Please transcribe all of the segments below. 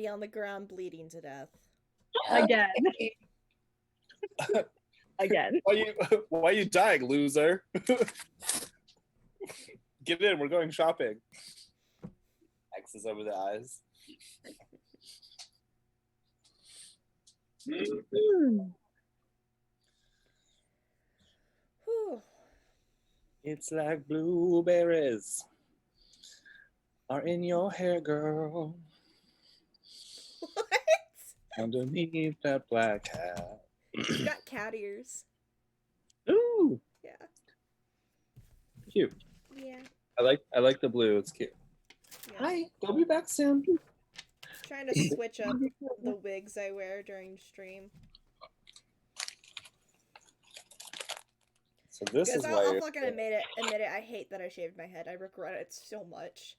body on the ground bleeding to death. Again. Again. Why are you dying, loser? Get in, we're going shopping. X's over the eyes. Whew. It's like blueberries are in your hair, girl. What? Underneath that black hat. You got cat ears. Ooh. Yeah. Cute. Yeah. I like the blue. It's cute. Yeah. Hi, they'll be back soon. Trying to switch up the wigs I wear during stream. So this is why I'll fucking admit it. I hate that I shaved my head. I regret it so much.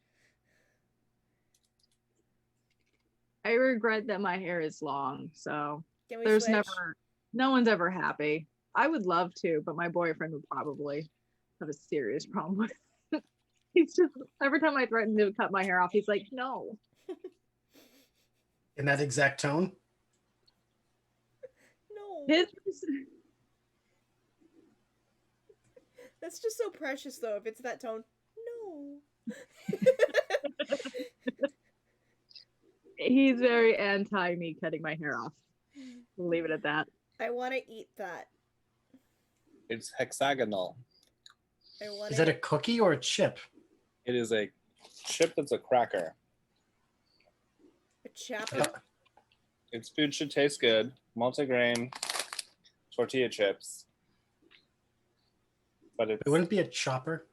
I regret that my hair is long, so There's no one's ever happy. I would love to, but my boyfriend would probably have a serious problem with it. He's just, every time I threaten to cut my hair off, he's like, no. In that exact tone? No. That's just so precious, though, if it's that tone. No. He's very anti me cutting my hair off. We'll leave it at that. I want to eat that. It's hexagonal. Is that a cookie or a chip? It is a chip that's a cracker. A chapper? Its food should taste good. Multigrain tortilla chips. But it wouldn't be a chopper.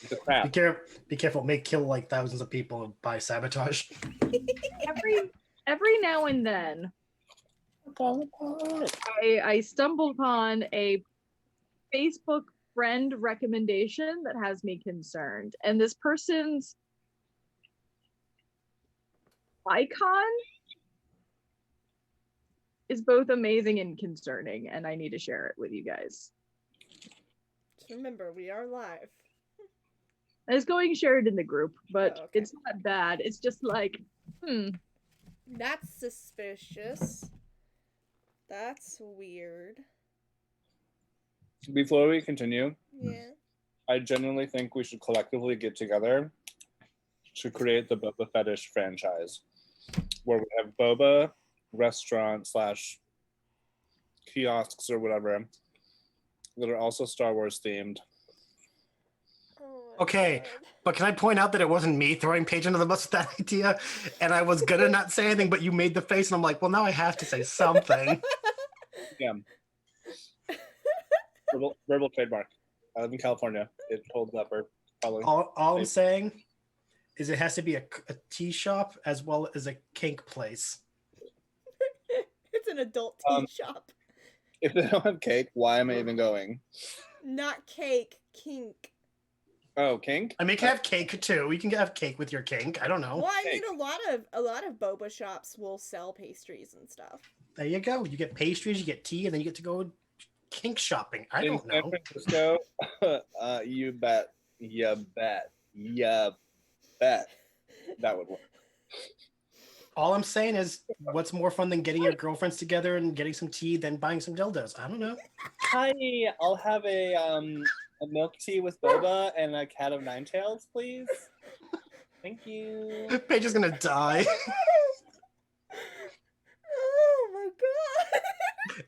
It's a crap. Be careful. It may kill like thousands of people by sabotage. Every now and then, I stumble upon a Facebook friend recommendation that has me concerned, and this person's icon is both amazing and concerning, and I need to share it with you guys. Just remember, we are live. I was going to share it in the group, but It's not bad. It's just like, That's suspicious. That's weird. Before we continue, yeah, I genuinely think we should collectively get together to create the Boba Fetish franchise, where we have boba restaurant / kiosks or whatever that are also Star Wars themed. Okay, but can I point out that it wasn't me throwing Paige under the bus with that idea, and I was gonna not say anything, but you made the face, and I'm like, well, now I have to say something. Yeah. Verbal trademark. I live in California. It holds up. All I'm saying is it has to be a tea shop as well as a kink place. It's an adult tea shop. If they don't have cake, why am I even going? Not cake, kink. Oh, kink? I mean, you can have cake too. You can have cake with your kink. I don't know. Well, I mean, a lot of boba shops will sell pastries and stuff. There you go. You get pastries, you get tea, and then you get to go kink shopping. I don't know. In San Francisco, you bet. That would work. All I'm saying is, what's more fun than getting your girlfriends together and getting some tea than buying some dildos? I don't know. Hi, I'll have a milk tea with boba and a cat of nine tails, please. Thank you. Paige is gonna die. Oh my god!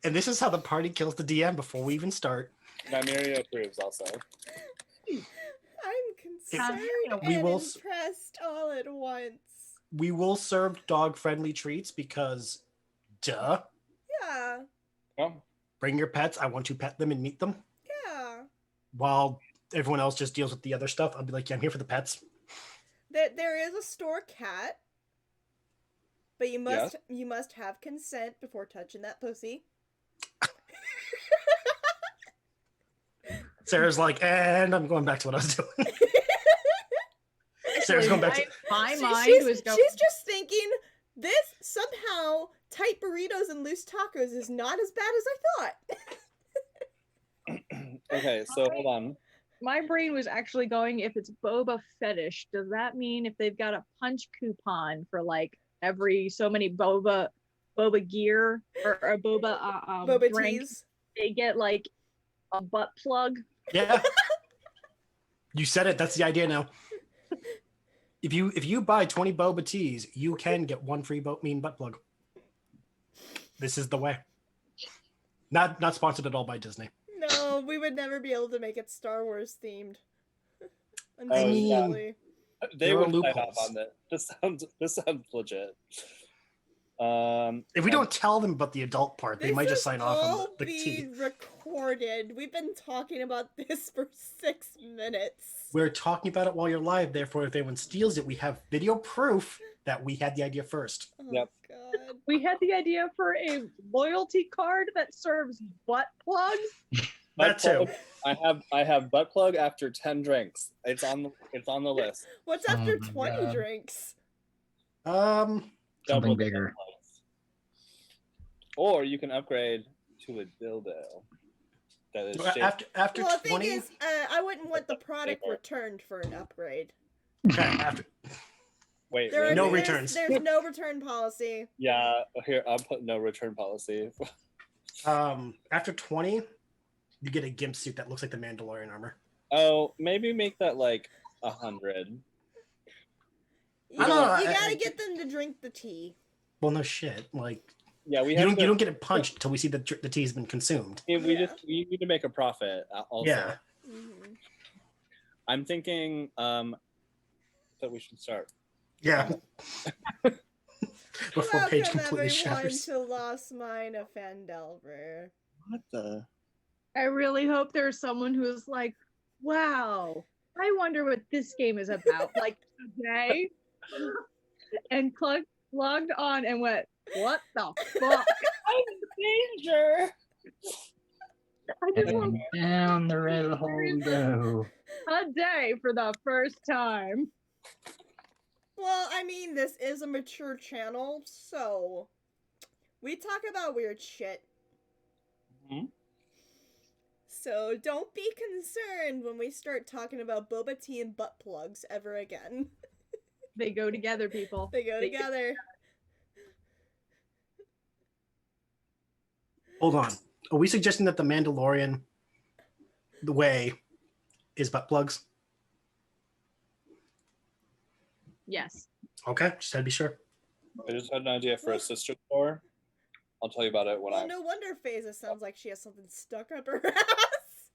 And this is how the party kills the DM before we even start. Nymeria approves also. I'm concerned and impressed all at once. We will serve dog-friendly treats because, duh. Yeah. Oh. Bring your pets. I want to pet them and meet them. Yeah. While everyone else just deals with the other stuff, I'll be like, yeah, I'm here for the pets. There is a store cat, but you must have consent before touching that pussy. Sarah's like, and I'm going back to what I was doing. Sarah's going back to she's just thinking this somehow tight burritos and loose tacos is not as bad as I thought. Okay, so hold on. my brain was actually going, if it's boba fetish, does that mean if they've got a punch coupon for like every so many boba gear or a boba Boba drink, teas. they get like a butt plug? Yeah. You said it. That's the idea now. If you buy 20 boba teas, you can get one free butt plug. This is the way. Not sponsored at all by Disney. No, we would never be able to make it Star Wars themed. I mean, Unfortunately. They there are would sign off loopholes. on that. This sounds legit. If we don't tell them about the adult part, they This might just is sign off on all the tea. being recorded. We've been talking about this for 6 minutes. We're talking about it while you're live. Therefore, if anyone steals it, we have video proof that we had the idea first. Oh, Yep. God. We had the idea for a loyalty card that serves butt plugs. That too. I have butt plug after 10 drinks. It's on the list. What's after Oh my 20 God. drinks? Something Double the bigger. butt plugs. Or you can upgrade to a dildo. That is shaped. After Well, the 20. thing is, I wouldn't want the product returned for an upgrade. Okay, after Wait, There really? are, No there's- returns. There's no return policy. Yeah, here I'll put no return policy. after 20, you get a gimp suit that looks like the Mandalorian armor. Oh, maybe make that like 100. You, I don't know, you I- gotta get them to drink the tea. Well, no shit. Like Yeah, we you have don't to, you don't get it punched until we see the tea has been consumed. we Yeah. we need to make a profit. Also, Yeah. Mm-hmm. I'm thinking that we should start. Yeah. Before Paige Welcome completely everyone shatters. to Lost Mine of Phandelver. What the? I really hope there's someone who's like, wow, I wonder what this game is about. Like today, and logged on and went, what the fuck? I'm in danger. I just want Down the rabbit hole we go. a day for the first time. Well, I mean, this is a mature channel, so we talk about weird shit. Mhm. So don't be concerned when we start talking about boba tea and butt plugs ever again. They go together, people. They go together. Hold on. Are we suggesting that the Mandalorian, the way, is butt plugs? Yes. Okay, just had to be sure. I just had an idea for a sister store. I'll tell you about it when Well, I. no wonder Phaser sounds like she has something stuck up her ass.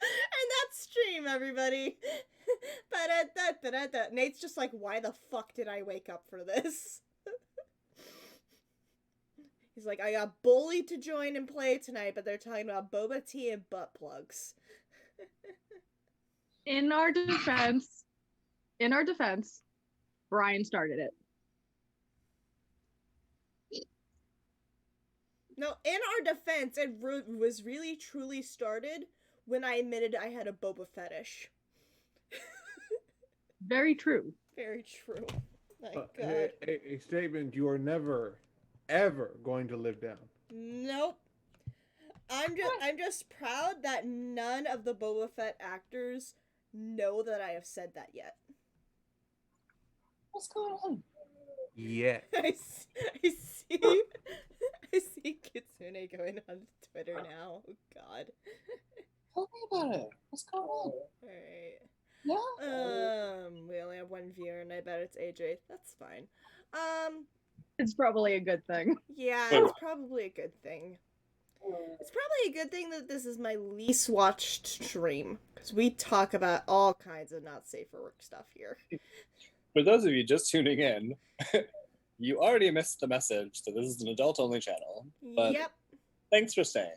And that's stream, everybody. Ba-da-da-da-da-da. Nate's just like, why the fuck did I wake up for this? He's like, I got bullied to join and play tonight, but they're talking about boba tea and butt plugs. In our defense, Brian started it. No, in our defense, it was really truly started when I admitted I had a boba fetish. Very true. Very true. My God. A statement you are never, ever going to live down. Nope. I'm just proud that none of the Boba Fett actors know that I have said that yet. What's going on? Yeah. I see Kitsune going on Twitter now. Oh God. Tell me about it. What's going on? Alright. Yeah. We only have one viewer and I bet it's AJ. That's fine. It's probably a good thing. Yeah, it's probably a good thing. It's probably a good thing that this is my least watched stream, because we talk about all kinds of not safe for work stuff here. For those of you just tuning in, you already missed the message that this is an adult-only channel. But Yep. thanks for staying.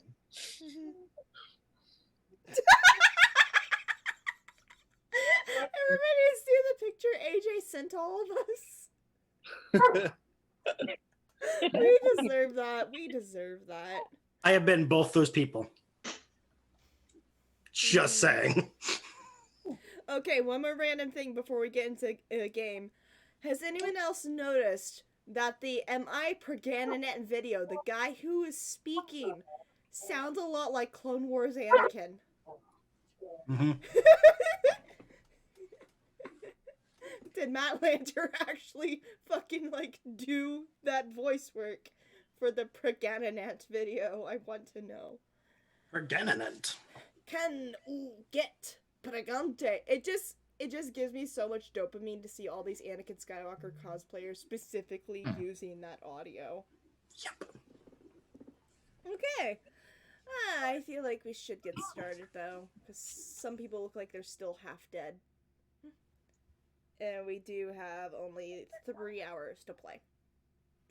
Everybody see the picture AJ sent all of us? We deserve that. We deserve that. I have been both those people. Just saying. Okay, one more random thing before we get into a game. Has anyone else noticed that the MI Pergananet video, the guy who is speaking, sounds a lot like Clone Wars Anakin. Hmm. Did Matt Lanter actually fucking like do that voice work for the Pregananant video? I want to know. Organonant. Can get Pregante. It just gives me so much dopamine to see all these Anakin Skywalker cosplayers specifically using that audio. Yep. Okay. I feel like we should get started though, because some people look like they're still half dead. And we do have only 3 hours to play.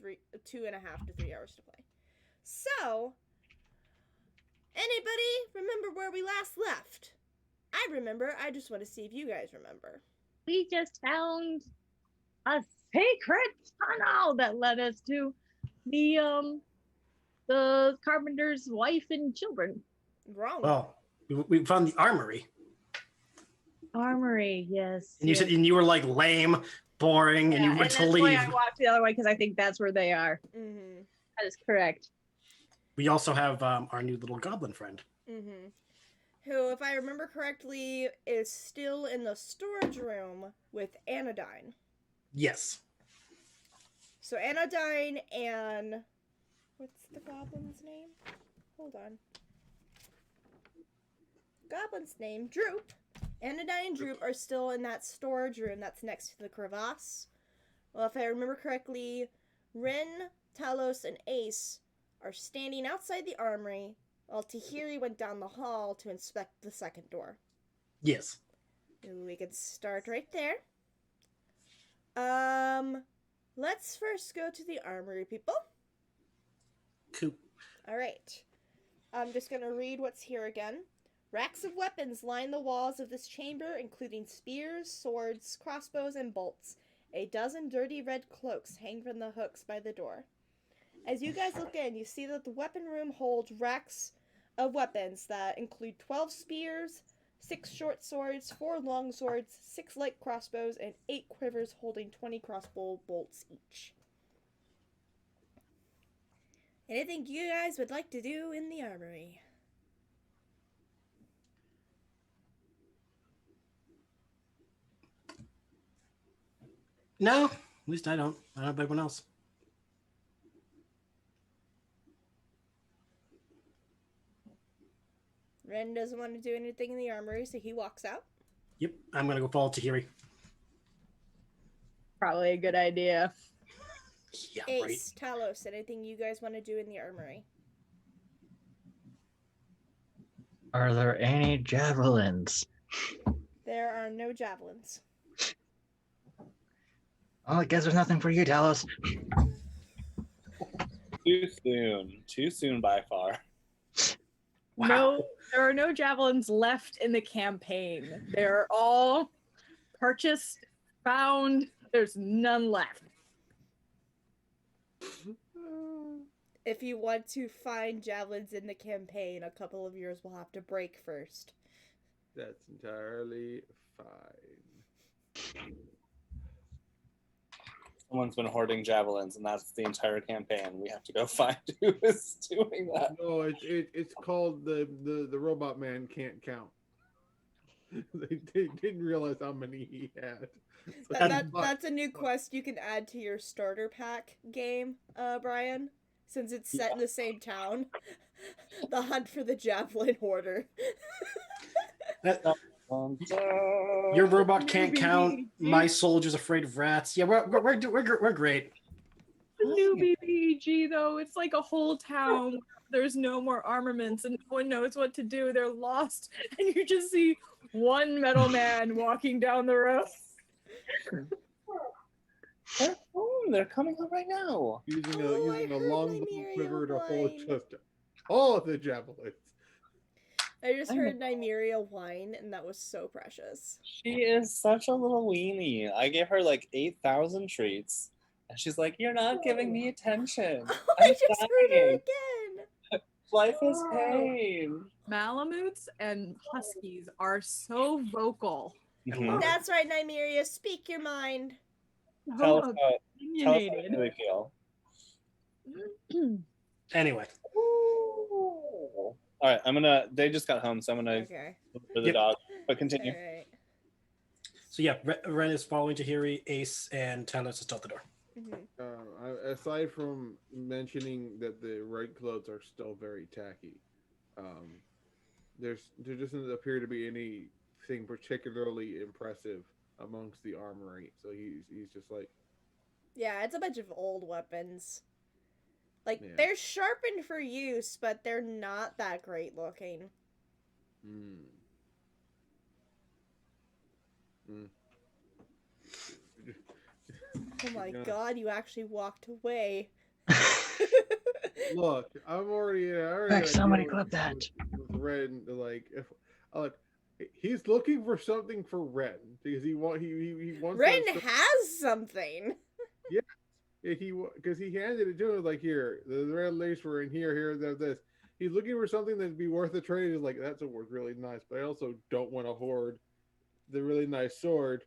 2.5 to 3 hours to play. So, anybody remember where we last left? I remember. I just want to see if you guys remember. We just found a secret tunnel that led us to the carpenter's wife and children. Wrong. Well, we found the armory. Armory, yes. And you yes. said, and you were like lame, boring, and you went to that's leave. why I walked the other way because I think that's where they are. Mm-hmm. That is correct. We also have our new little goblin friend. Mm-hmm. Who, if I remember correctly, is still in the storage room with Anodyne. Yes. So Anodyne and... What's the goblin's name? Hold on. Goblin's name, Droop. Anodyne and Droop are still in that storage room that's next to the crevasse. Well, if I remember correctly, Rin, Talos, and Ace are standing outside the armory while Tahiri went down the hall to inspect the second door. Yes. We could start right there. Let's first go to the armory, people. Cool. Alright. I'm just gonna read what's here again. Racks of weapons line the walls of this chamber, including spears, swords, crossbows, and bolts. A dozen dirty red cloaks hang from the hooks by the door. As you guys look in, you see that the weapon room holds racks of weapons that include 12 spears, 6 short swords, 4 long swords, 6 light crossbows, and 8 quivers holding 20 crossbow bolts each. Anything you guys would like to do in the armory? No, at least I don't. I don't have anyone else. Ren doesn't want to do anything in the armory, so he walks out. Yep, I'm gonna go follow Tahiri. Probably a good idea. Yeah, Ace, Talos, anything you guys want to do in the armory? Are there any javelins? There are no javelins. Well, I guess there's nothing for you, Talos. Too soon. Too soon by far. Wow. No, there are no javelins left in the campaign. They're all purchased, found. There's none left. If you want to find javelins in the campaign, a couple of yours will have to break first. That's entirely fine. Someone's been hoarding javelins, and that's the entire campaign. We have to go find who is doing that. No, it's called the robot man can't count. they didn't realize how many he had. That's a new quest you can add to your starter pack game, Brian, since it's set in the same town. The hunt for the javelin hoarder. Your robot can't count. My soldier's afraid of rats. Yeah, we're great. The new BBEG though, it's like a whole town. There's no more armaments and no one knows what to do. They're lost, and you just see one metal man walking down the road. They're coming up right now. Using Oh, I a heard long Nymeria quiver to hold whine. just all of the javelins. I just heard Nymeria whine, and that was so precious. She is such a little weenie. I gave her like 8,000 treats. And she's like, you're not giving me attention. I I'm just heard her dying. again. Life is pain. Malamutes and huskies are so vocal. Mhm. That's right, Nymeria. Speak your mind. Tell us So how you opinionated. really feel. Anyway, All right, they just got home, so I'm gonna Okay. look for the Yep. dog. But continue. All right. So yeah, Ren is following Tahiri, Ace, and Talos is out the door. Aside from mentioning that the red clothes are still very tacky, there doesn't appear to be anything particularly impressive amongst the armory. So he's just like, Yeah, it's a bunch of old weapons. Like, Yeah. they're sharpened for use, but they're not that great looking. Oh my Yeah. god, you actually walked away. Look, I already Quick, got somebody deal clip that. with Ren. Like, if he's looking for something for Ren because he wants Ren that- has something. Yeah, because he handed it to him like, here, the red lace were in here, this. He's looking for something that'd be worth a trade. He's like, that's a word really nice, but I also don't want to hoard the really nice sword.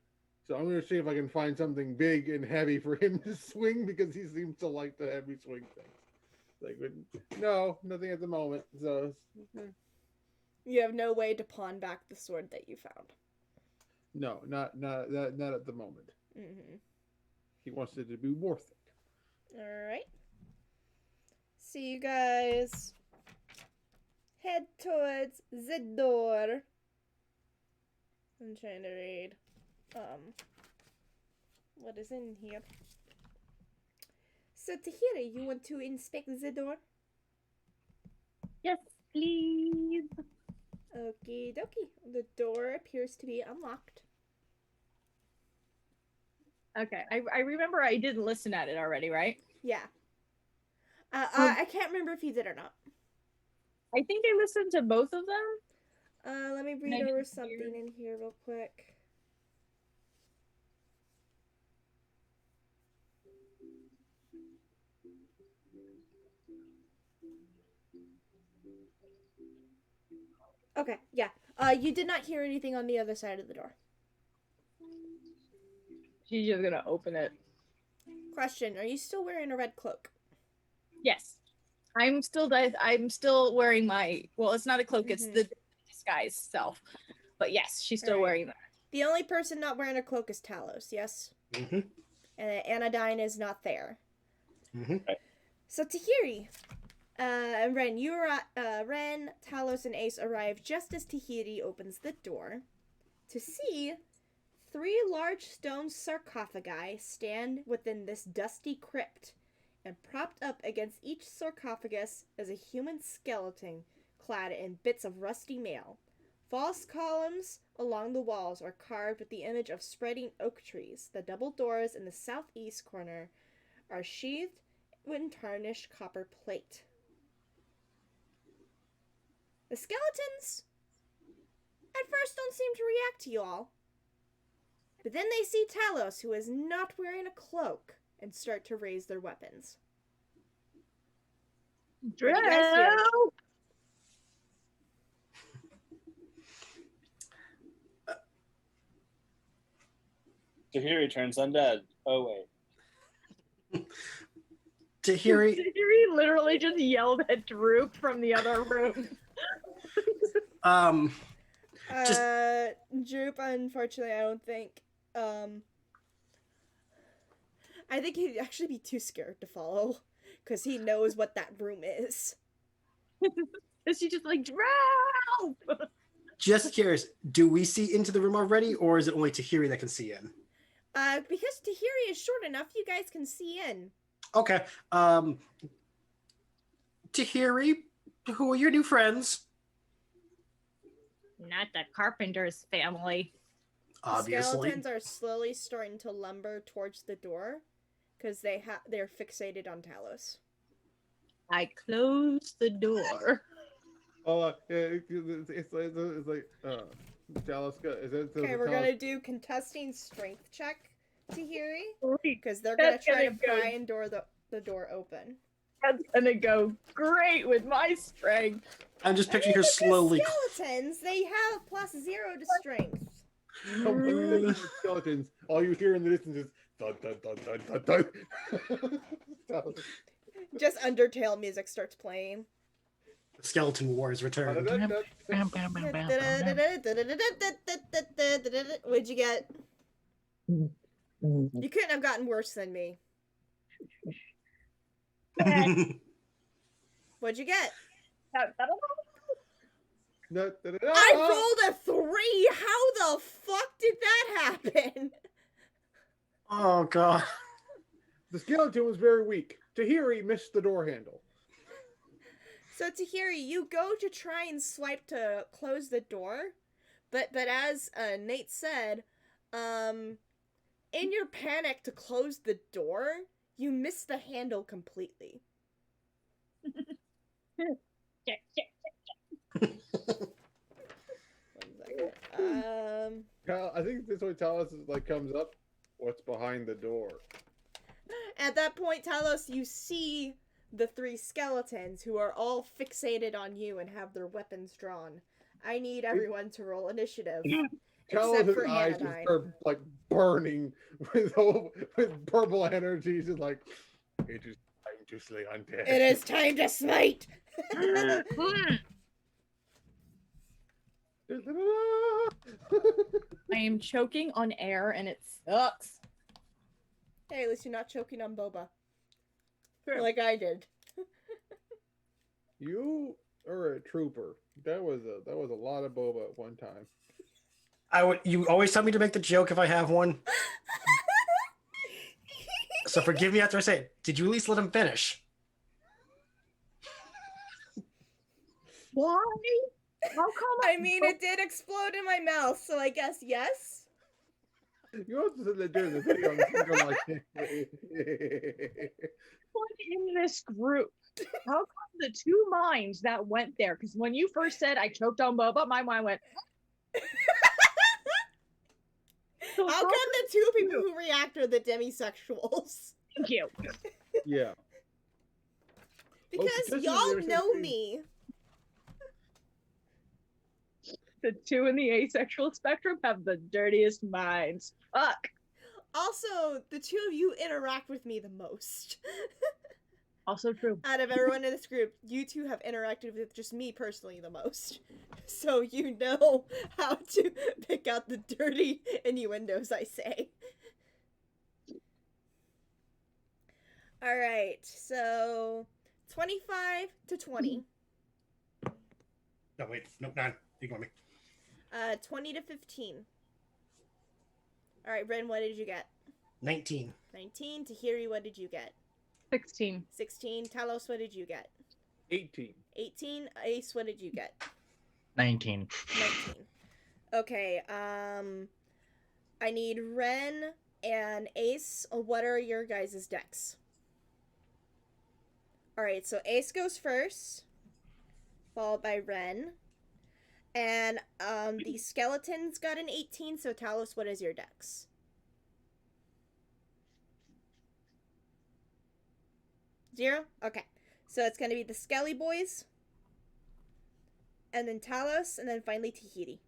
So I'm gonna see if I can find something big and heavy for him to swing because he seems to like the heavy swing things. Like, no, nothing at the moment. So You have no way to pawn back the sword that you found. no, not at the moment. Mm-hmm. He wants it to be worth it. Alright. See you guys. Head towards the door. I'm trying to read. What is in here? So Tahira, you want to inspect the door? Yes, please. Okie dokie. The door appears to be unlocked. Okay, I remember I didn't listen at it already, right? Yeah. I can't remember if you did or not. I think I listened to both of them. Let me I read over didn't something hear. in here real quick. Okay, yeah. You did not hear anything on the other side of the door. She's just gonna open it. Question, are you still wearing a red cloak? Yes, I'm still wearing my. Well, it's not a cloak; it's Mhm. the disguise self. But yes, she's still Alright. wearing that. The only person not wearing a cloak is Talos, yes? Mm-hmm. And Anodyne is not there. Mm-hmm. So Tahiri, and Ren, Ren, Talos, and Ace arrive just as Tahiri opens the door to see 3 large stone sarcophagi stand within this dusty crypt, and propped up against each sarcophagus is a human skeleton clad in bits of rusty mail. False columns along the walls are carved with the image of spreading oak trees. The double doors in the southeast corner are sheathed in tarnished copper plate. The skeletons at first don't seem to react to you all. But then they see Talos, who is not wearing a cloak, and start to raise their weapons. What do you guys do? Tahiri turns undead. Oh wait. Tahiri, Tahiri literally just yelled at Droop from the other room. Just- Droop, unfortunately, I don't think. I think he'd actually be too scared to follow, because he knows what that room is. Is she just like Droop? just curious, do we see into the room already, or is it only Tahiri that can see in? Because Tahiri is short enough, you guys can see in. Okay. Tahiri, who are your new friends? Not the Carpenter's family. The Obviously. skeletons are slowly starting to lumber towards the door, because they're fixated on Talos. I closed the door. Oh, it's like Dallas. Okay, we're gonna do contesting strength check, Tahiri, Great. because they're gonna That's try to gonna go- pry and the door open. That's gonna go great with my strength. I'm just picturing her Because slowly. skeletons, they have +0 to strength. Skeletons. All you hear in the distance is dun dun dun dun dun dun. Just Undertale music starts playing. The Skeleton Wars return. Bam, bam, bam, bam, bam, What'd you get? bam. You couldn't have gotten worse than me. What'd you get? I rolled a 3! How the fuck did that happen? Oh god. The skeleton was very weak. Tahiri missed the door handle. So Tahiri, you go to try and swipe to close the door, but as Nate said, in your panic to close the door, you miss the handle completely. I think this way Talos is like comes up. What's behind the door? At that point, Talos, you see the 3 skeletons who are all fixated on you and have their weapons drawn. I need everyone to roll initiative. Except for Talos' eyes just Anodyne. start like burning with purple energies and like it is time to slay undead. It is time to smite! I am choking on air and it sucks. Hey, at least you're not choking on boba. True. Like I did. You are a trooper. That was a lot of boba at one time. You always tell me to make the joke if I have one. So forgive me after I say it. Did you at least let him finish? Why? How come? I mean, it did explode in my mouth, so I guess yes. You also said that during the video. You're like, in this group? How come the 2 minds that went there? Because when you first said I choked on boba, my mind went. So How come the 2 people who react are the demisexuals? Thank you. yeah. Because because y'all you're know sexy. me. The 2 in the asexual spectrum have the dirtiest minds. Fuck. Also, the 2 of you interact with me the most. Also true. Out of everyone in this group, you 2 have interacted with just me personally the most. So you know how to pick out the dirty innuendos I say. Alright, so 25 to 20. No, wait. Nope, 9. Ignore me. 20 to 15. Alright, Ren, what did you get? 19. 19. Tahiri, what did you get? 16. 16. Talos, what did you get? 18. 18. Ace, what did you get? 19. 19. Okay, I need Ren and Ace. What are your guys' decks? Alright, so Ace goes first, followed by Ren. And the skeletons got an 18, so Talos, what is your dex? Zero? Okay. So it's going to be the Skelly Boys, and then Talos, and then finally Tahiti.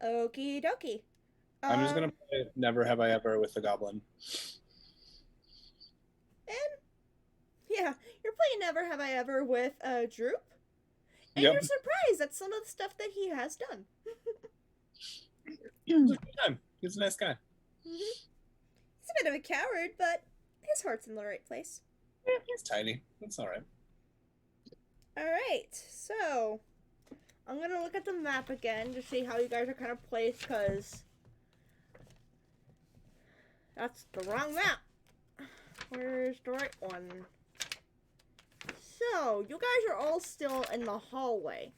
Okie dokie. I'm just gonna play Never Have I Ever with the Goblin. And yeah, you're playing Never Have I Ever with Droop. And Yep. you're surprised at some of the stuff that he has done. It's a good time. He's a nice guy. He's a bit of a coward, but his heart's in the right place. Yeah, he's tiny. That's all right. Alright, so I'm gonna look at the map again to see how you guys are kind of placed, because that's the wrong map. Where's the right one? So, you guys are all still in the hallway.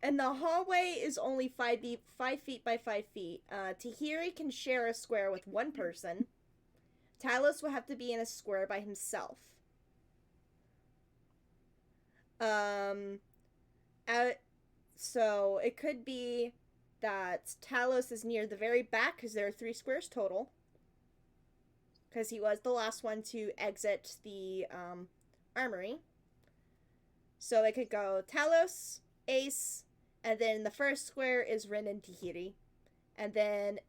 And the hallway is only 5 feet by 5 feet. Tahiri can share a square with one person. Talos will have to be in a square by himself. So it could be that Talos is near the very back, because there are 3 squares total. Because he was the last one to exit the armory. So it could go Talos, Ace, and then the first square is Rin and Tahiri. And then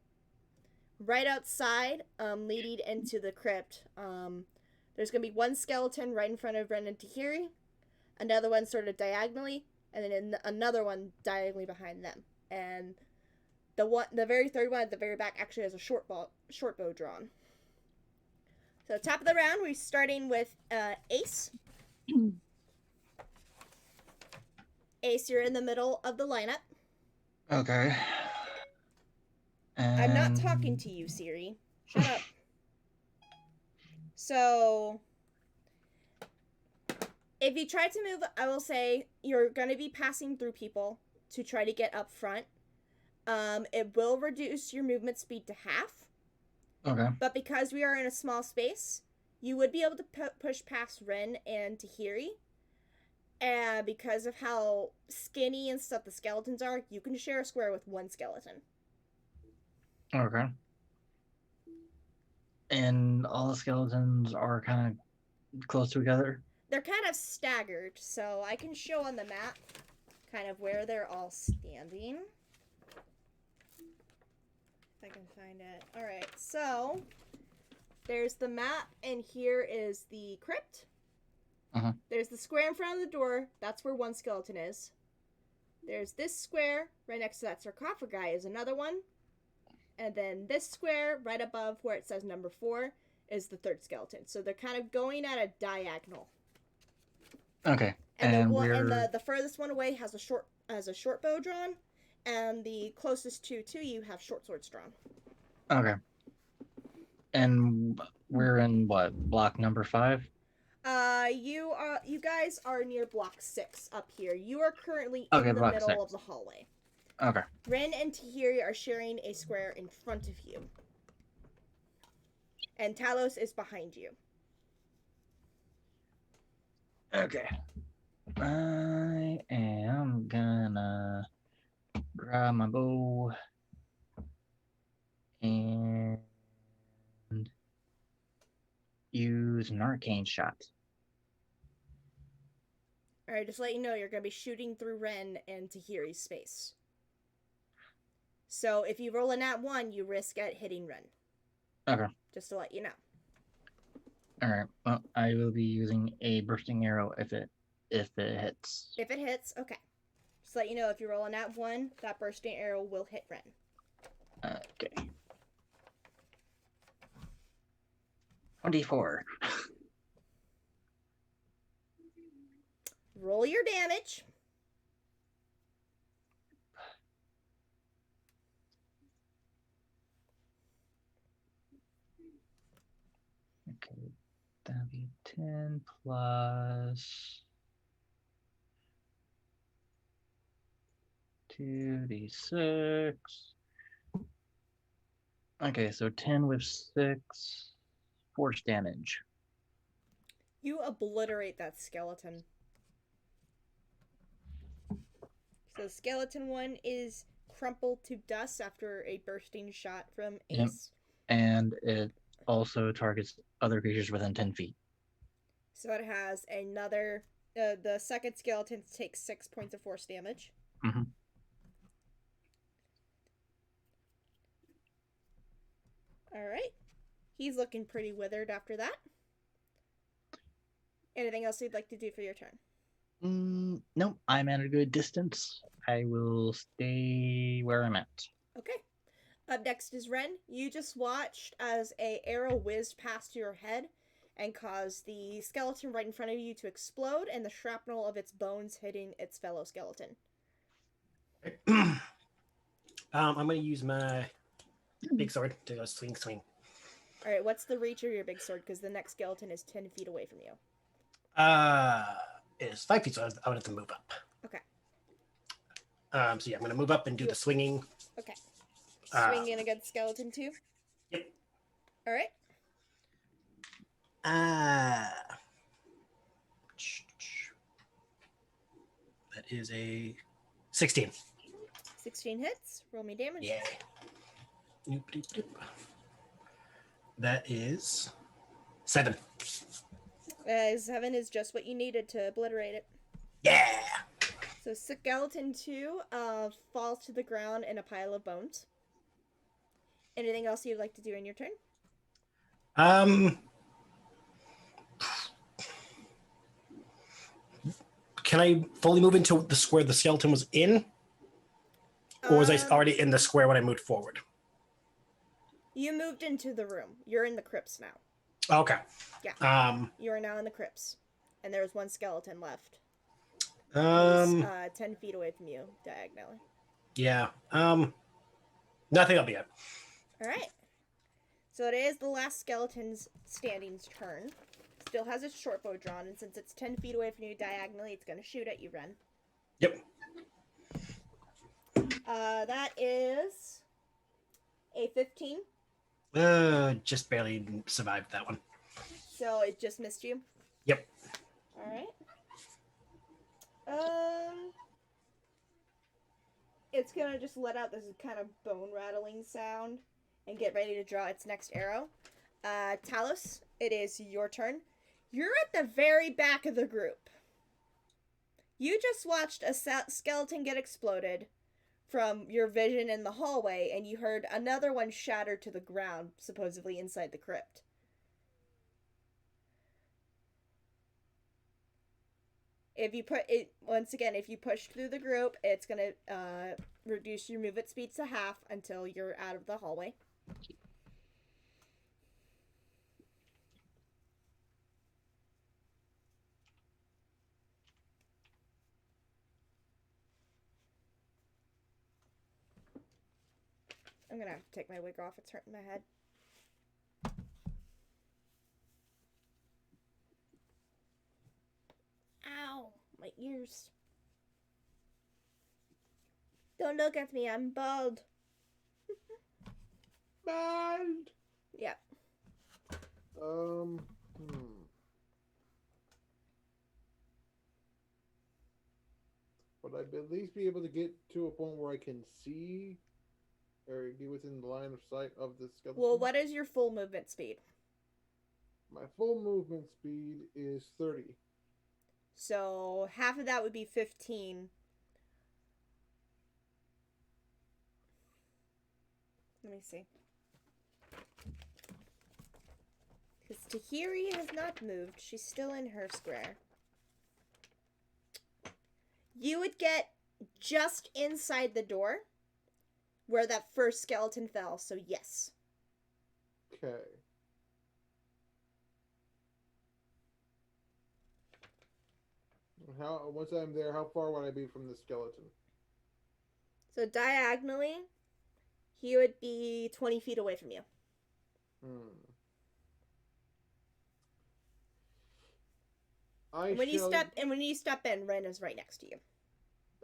right outside, leading into the crypt, There's going to be one skeleton right in front of Ren and Tahiri, another one sort of diagonally, and then another one diagonally behind them. And the very third one at the very back actually has a short bow drawn. So top of the round, we're starting with Ace. Ace, you're in the middle of the lineup. Okay. I'm not talking to you, Siri. Shut up. So, if you try to move, I will say you're going to be passing through people to try to get up front. It will reduce your movement speed to half. Okay. But because we are in a small space, you would be able to push past Ren and Tahiri. And because of how skinny and stuff the skeletons are, you can share a square with one skeleton. Okay. And all the skeletons are kind of close together? They're kind of staggered, so I can show on the map kind of where they're all standing. If I can find it. Alright, so there's the map, and here is the crypt. Uh-huh. There's the square in front of the door. That's where one skeleton is. There's this square right next to that sarcophagi is another one. And then this square right above where it says number 4 is the third skeleton. So they're kind of going at a diagonal. Okay. And the furthest one away has a short bow drawn, and the closest two to you have short swords drawn. Okay. And we're in what, block number 5? You guys are near block 6 up here. You are currently Okay, in the block middle 6. of the hallway. Okay. Ren and Tahiri are sharing a square in front of you. And Talos is behind you. Okay. I am gonna grab my bow and use an arcane shot. Alright, just to let you know, you're going to be shooting through Ren and Tahiri's space. So if you roll a nat 1, you risk at hitting Ren. Okay. Just to let you know. Alright. Well, I will be using a bursting arrow if it hits. If it hits, okay. Just to let you know, if you roll a nat 1, that bursting arrow will hit Ren. Okay. 24. Roll your damage. Okay. That'd be 10 plus 2d6. Okay, so 10 with 6 force damage. You obliterate that skeleton. So skeleton 1 is crumpled to dust after a bursting shot from Ace. Yep. And it also targets other creatures within 10 feet. So it has another... the second skeleton takes 6 points of force damage. Mm-hmm. Alright. He's looking pretty withered after that. Anything else you'd like to do for your turn? Nope, I'm at a good distance. I will stay where I'm at. Okay. Up next is Ren. You just watched as a arrow whizzed past your head and caused the skeleton right in front of you to explode and the shrapnel of its bones hitting its fellow skeleton. I'm going to use my big sword to go swing. Alright, what's the reach of your big sword? Because the next skeleton is 10 feet away from you. It is 5 feet, so I would have to move up. Okay. So yeah, I'm going to move up and do the swinging. Okay. Swinging against skeleton 2? Yep. Alright. That is a 16. 16 hits. Roll me damage. Yeah. That is 7. 7 is just what you needed to obliterate it. Yeah. So skeleton 2 falls to the ground in a pile of bones. Anything else you'd like to do in your turn? can I fully move into the square the skeleton was in? Or was I already in the square when I moved forward? You moved into the room. You're in the crypts now. Okay. Yeah. You are now in the crypts. And there's one skeleton left. Um, He's 10 feet away from you, diagonally. yeah. Nothing up yet. Alright. So it is the last skeleton's standing's turn. Still has its short bow drawn, and since it's 10 feet away from you diagonally, it's going to shoot at you, Ren. Yep. That is a 15. Just barely survived that one. So it just missed you? Yep. Alright. It's gonna just let out this kind of bone rattling sound and get ready to draw its next arrow. Talos, it is your turn. You're at the very back of the group. You just watched a skeleton get exploded from your vision in the hallway, and you heard another one shatter to the ground, supposedly inside the crypt. If you put it once again, if you push through the group, it's gonna reduce your movement speed to half until you're out of the hallway. I'm gonna have to take my wig off. It's hurting my head. Ow, my ears. Don't look at me, I'm bald. Bad. Yeah. Would I at least be able to get to a point where I can see or be within the line of sight of the skeleton? Well, what is your full movement speed? My full movement speed is 30. So half of that would be 15. Let me see. Because Tahiri has not moved. She's still in her square. You would get just inside the door where that first skeleton fell, so yes. Okay. Once I'm there, how far would I be from the skeleton? So diagonally, he would be 20 feet away from you. When you step in, Ren is right next to you.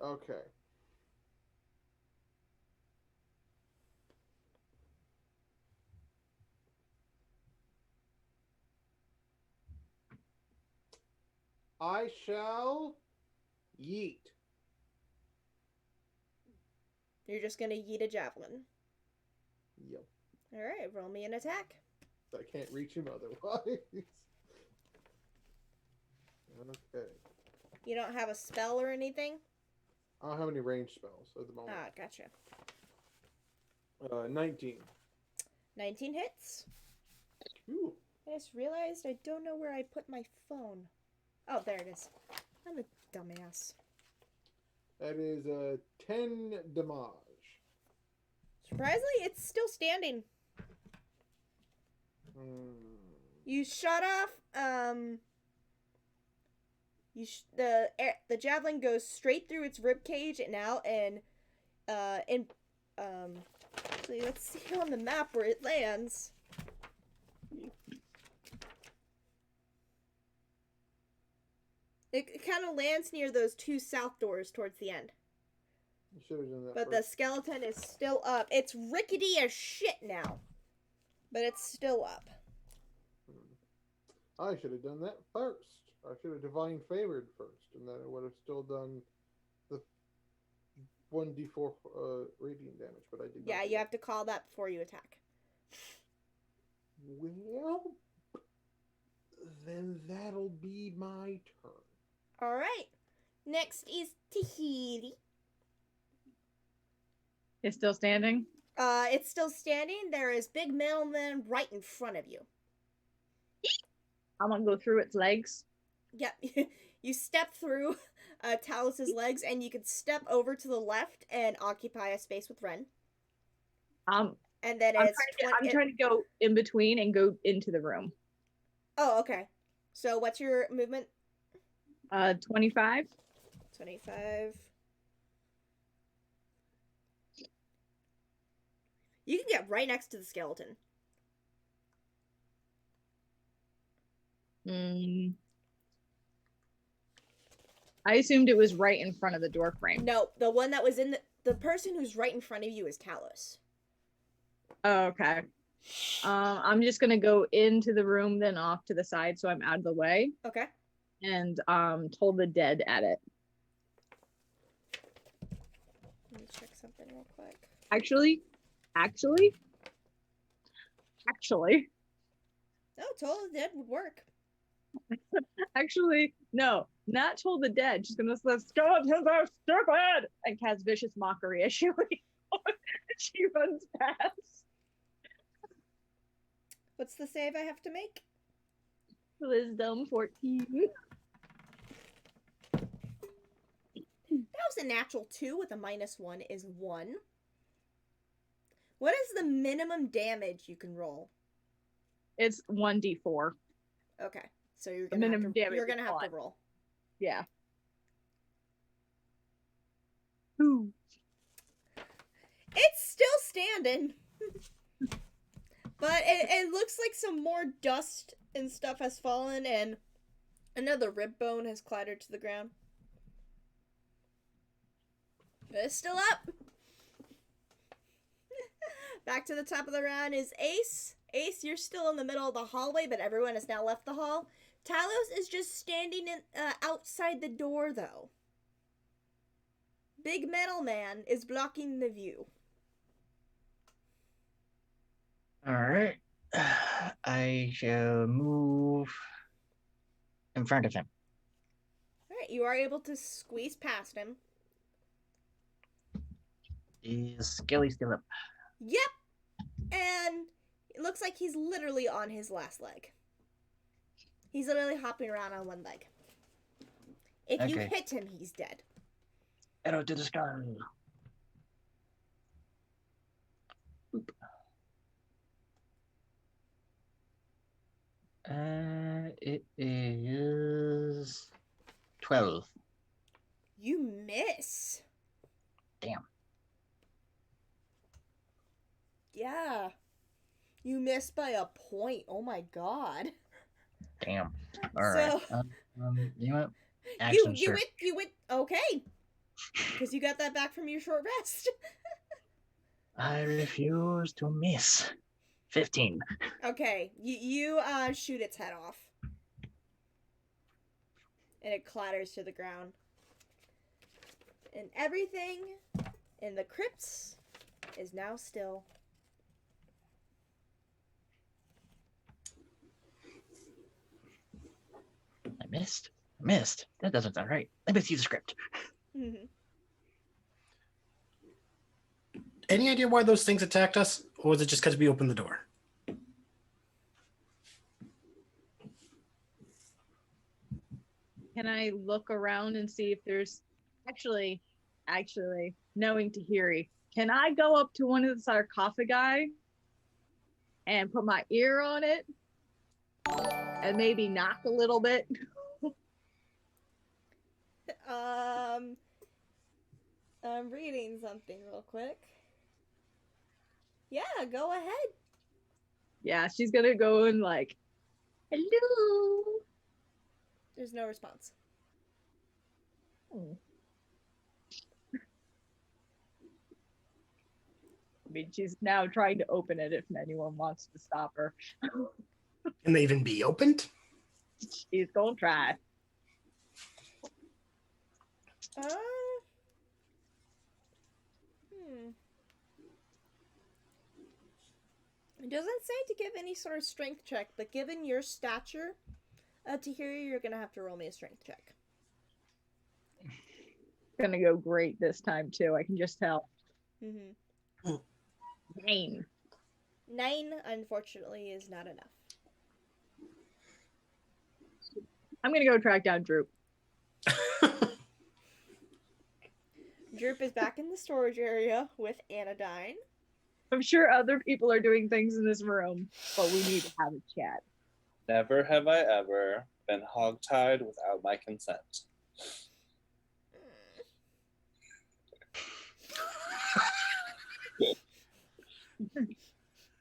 Okay. I shall yeet. You're just gonna yeet a javelin. Yep. Alright, roll me an attack. I can't reach him otherwise. Okay. You don't have a spell or anything? I don't have any range spells at the moment. Ah, gotcha. 19. 19 hits. Ooh. I just realized I don't know where I put my phone. Oh, there it is. I'm a dumbass. That is 10 damage. Surprisingly, it's still standing. You shot off, the javelin goes straight through its rib cage and out, and so let's see on the map where it lands. It kind of lands near those two south doors towards the end. You should have done that But first. the skeleton is still up. It's rickety as shit now. But it's still up. I should have done that first. I should have divine favored first, and then I would have still done the 1d4 radiant damage, but I did not. Yeah, you have to call that before you attack. Well, then that'll be my turn. Alright. Next is Tahiri. It's still standing? It's still standing. There is Big Mailman right in front of you. I'm gonna go through its legs. Yep. You step through Talos's legs, and you can step over to the left and occupy a space with Ren. I'm And then I'm it's trying to go in between and go into the room. Oh, okay. So what's your movement? 25. 25. You can get right next to the skeleton. I assumed it was right in front of the door frame. No, the one that was in the person who's right in front of you is Talos. Oh, okay. I'm just gonna go into the room, then off to the side, so I'm out of the way, Okay. and told the dead at it. Let me check something real quick. Actually. No, totally dead would work. Actually, no, not told the dead. She's gonna say skeletons are stupid and cast vicious mockery as she runs past. What's the save I have to make? Wisdom 14. That was a natural 2 with a -1 is 1. What is the minimum damage you can roll? It's 1d4. Okay, so you're The gonna minimum have to, damage you're gonna is have to 1. roll. Yeah. Ooh. It's still standing. But it looks like some more dust and stuff has fallen, and another rib bone has clattered to the ground. But it's still up. Back to the top of the round is Ace. Ace, you're still in the middle of the hallway, but everyone has now left the hall. Talos is just standing outside the door, though. Big Metal Man is blocking the view. Alright. I shall move in front of him. Alright, you are able to squeeze past him. Is Skelly still up? Yep! And it looks like he's literally on his last leg. He's literally hopping around on one leg. If you Okay. hit him, he's dead. Arrow to the sky. Boop. It is 12. You miss. Damn. Yeah. You missed by a point. Oh my god. Damn. Alright. So, You know what? Action you surge. went, okay. Because you got that back from your short rest. I refuse to miss. 15. Okay, you shoot its head off. And it clatters to the ground. And everything in the crypts is now still. I missed. That doesn't sound right. Let me see the script. Mm-hmm. Any idea why those things attacked us? Or was it just because we opened the door? Can I look around and see if there's actually knowing Tahiri, can I go up to one of the sarcophagi and put my ear on it and maybe knock a little bit? I'm reading something real quick. Yeah, go ahead. Yeah, she's gonna go and like, hello. There's no response. I mean, she's now trying to open it if anyone wants to stop her. Can they even be opened? She's gonna try. It doesn't say to give any sort of strength check, but given your stature, Tahiri, you're gonna have to roll me a strength check. Gonna go great this time too. I can just tell. Mm-hmm. 9. 9, unfortunately, is not enough. I'm gonna go track down Droop. Droop is back in the storage area with Anodyne. I'm sure other people are doing things in this room, but we need to have a chat. Never have I ever been hogtied without my consent.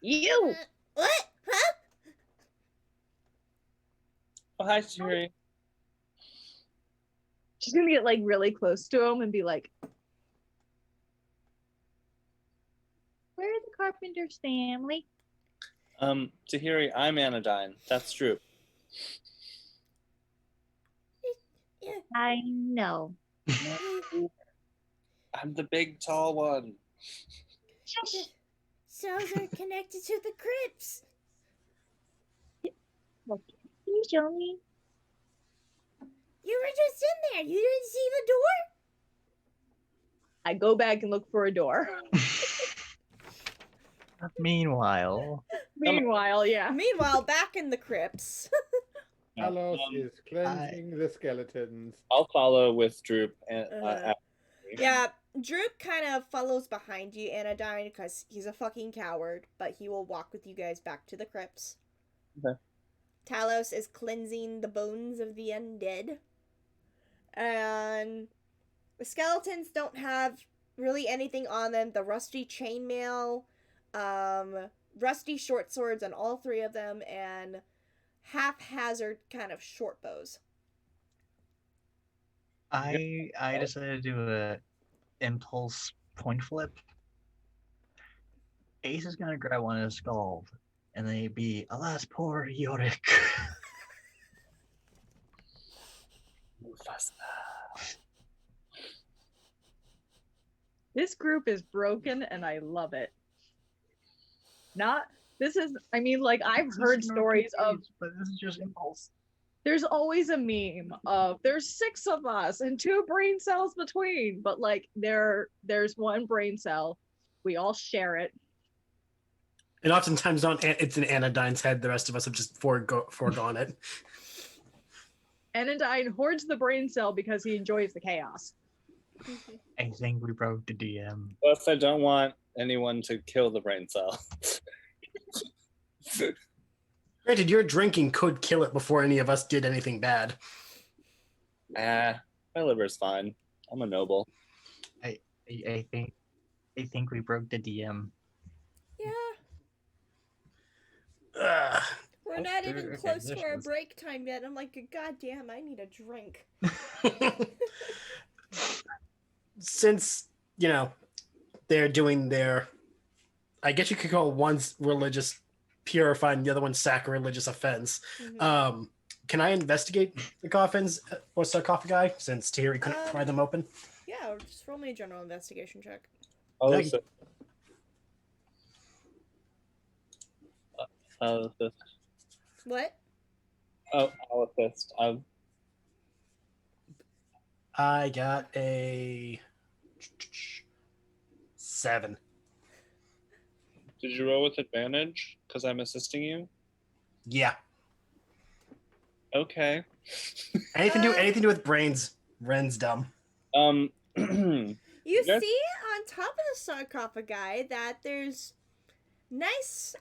You! What? Huh? Oh, hi, Siri. She's gonna get like really close to him and be like, "Where are the Carpenter's family?" Tahiri, I'm Anodyne. That's Droop. Yeah. I know. I'm the big, tall one. The cells are connected to the crypts. Can you show me? You were just in there. You didn't see the door? I go back and look for a door. Meanwhile, Meanwhile, yeah. Meanwhile, back in the crypts. Talos is cleansing the skeletons. I'll follow with Droop and Yeah, Droop kind of follows behind you, Anodyne, because he's a fucking coward, but he will walk with you guys back to the crypts. Okay. Talos is cleansing the bones of the undead. And the skeletons don't have really anything on them. The rusty chainmail, rusty short swords on all three of them, and haphazard kind of short bows. I decided to do a impulse point flip. Ace is gonna grab one of his skulls, and then he'd be, alas, poor Yorick. This group is broken and I love it. I've heard stories of, but this is just impulse. there's always a meme of there's 6 of us and 2 brain cells between, but like there's one brain cell, we all share it. And oftentimes it's in Anodyne's head. The rest of us have just foregone it. Anodyne hoards the brain cell because he enjoys the chaos. I think we broke the DM. Plus, I don't want anyone to kill the brain cell. Granted, your drinking could kill it before any of us did anything bad. My liver's fine. I'm a noble. I think we broke the DM. Yeah, Ugh. we're Oh, not there- even okay, close there to she our is. break time yet. I'm like, God damn, I need a drink. Since, they're doing their, I guess you could call one's religious purifying, the other one's sacrilegious offense. Mhm. Can I investigate the coffins or sarcophagi since Thierry couldn't pry them open? Yeah, just roll me a general investigation check. Oh, Thank so, What? I'll assist. I got a 7. Did you roll with advantage? Because I'm assisting you? Yeah. Okay. Anything to do with brains, Ren's dumb. You Yes. see on top of the sarcophagi that there's nice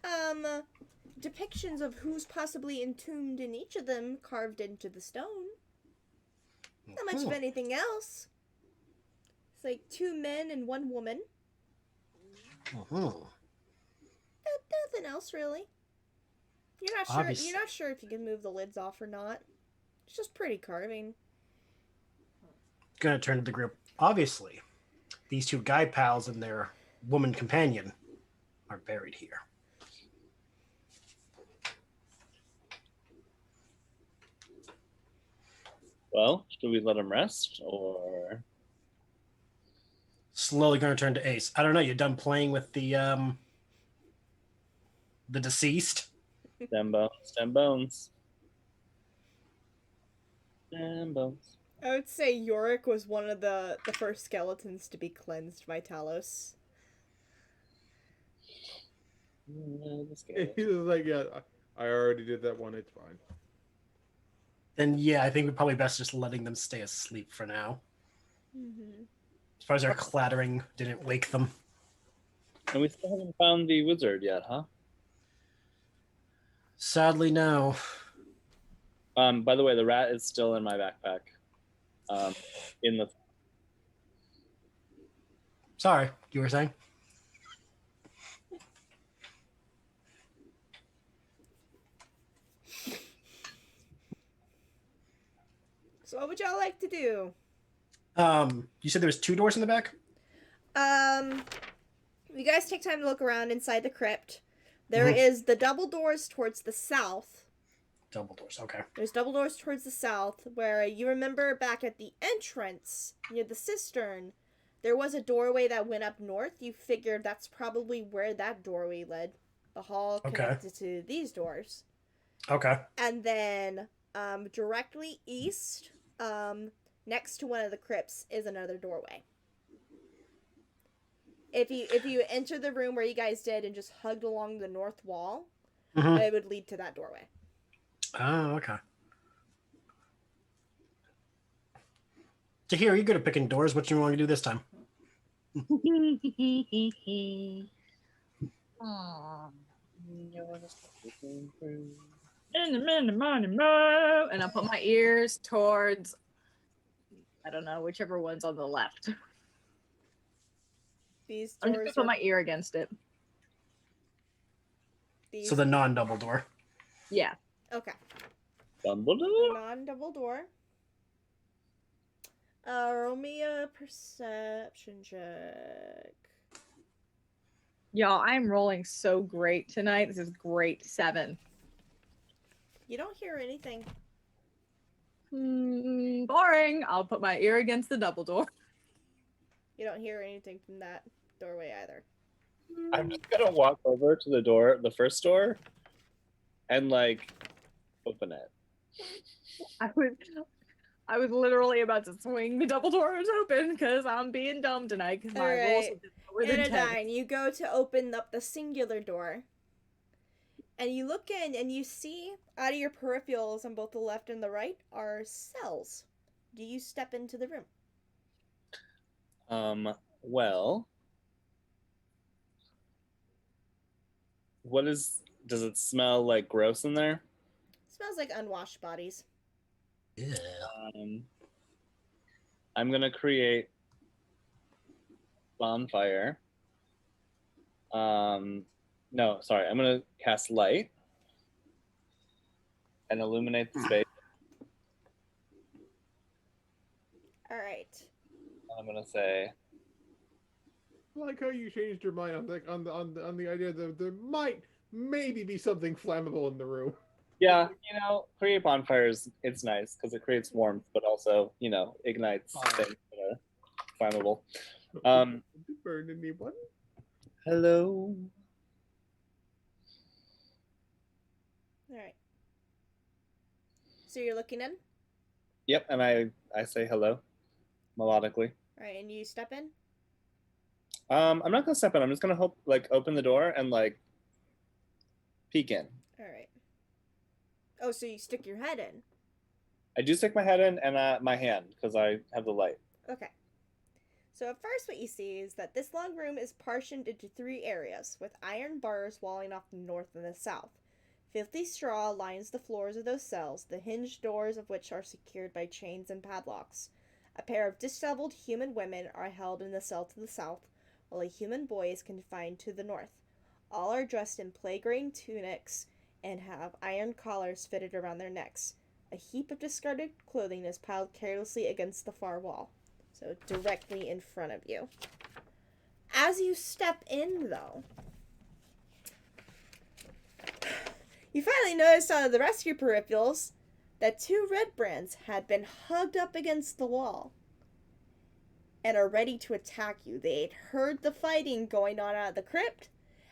depictions of who's possibly entombed in each of them carved into the stone. Not much of anything else. It's like 2 men and 1 woman. Nothing else really. You're not sure. Obvious- You're not sure if you can move the lids off or not. It's just pretty carving. Gonna turn to the group. Obviously, these 2 guy pals and their woman companion are buried here. Well, should we let him rest or? Slowly gonna turn to Ace. I don't know. You done playing with the deceased? Stem bones. Stem bones. Stem bones. I would say Yorick was one of the first skeletons to be cleansed by Talos. He was like, yeah, I already did that one. It's fine. Then yeah, I think we're probably best just letting them stay asleep for now. Mm-hmm. It's suppose our clattering didn't wake them. And we still haven't found the wizard yet, huh? Sadly, no. By the way, the rat is still in my backpack. In the Sorry, you were saying? So what would y'all like to do? You said there was 2 doors in the back? You guys take time to look around inside the crypt. There Mhm. is the double doors towards the south. Double doors, okay. There's double doors towards the south, where you remember back at the entrance near the cistern, there was a doorway that went up north. You figured that's probably where that doorway led. The hall Okay. connected to these doors. Okay. And then directly east, next to one of the crypts, is another doorway. If you enter the room where you guys did and just hugged along the north wall, Mhm. it would lead to that doorway. Oh, okay. Tahir, you're good at picking doors. What you want to do this time? In the morning, and I put my ears towards, I don't know, whichever one's on the left. These I'm just doors gonna put are my ear against it. these. So the non-double door. Yeah. Okay. Dumbledore? Non-double door. Roll me a perception check. Y'all, I'm rolling so great tonight. This is great. 7. You don't hear anything. Boring. I'll put my ear against the double door. You don't hear anything from that doorway either. I'm just gonna walk over to the door, the first door, and like open it. I was literally about to swing the double doors open because I'm being dumb tonight because my rolls have been lower than 10. Anodyne, you go to open up the singular door. And you look in and you see out of your peripherals on both the left and the right are cells. Do you step into the room? Well, does it smell like gross in there? Smells like unwashed bodies. Yeah. I'm gonna create bonfire. No, sorry, I'm gonna cast light and illuminate the space. All right. I'm gonna say, I like how you changed your mind on the idea that there might maybe be something flammable in the room. yeah, create bonfires. It's nice because it creates warmth, but also, ignites things that are flammable. Did you burn anyone? Hello. All right. So you're looking in? Yep, and I say hello, melodically. All right, and you step in? I'm not gonna step in. I'm just gonna open the door and peek in. All right. Oh, so you stick your head in. I do stick my head in and my hand because I have the light. Okay. So at first what you see is that this long room is partitioned into 3 areas, with iron bars walling off the north and the south. Filthy straw lines the floors of those cells, the hinged doors of which are secured by chains and padlocks. A pair of disheveled human women are held in the cell to the south, while a human boy is confined to the north. All are dressed in plague-green tunics and have iron collars fitted around their necks. A heap of discarded clothing is piled carelessly against the far wall, so directly in front of you. As you step in, though, you finally notice out of the rest of your peripherals that 2 red brands had been hugged up against the wall and are ready to attack you. They had heard the fighting going on out of the crypt,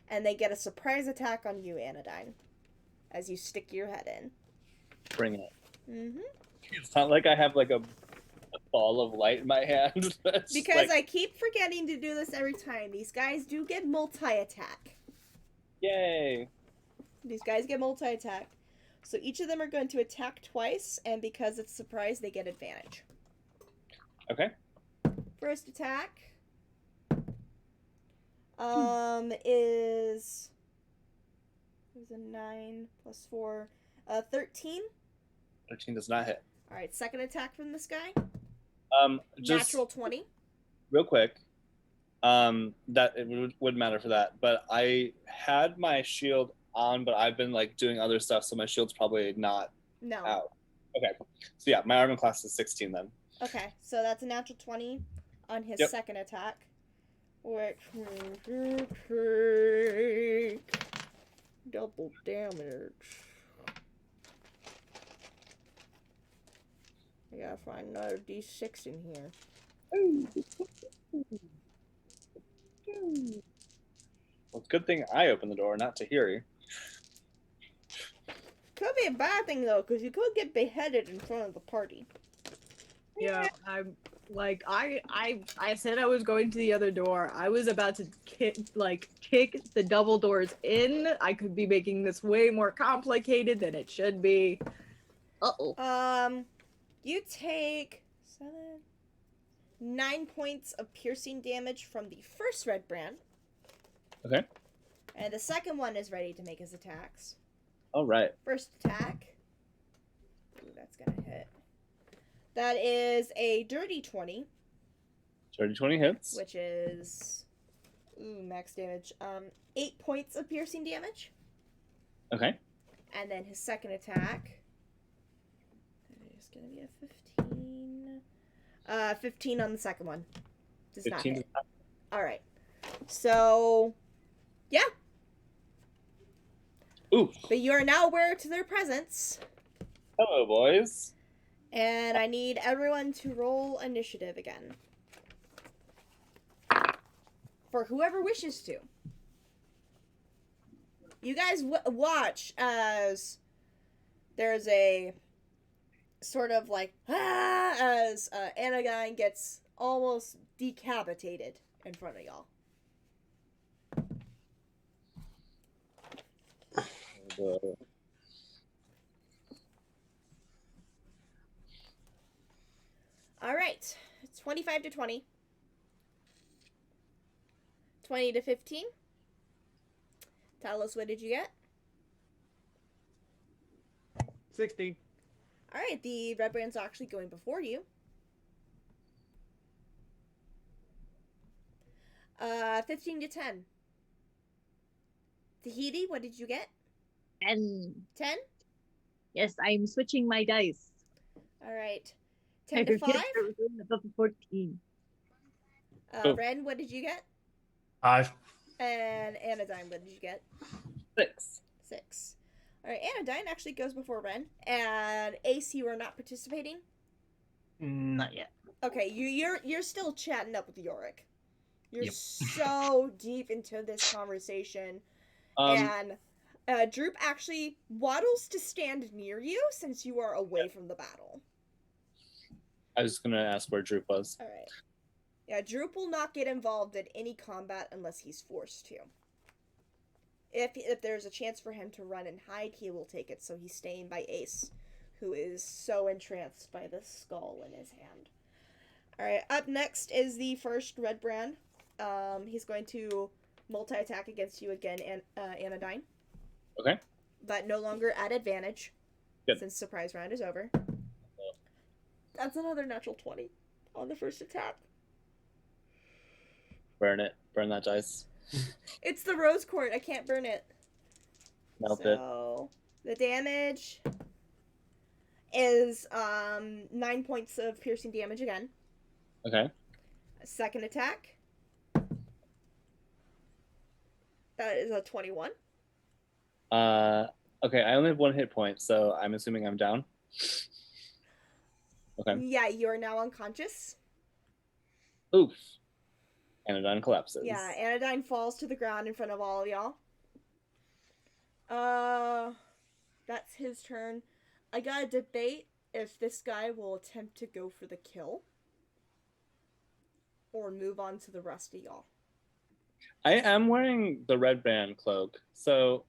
and they get a surprise attack on you, Anodyne, as you stick your head in. Bring it. Mm-hmm. It's not like I have a ball of light in my hand. Because I keep forgetting to do this every time. These guys do get multi-attack. Yay. These guys get multi-attack. So each of them are going to attack twice, and because it's surprise, they get advantage. Okay. First attack is a 9 plus 4, 13. 13 does not hit. All right, second attack from this guy. Just Natural 20. real quick, that it would matter for that. But I had my shield on, but I've been like doing other stuff, so my shield's probably not No. out. Okay, so yeah, my armor class is 16 then. Okay, so that's a natural 20 on his Yep. second attack. Which will take double damage. I gotta find another d6 in here. Well, it's a good thing I opened the door, not Tahiri. Could be a bad thing though, because you could get beheaded in front of the party. Yeah, I'm like I said I was going to the other door. I was about to kick the double doors in. I could be making this way more complicated than it should be. Uh-oh. You take 9 points of piercing damage from the first red brand. Okay. And the second one is ready to make his attacks. All right. First attack. Ooh, that's gonna hit. That is a dirty 20. Dirty 20 hits. Which is max damage. 8 points of piercing damage. Okay. And then his second attack is gonna be a 15. 15 on the second one. Does 15 not does hit. not. Alright. So yeah. Ooh. But you are now aware to their presence. Hello, boys. And I need everyone to roll initiative again. For whoever wishes to. You guys watch as there's a sort of like, as Anagon gets almost decapitated in front of y'all. All right, 25 to 20. 20 to 15. Tell us, what did you get? 16. All right, the red brand's actually going before you. 15 to 10. Tahiti, what did you get? And 10? yes, I'm switching my dice. All right. 10 to 5? Above 14. Ren, what did you get? 5. And Anodyne, what did you get? 6. 6. All right, Anodyne actually goes before Ren. And Ace, you are not participating? Not yet. Okay, you're still chatting up with Yorick. You're Yep. so deep into this conversation. Um, And Droop actually waddles to stand near you since you are away from the battle. I was gonna ask where Droop was. All right. Yeah, Droop will not get involved in any combat unless he's forced to. If there's a chance for him to run and hide, he will take it. So he's staying by Ace, who is so entranced by the skull in his hand. All right. Up next is the first red brand. He's going to multi-attack against you again, Anodyne. Okay. But no longer at advantage. Good. Since surprise round is over. That's another natural 20 on the first attack. Burn it. Burn that dice. It's the rose court. I can't burn it. Melt it. So the damage is 9 points of piercing damage again. Okay. Second attack. That is a 21. Okay, I only have 1 hit point, so I'm assuming I'm down. Okay. Yeah, you are now unconscious. Oof. Anodyne collapses. Yeah, Anodyne falls to the ground in front of all of y'all. That's his turn. I gotta debate if this guy will attempt to go for the kill or move on to the rest of y'all. I am wearing the red band cloak, so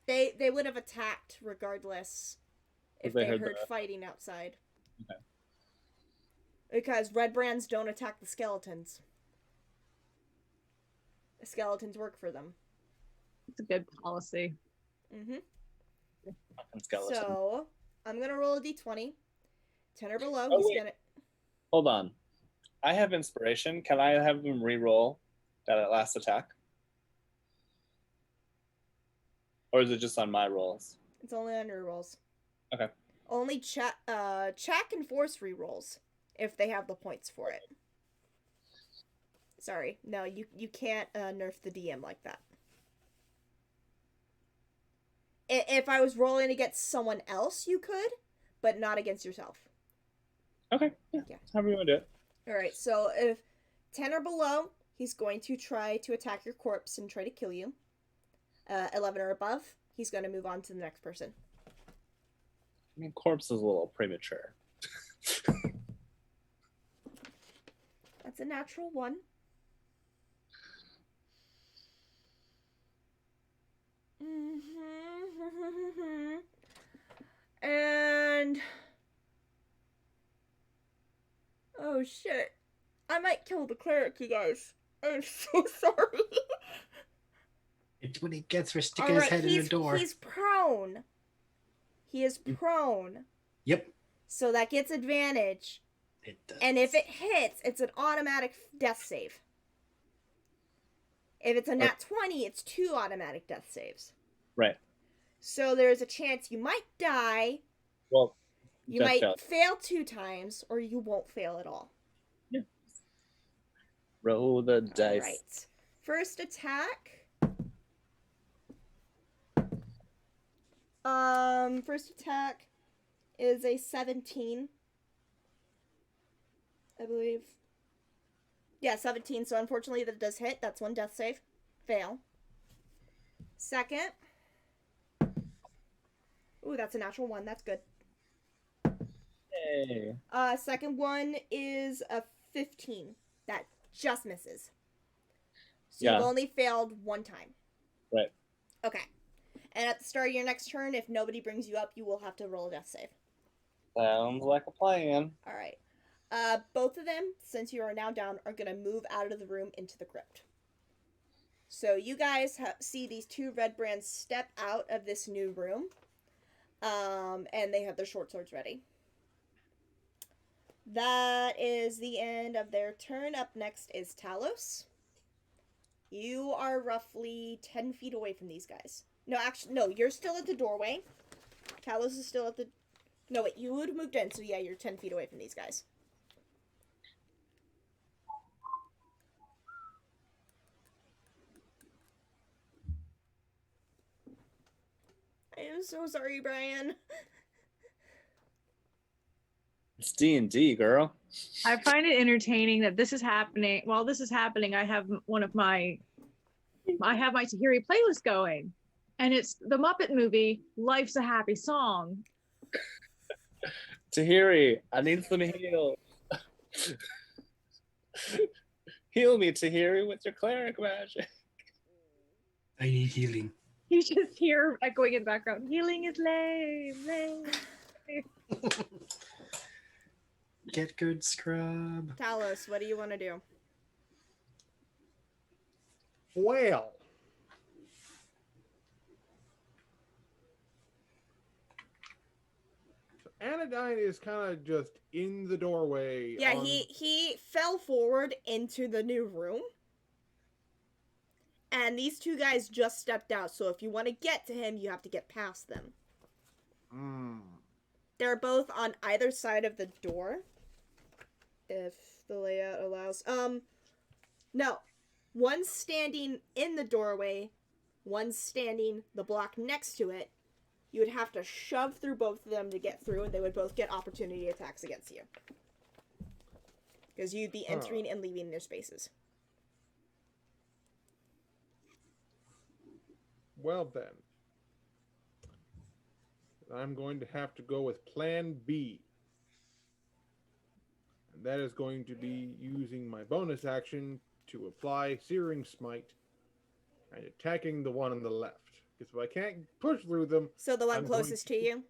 They would have attacked regardless if They they heard heard the- fighting outside. Because red brands don't attack the skeletons. The skeletons work for them. It's a good policy. Mm-hmm. Fucking skeleton. So, I'm gonna roll a d20. 10 or below, Oh, he's wait. gonna... Hold on. I have inspiration. Can I have him re-roll that last attack? Or is it just on my rolls? It's only on your rolls. Okay. Only Chak can force re-rolls if they have the points for it. Sorry, no, you can't nerf the DM like that. If I was rolling against someone else, you could, but not against yourself. Okay. Yeah. However you want to do it. Alright, so if 10 or below, he's going to try to attack your corpse and try to kill you. 11 or above, he's going to move on to the next person. I mean, corpse is a little premature. That's a natural 1. And... oh shit. I might kill the cleric, you guys. I'm so sorry. It's what he gets for sticking his head in the door. He's prone. He is prone. Yep. So that gets advantage. It does. And if it hits, it's an automatic death save. If it's a nat 20, it's 2 automatic death saves. Right. So there's a chance you might die. Well, you might fail 2 times, or you won't fail at all. Yeah. Roll the dice. All right. First attack. First attack is a 17. I believe. Yeah, 17. So unfortunately that does hit. That's 1 death save. Fail. Second. Ooh, that's a natural 1. That's good. Yay. Second one is a 15. That just misses. So you've only failed 1 time. Right. Okay. And at the start of your next turn, if nobody brings you up, you will have to roll a death save. Sounds like a plan. All right. Both of them, since you are now down, are going to move out of the room into the crypt. So you guys see these 2 red brands step out of this new room. And they have their short swords ready. That is the end of their turn. Up next is Talos. You are roughly 10 feet away from these guys. No, actually, no, you're still at the doorway. Talos is still at the... no, wait, you would have moved in, so yeah, you're 10 feet away from these guys. I am so sorry, Brian. It's D&D, girl. I find it entertaining that this is happening. While this is happening, I have my Tahiri playlist going, and it's the Muppet movie "Life's a Happy Song." Tahiri, I need some heal. Heal me, Tahiri, with your cleric magic. I need healing. You just hear echoing in the background, "Healing is lame." Get good, scrub. Talos, what do you want to do? Well, so Anodyne is kind of just in the doorway. Yeah, he fell forward into the new room. And these 2 guys just stepped out, so if you want to get to him, you have to get past them. They're both on either side of the door. If the layout allows. No. One's standing in the doorway. One's standing the block next to it. You would have to shove through both of them to get through, and they would both get opportunity attacks against you. Because you'd be entering and leaving their spaces. Well then, I'm going to have to go with Plan B. And that is going to be using my bonus action to apply Searing Smite and attacking the one on the left. Because if I can't push through them... So the one closest to you?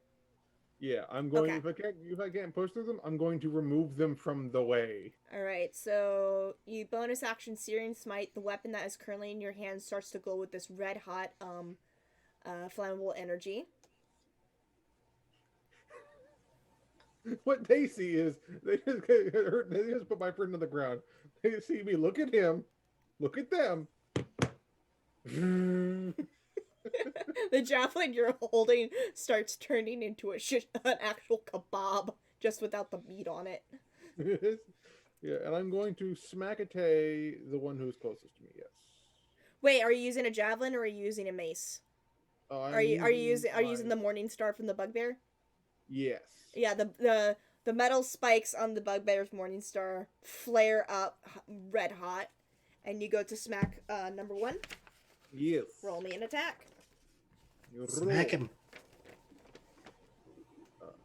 Yeah, I'm going. Okay. If I can't push through them, I'm going to remove them from the way. Alright, so you bonus action Searing Smite. The weapon that is currently in your hand starts to glow with this red hot, flammable energy. What they see is they just put my friend on the ground. They see me. Look at him. Look at them. The javelin you're holding starts turning into an actual kebab, just without the meat on it. Yeah, and I'm going to smack the one who's closest to me. Yes. Wait, are you using a javelin or are you using a mace? Are you using the Morning Star from the Bugbear? Yes. Yeah, the metal spikes on the Bugbear's Morning Star flare up red hot, and you go to smack number 1. Yes. Roll me an attack. Smack him.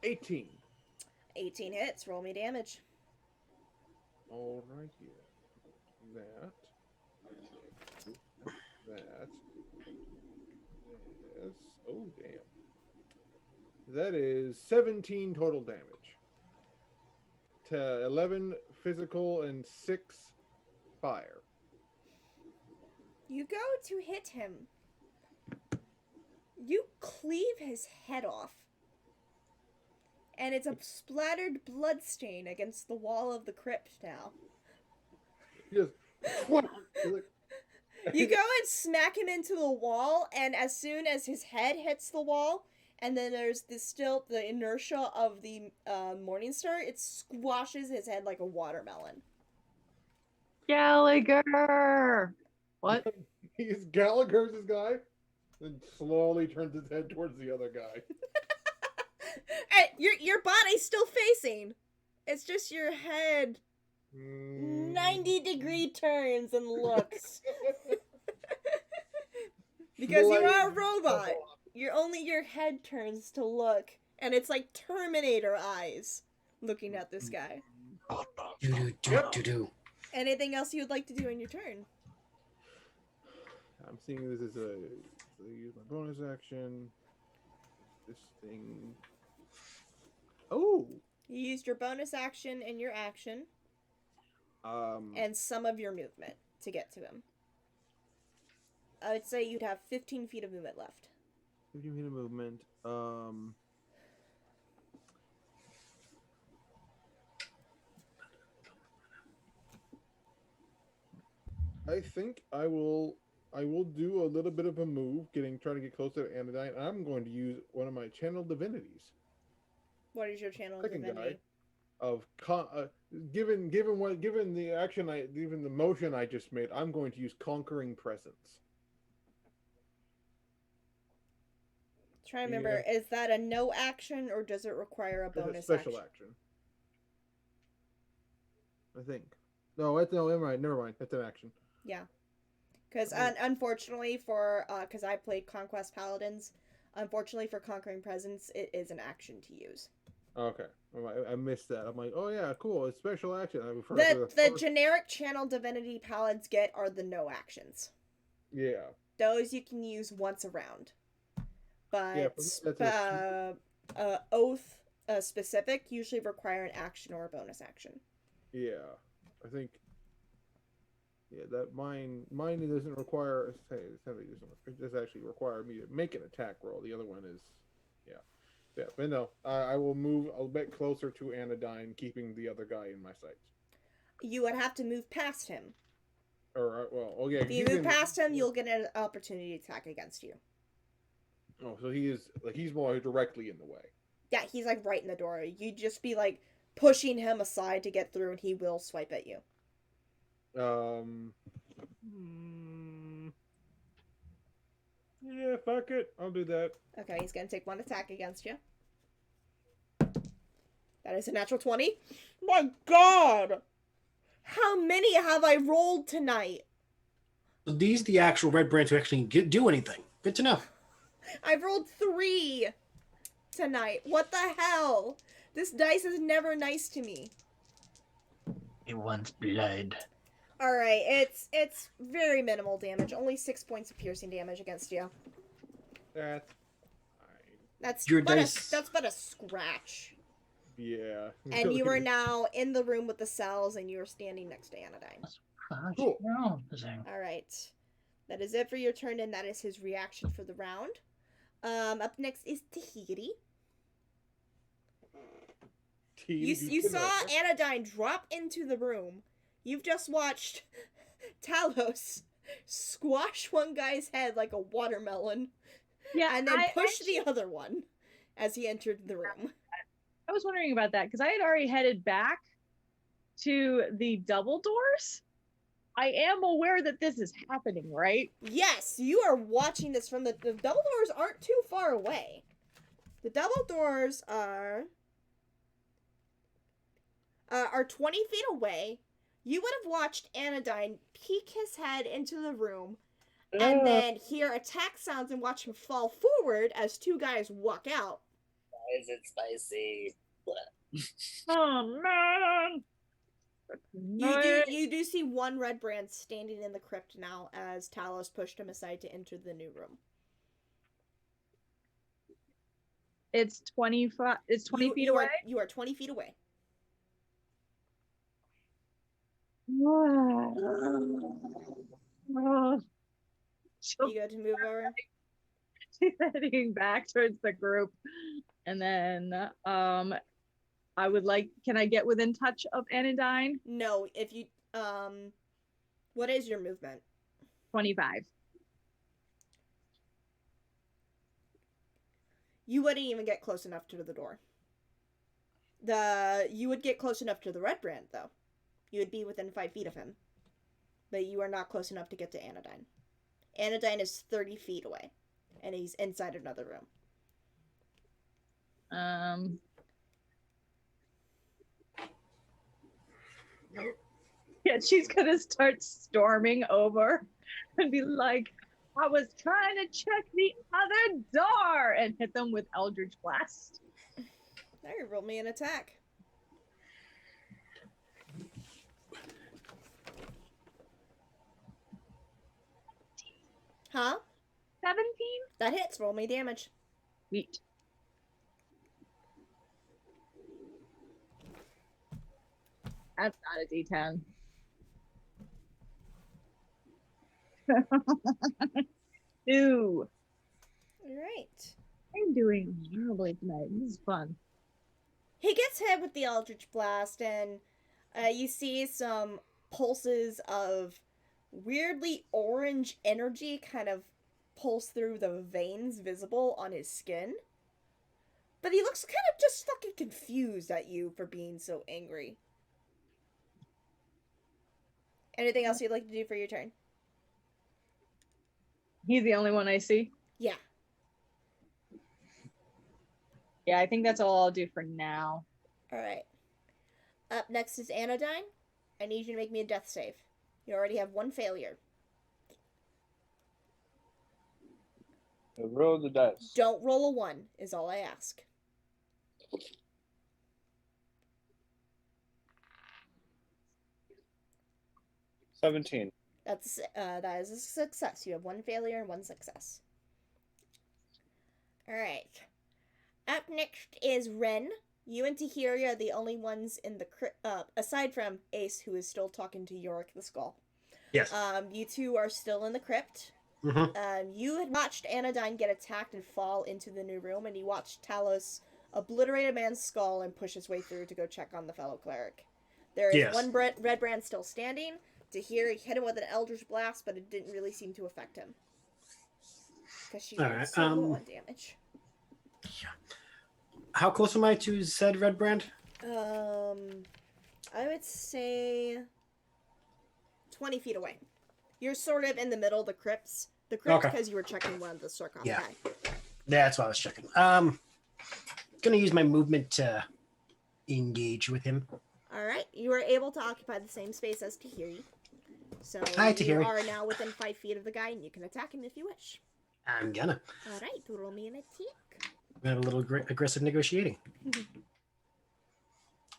18. 18 hits. Roll me damage. All right here. That. Yes. Oh damn. That is 17 total damage. To 11 physical and 6 fire. You go to hit him. You cleave his head off. And it's a splattered blood stain against the wall of the crypt now. Just what? You go and smack him into the wall, and as soon as his head hits the wall, and then there's the inertia of the Morning Star, it squashes his head like a watermelon. Gallagher! What? He's Gallagher's this guy, then slowly turns his head towards the other guy. Hey, your body's still facing. It's just your head 90-degree turns and looks. Because you are a robot. Only your head turns to look, and it's like Terminator eyes looking at this guy. Do. Anything else you would like to do in your turn? I'm seeing this as use my bonus action. This thing. Oh. You used your bonus action and your action, and some of your movement to get to him. I would say you'd have 15 feet of movement left. 15 feet of movement. I think I will do a little bit of a move, trying to get closer to Anodyne. I'm going to use one of my channel divinities. What is your channel Second divinity? guy of given the motion I just made, I'm going to use conquering presence. Try to remember, is that a no action or does it require a bonus special action? I think. No, never mind. That's an action. Yeah. Because unfortunately because I played Conquest Paladins, unfortunately for Conquering Presence, it is an action to use. Okay. I missed that. I'm like, oh yeah, cool. It's special action. The generic channel divinity paladins get are the no actions. Yeah. Those you can use once a round. But yeah, oath specific usually require an action or a bonus action. Yeah. I think. Yeah, that mine doesn't require. It does actually require me to make an attack roll. The other one is, yeah. But no, I will move a bit closer to Anodyne, keeping the other guy in my sights. You would have to move past him. Or yeah. If you move past him, you'll get an opportunity to attack against you. Oh, so he's more directly in the way. Yeah, he's like right in the door. You'd just be like pushing him aside to get through, and he will swipe at you. Yeah, fuck it. I'll do that. Okay, he's gonna take one attack against you. That is a natural 20. My god! How many have I rolled tonight? So these are the actual red brands who actually do anything. Good to know. I've rolled 3 tonight. What the hell? This dice is never nice to me. It wants blood. Alright, it's very minimal damage. Only 6 points of piercing damage against you. That's fine. That's Your but dice- that's but a scratch. Yeah. And you are really. now in the room with the cells, and you are standing next to Anodyne. Cool. No. All right, that is it for your turn, and that is his reaction for the round. Up next is Tahiri. You saw Anodyne drop into the room. You've just watched Talos squash one guy's head like a watermelon, Yeah, and then I push actually- the other one as he entered the room. I was wondering about that because I had already headed back to the double doors. I am aware that this is happening, right? Yes, you are watching this from the double doors aren't too far away. The double doors are 20 feet away. You would have watched Anodyne peek his head into the room and then hear attack sounds and watch him fall forward as two guys walk out. Why is it spicy? Oh man! You do see one red brand standing in the crypt now as Talos pushed him aside to enter the new room. It's 25. It's 20 feet away. You are 20 feet away. Oh. You go to move over. She's heading back towards the group, and then I would like. Can I get within touch of Anodyne? No, if you what is your movement? 25. You wouldn't even get close enough to the door. You would get close enough to the red brand though. You would be within 5 feet of him. But you are not close enough to get to Anodyne. Anodyne is 30 feet away. And he's inside another room. Yeah, she's gonna start storming over and be like, I was trying to check the other door and hit them with Eldritch Blast. There, roll me an attack. Huh? 17? That hits. Roll me damage. Sweet. That's not a D10. Ew. Alright. I'm doing horribly tonight. This is fun. He gets hit with the Eldritch Blast, and you see some pulses of weirdly orange energy kind of pulse through the veins visible on his skin. But he looks kind of just fucking confused at you for being so angry. Anything else you'd like to do for your turn? He's the only one I see. Yeah. Yeah, I think that's all I'll do for now. Alright. Up next is Anodyne. I need you to make me a death save. You already have one failure. Roll the dice. Don't roll a 1, is all I ask. $17. That is a success. You have one failure and one success. Alright. Up next is Ren. You and Tahiri are the only ones in the aside from Ace, who is still talking to Yorick the Skull. Yes. You two are still in the crypt. Mm-hmm. You had watched Anodyne get attacked and fall into the new room, and you watched Talos obliterate a man's skull and push his way through to go check on the fellow cleric. There is Yes. one red brand still standing. Tahiri hit him with an Eldritch Blast, but it didn't really seem to affect him. Because she was so low on damage. How close am I to said red brand? I would say 20 feet away. You're sort of in the middle of the crypt Okay. because you were checking one of the sarcophagi. Yeah. That's what I was checking. Gonna use my movement to engage with him. All right, you are able to occupy the same space as Tahiri. So Hi, you Tahiri. are now within 5 feet of the guy, and you can attack him if you wish. I'm gonna. All right, roll me an attack. We have a little aggressive negotiating.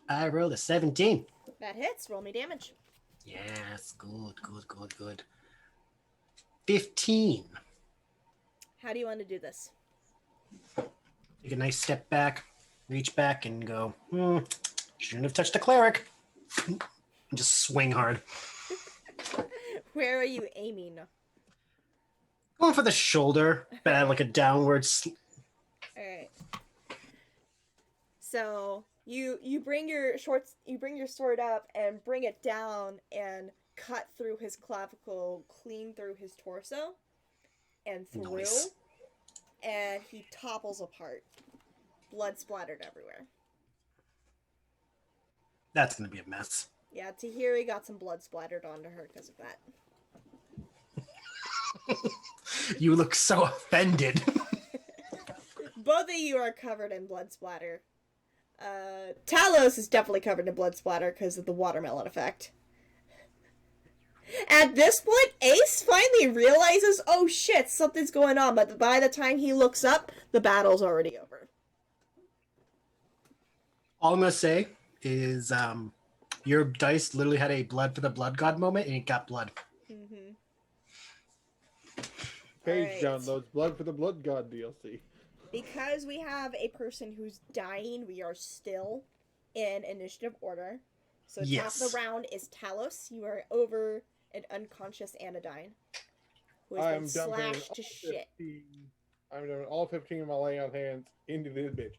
I rolled a 17. That hits. Roll me damage. Yes, good. 15. How do you want to do this? Take a nice step back, reach back, and go, shouldn't have touched the cleric. And just swing hard. Where are you aiming? Going for the shoulder, but at like a downward. All right. So you bring your sword up and bring it down and cut through his clavicle, clean through his torso, and through, Nice. and he topples apart, blood splattered everywhere. That's gonna be a mess. Yeah, Tahiri got some blood splattered onto her because of that. You look so offended. Both of you are covered in blood splatter. Talos is definitely covered in blood splatter because of the watermelon effect. At this point, Ace finally realizes, oh shit, something's going on, but by the time he looks up, the battle's already over. All I'm gonna say is your dice literally had a blood for the blood god moment, and it got blood. Mm-hmm. Page Alright. downloads Blood for the Blood God DLC. Because we have a person who's dying, we are still in initiative order. So top Yes. of the round is Talos. You are over an unconscious Anodyne, who has been I'm dumping slashed to all shit. 15 I'm doing all 15 of my lay on hands into this bitch.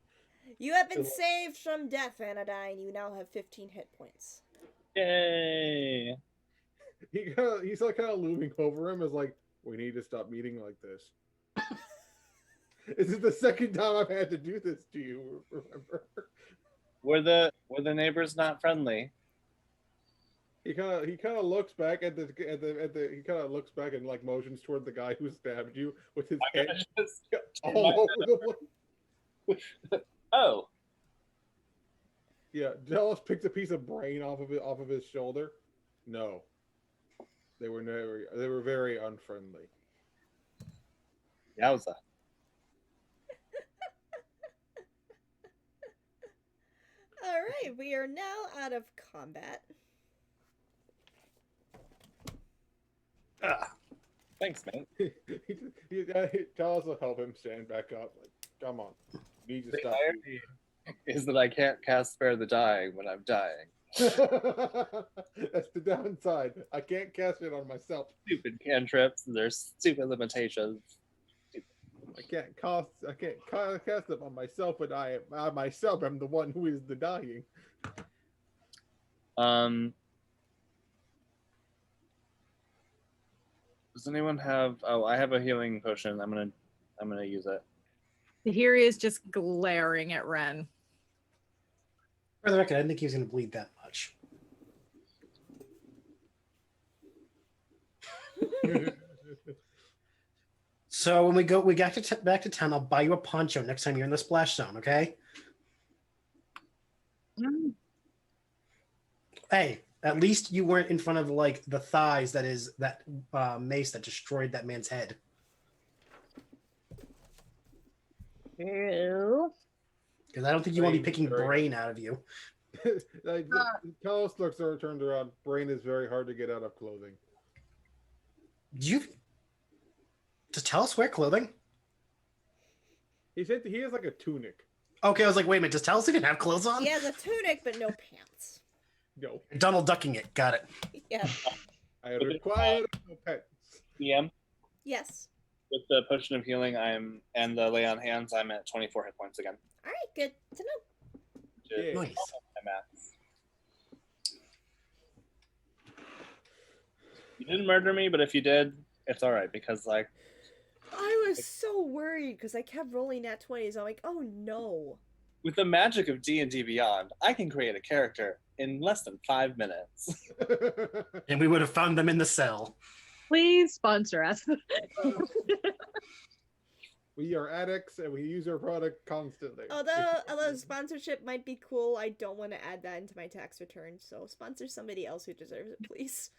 You have been Good luck. saved from death, Anodyne. You now have 15 hit points. Yay! He's like kind of looming over him as like, we need to stop meeting like this. This is the second time I've had to do this to you, remember? Were the neighbors not friendly? He kind of looks back at the he kind of looks back and like motions toward the guy who stabbed you with his I'm head gonna just turn all my over the place. Oh, Yeah, Dallas picked a piece of brain off of his shoulder. No, they were very unfriendly. yowza! Alright, we are now out of combat. Thanks, mate. Dallas will help him stand back up. Like, come on, you need to The stop. irony is that I can't cast Spare the Dying when I'm dying. That's the downside. I can't cast it on myself. Stupid cantrips. There's stupid limitations. I can't cast it on myself, but I myself am the one who is the dying. Does anyone have? Oh, I have a healing potion. I'm gonna use it. Here he is just glaring at Ren. For the record, I didn't think he was gonna bleed that much. So when we got back to town, I'll buy you a poncho next time you're in the splash zone, okay? Hey, at least you weren't in front of like the thighs that is that mace that destroyed that man's head. Ew. Because I don't think you want to be Brain, picking very brain out of you. Like, Talos looks are turned around. Brain is very hard to get out of clothing. Does Talos wear clothing? He said he has like a tunic. Okay, I was like, wait a minute, does Talos even have clothes on? He has a tunic, but no pants. No, Donald ducking it. Got it. Yeah. I require no pets. PM Yes. with the potion of healing. And the lay on hands. I'm at 24 hit points again. Alright, good to know. Yeah. Nice. My maths. You didn't murder me, but if you did, it's all right because like I was so worried because I kept rolling nat 20s. I'm like, oh no. with the magic of D&D Beyond, I can create a character in less than 5 minutes. And we would have found them in the cell. Please sponsor us. We are addicts and we use our product constantly. Although sponsorship might be cool, I don't want to add that into my tax return. So sponsor somebody else who deserves it, please.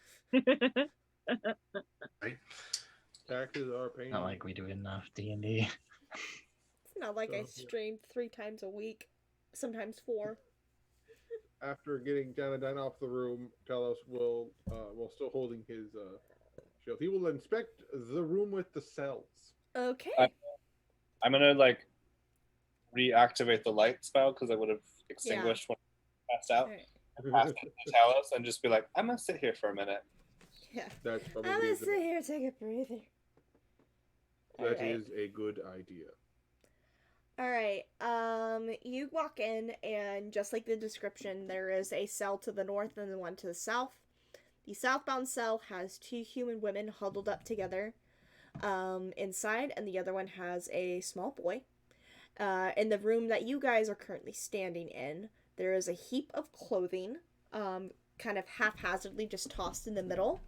Taxes are pain. Not like we do enough D&D. It's not like I stream 3 times a week, sometimes 4. After getting Janadine off the room, Talos will, while still holding his shield, he will inspect the room with the cells. Okay. I'm gonna like reactivate the light spell because I would have extinguished when I passed out. Alright. Pass it to Talos and just be like, I'm gonna sit here for a minute. Yeah. That's I'm probably gonna sit here, take a breather. that Alright. is a good idea. Alright, you walk in, and just like the description, there is a cell to the north and the one to the south. The southbound cell has 2 human women huddled up together inside, and the other one has a small boy. In the room that you guys are currently standing in, there is a heap of clothing, kind of haphazardly just tossed in the middle.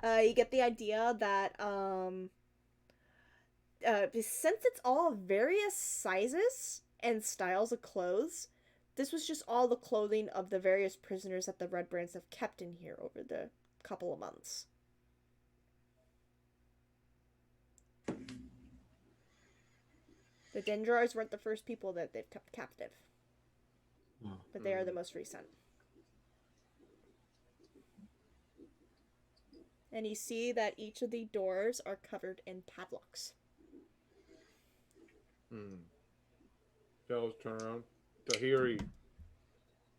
You get the idea that since it's all various sizes and styles of clothes, this was just all the clothing of the various prisoners that the Red Brands have kept in here over the couple of months. The Dendrars weren't the first people that they've kept captive, but they are the most recent. And you see that each of the doors are covered in padlocks. Talos, turn around. Tahiri.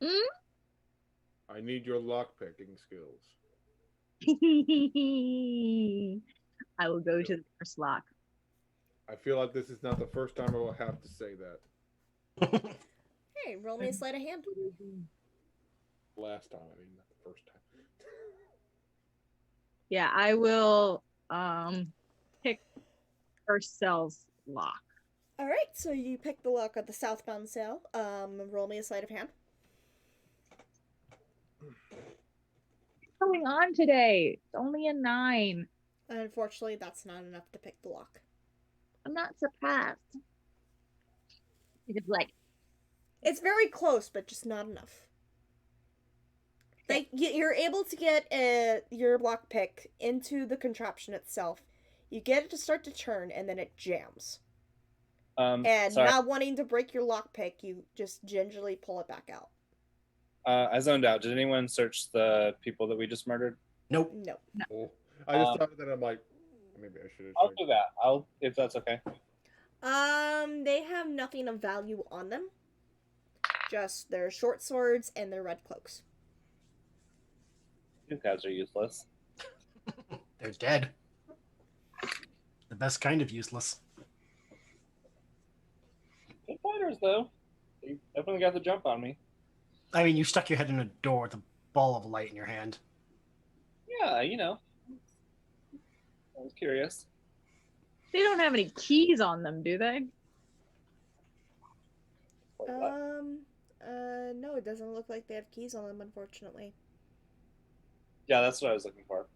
I need your lockpicking skills. I will go to the first lock. I feel like this is not the first time I will have to say that. Hey, roll me a sleight of hand. Last time, I mean, not the first time. Yeah, I will pick first cell's lock. Alright, so you pick the lock of the southbound cell. Roll me a sleight of hand. What's going on today? It's only a 9. Unfortunately, that's not enough to pick the lock. I'm not surprised. It's like, It's very close, but just not enough. Like, you're able to get your lockpick into the contraption itself. You get it to start to turn, and then it jams. And Sorry. not wanting to break your lockpick, you just gingerly pull it back out. I zoned out. Did anyone search the people that we just murdered? Nope. No. Oh, I just thought of that. I'm like, maybe I should have. I'll do that. If that's okay. They have nothing of value on them. Just their short swords and their red cloaks. You guys are useless. They're dead. The best kind of useless. Good fighters, though. You definitely got the jump on me. I mean, you stuck your head in a door with a ball of light in your hand. Yeah, you know. I was curious. they don't have any keys on them, do they? Like what? No, it doesn't look like they have keys on them, unfortunately. Yeah, that's what I was looking for.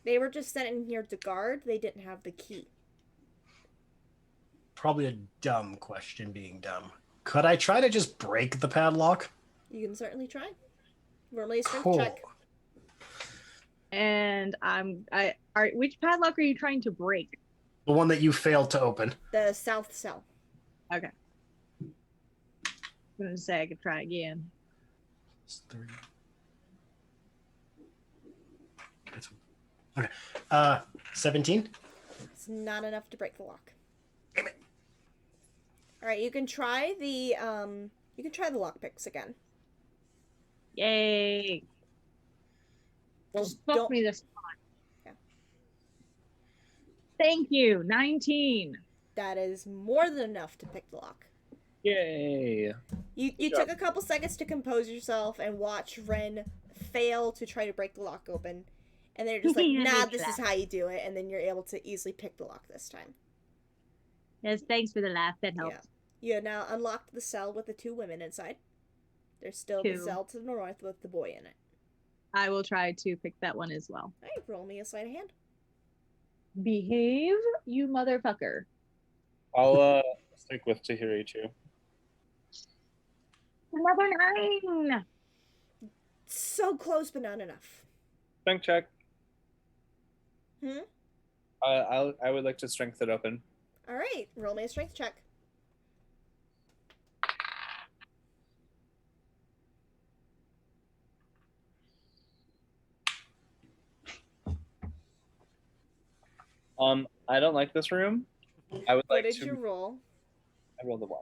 They were just sent in here to guard. They didn't have the key. Probably a dumb question being dumb. Could I try to just break the padlock? You can certainly try. Roll me a strength Cool. check. And which padlock are you trying to break? The one that you failed to open. The south cell. Okay. I'm gonna say I could try again. It's 3. Okay. 17. It's not enough to break the lock. Damn it. All right, you can try the lockpicks again. Yay! Well, Just fuck don't- me this time. Yeah. Thank you. 19. That is more than enough to pick the lock. Yay! You Good took job. a couple seconds to compose yourself and watch Ren fail to try to break the lock open. And then you're just like, nah, this is how you do it. And then you're able to easily pick the lock this time. Yes, thanks for the laugh. That helps. Yeah. You have now unlocked the cell with the 2 women inside. There's still the 2. cell to the north with the boy in it. I will try to pick that one as well. All right, roll me a sleight of hand. Behave, you motherfucker. I'll stick with Tahiri too. Another 9. So close, but not enough. Strength check. Hmm? I would like to strength it open. All right, roll me a strength check. I don't like this room. I would What like did to. you roll? I rolled a 1.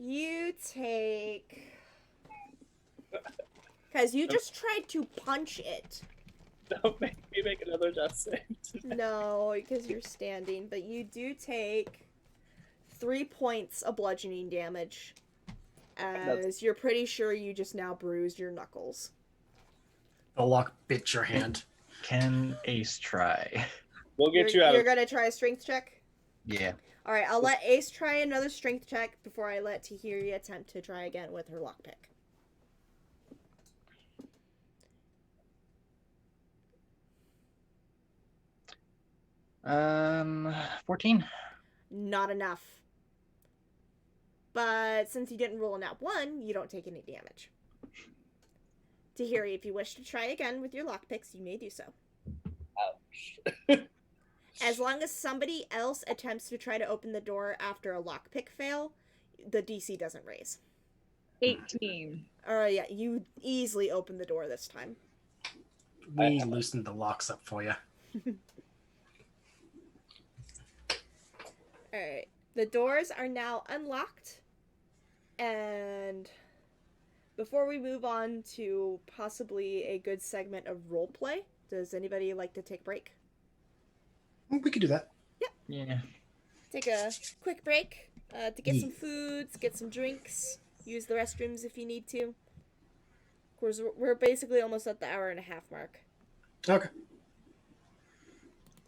You take. Because you just tried to punch it. Don't make me make another death save. No, because you're standing, but you do take 3 points of bludgeoning damage. As you're pretty sure you just now bruised your knuckles. The lock bit your hand. Can Ace try? We'll get you out You're of gonna try a strength check? Yeah. Alright, I'll let Ace try another strength check before I let Tahiri attempt to try again with her lockpick. 14. Not enough. But since you didn't roll a nat 1, you don't take any damage. Tahiri, if you wish to try again with your lockpicks, you may do so. Ouch. As long as somebody else attempts to try to open the door after a lockpick fail, the DC doesn't raise. 18. Yeah, you easily open the door this time. We loosened the locks up for you. Alright. The doors are now unlocked. And before we move on to possibly a good segment of roleplay, does anybody like to take a break? We could do that. Yeah. Take a quick break to get some foods, get some drinks, use the restrooms if you need to. Of course, we're basically almost at the hour and a half mark. Okay.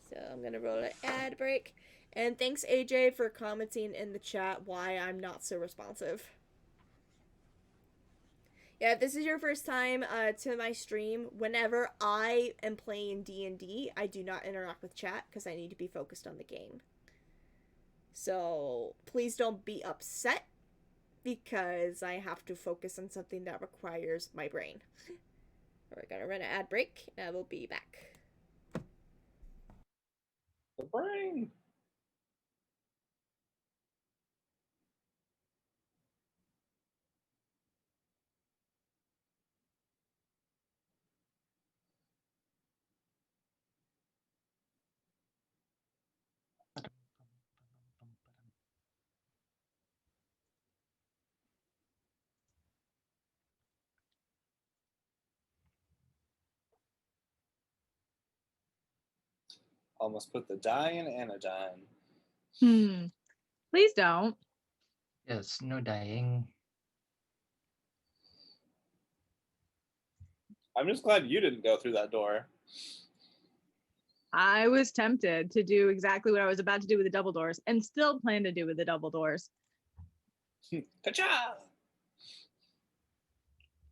So I'm going to roll an ad break. And thanks, AJ, for commenting in the chat why I'm not so responsive. Yeah, if this is your first time to my stream, whenever I am playing D&D, I do not interact with chat because I need to be focused on the game. So please don't be upset because I have to focus on something that requires my brain. We're going to run an ad break and we'll be back. The brain. Almost put the die in anodyne. Please don't. Yes, no dying. I'm just glad you didn't go through that door. I was tempted to do exactly what I was about to do with the double doors and still plan to do with the double doors. Ka-cha!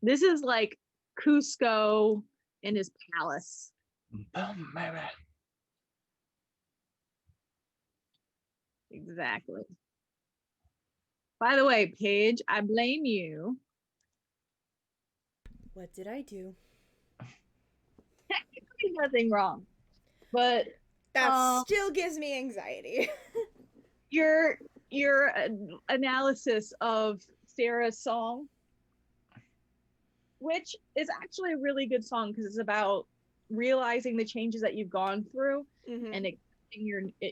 This is like Cusco in his palace. Boom, baby. Exactly. By the way, Paige, I blame you. What did I do? Technically nothing wrong, but That still gives me anxiety. your analysis of Sarah's song, which is actually a really good song because it's about realizing the changes that you've gone through and accepting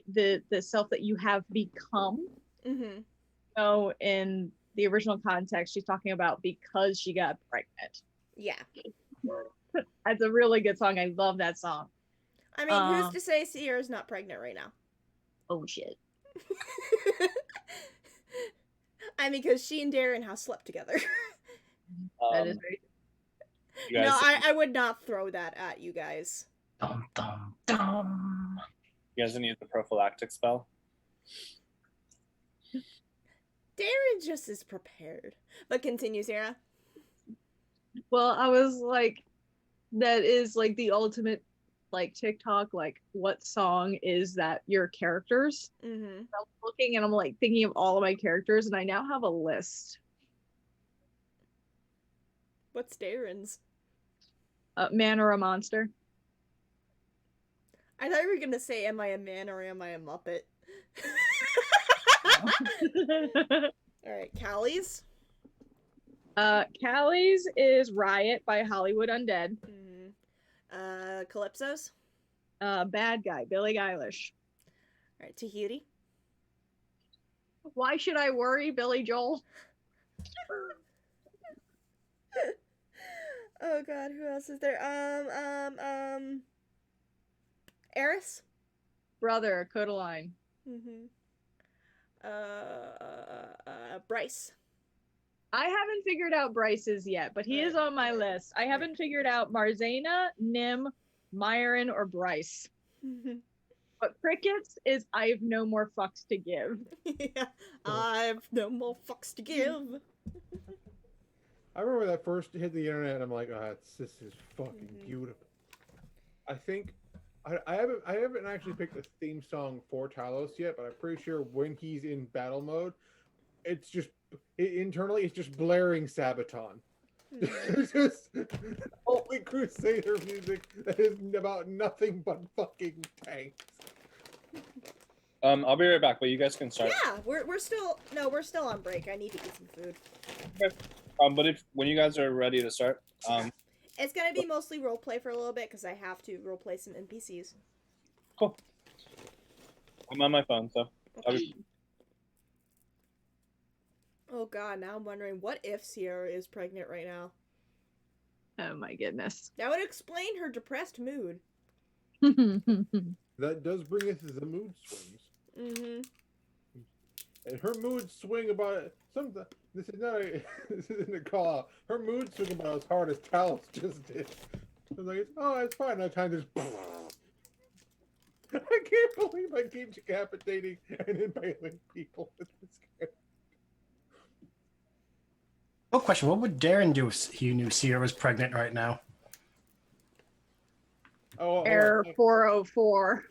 the self that you have become. So in the original context, she's talking about because she got pregnant. Yeah. That's a really good song. I love that song. I mean, who's to say Sierra's not pregnant right now? Oh shit. I mean, because she and Darren have slept together. That is very You guys, No, I would not throw that at you guys. Dum, dum, dum. you guys didn't use the prophylactic spell? Darren just is prepared. But continue, Sarah. well. I was like, that is like the ultimate like TikTok. Like, what song is that your characters? Mm-hmm. I'm looking and I'm like thinking of all of my characters, and I now have a list. What's Darren's? Man or a monster. I thought you were gonna say, am I a man or am I a Muppet? Alright, Callie's? Callie's is Riot by Hollywood Undead. Calypso's? Bad Guy, Billie Eilish. Alright, Tahiti? Why should I worry, Billy Joel? Oh God, who else is there? Eris. Brother, Codaline. Mm-hmm. Bryce. I haven't figured out Bryce's yet, but he is on my list. I haven't figured out Marzana, Nim, Myron, or Bryce. But Crickets is I have no more fucks to give. Yeah, I've no more fucks to give. I remember that first hit the internet, and I'm like, this is fucking beautiful. I think I haven't actually picked a theme song for Talos yet, but I'm pretty sure when he's in battle mode, it's just internally it's just blaring Sabaton. It's just holy Crusader music that is about nothing but fucking tanks. I'll be right back, but you guys can start. Yeah, we're still on break. I need to eat some food. Okay. But when you guys are ready to start, It's gonna be mostly roleplay for a little bit because I have to roleplay some NPCs. cool. I'm on my phone, so I'll be... Oh God, now I'm wondering what if Sierra is pregnant right now. Oh my goodness. That would explain her depressed mood. That does bring us to the mood swings. Mm-hmm. And her mood swing about something. This is not a this isn't a call out. Her mood swing about as hard as Talos just did. I was like, oh, it's fine. I kind of just. I can't believe I keep decapitating and impaling people with this game. Oh, question. What would Darren do if he knew Sierra was pregnant right now? Oh, Error 404.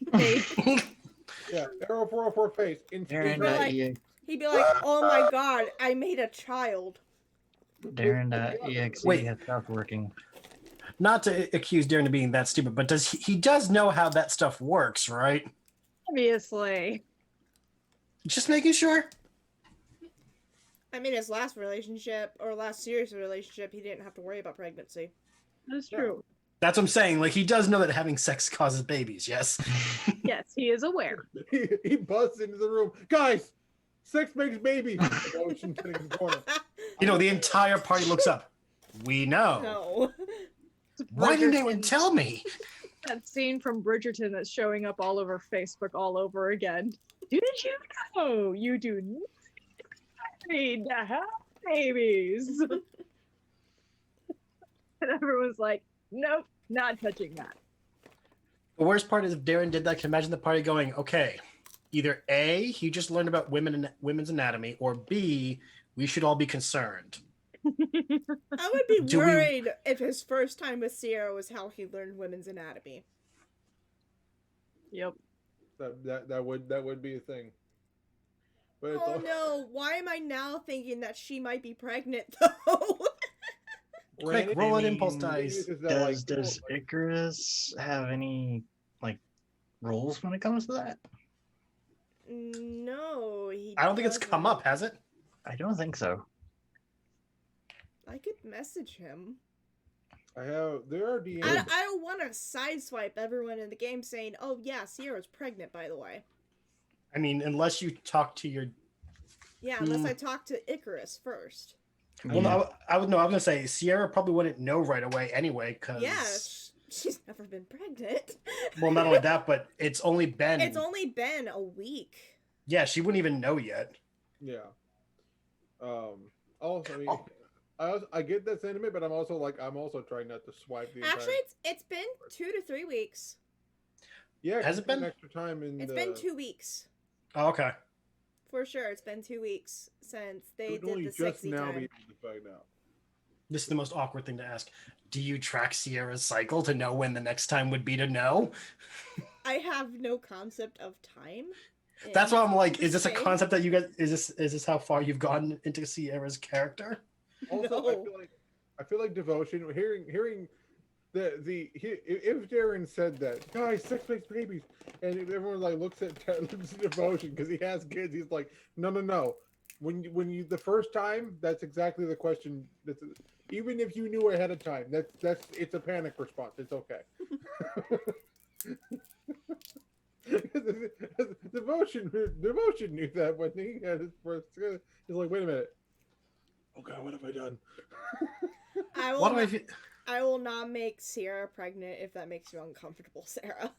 Yeah, Arrow 404 face. Darren.exe He'd be like, "Oh my God, I made a child." Darren.exe Wait. has stopped working. Not to accuse Darren of being that stupid, but he does know how that stuff works, right? Obviously. Just making sure. I mean, his last relationship or last serious relationship, he didn't have to worry about pregnancy. That's true. That's what I'm saying. Like, he does know that having sex causes babies, yes? Yes, he is aware. He busts into the room. Guys, sex makes babies. Ocean sitting in the corner. You know, the entire party looks up. We know. No. Why didn't anyone Bridgerton. tell me? That scene from Bridgerton that's showing up all over Facebook all over again. Did you know you do not need to have babies? And everyone's like, nope, not touching that. The worst part is if Darren did that, I can imagine the party going, okay, either A, he just learned about women's anatomy, or B, we should all be concerned. I would be Do we- worried if his first time with Sierra was how he learned women's anatomy. Yep. That would be a thing. But it's Oh all, no, why am I now thinking that she might be pregnant though? Quick, Granted, roll an I mean, impulse dice. is that, Does Icarus have any like rules when it comes to that? No, he I don't think it's come doesn't. up, has it? I don't think so. I could message him. there are DMs. I don't want to sideswipe everyone in the game saying, "Oh yeah, Sierra's pregnant." By the way, I mean, unless you talk to your... yeah, unless I talk to Icarus first. Well, no, I was going to say, Sierra probably wouldn't know right away anyway, because... Yeah, she's never been pregnant. Well, not only that, but it's only been... It's only been a week. Yeah, she wouldn't even know yet. Yeah. Also, I mean, I get that sentiment, but I'm also trying not to swipe the Actually, entire... it's been 2 to 3 weeks. Yeah, Has it been? extra time in It's the... been 2 weeks. Oh, okay. For sure, it's been 2 weeks since they We'd did only the just sexy now time. be able to find out. This is the most awkward thing to ask. Do you track Sierra's cycle to know when the next time would be to know? I have no concept of time. That's why I'm like, is this a game. concept that you guys... Is this how far you've gotten into Sierra's character? Also, No. I feel like devotion. Hearing if Darren said that, guys, sex makes babies, and if everyone like looks at devotion because he has kids, he's like, no. When you the first time, that's exactly the question. That's even if you knew ahead of time, that's it's a panic response. It's okay. Devotion knew that when he had his first. He's like, wait a minute. Oh God, what have I done? I will What do I not, feel? I will not make Sierra pregnant if that makes you uncomfortable, Sarah.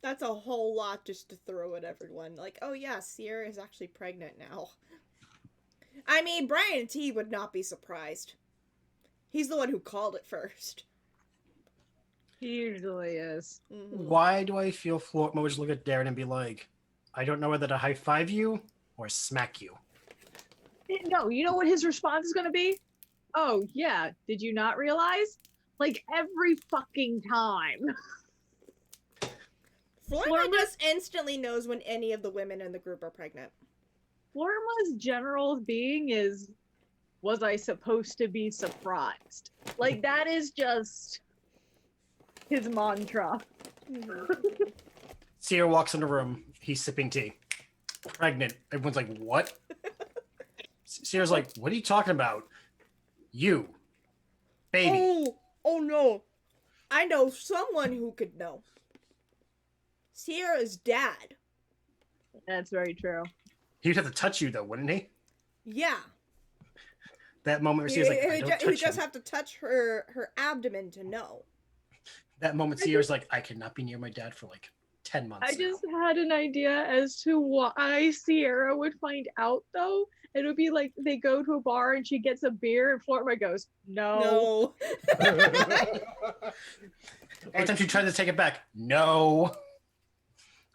That's a whole lot just to throw at everyone. Like, oh yeah, Sierra is actually pregnant now. I mean, Brian T would not be surprised. He's the one who called it first. He usually is. Mhm. Why do I feel Floor would just look at Darren and be like, I don't know whether to high five you or smack you? No, you know what his response is going to be? Oh, yeah. Did you not realize? Like every fucking time. Florma just instantly knows when any of the women in the group are pregnant. Florma's general being is, was I supposed to be surprised? Like that is just his mantra. Sierra walks in the room. He's sipping tea. Pregnant. Everyone's like, what? Sierra's like, what are you talking about? You. Baby. Oh no. I know someone who could know. Sierra's dad. That's very true. He'd have to touch you, though, wouldn't he? Yeah. That moment where Sierra's like, I don't He touch just him. have to touch her abdomen to know. That moment, Sierra's like, I cannot be near my dad for like 10 months I now. just had an idea as to why Sierra would find out, though. It would be like they go to a bar and she gets a beer and Florma goes, no. Anytime she tries to take it back, no.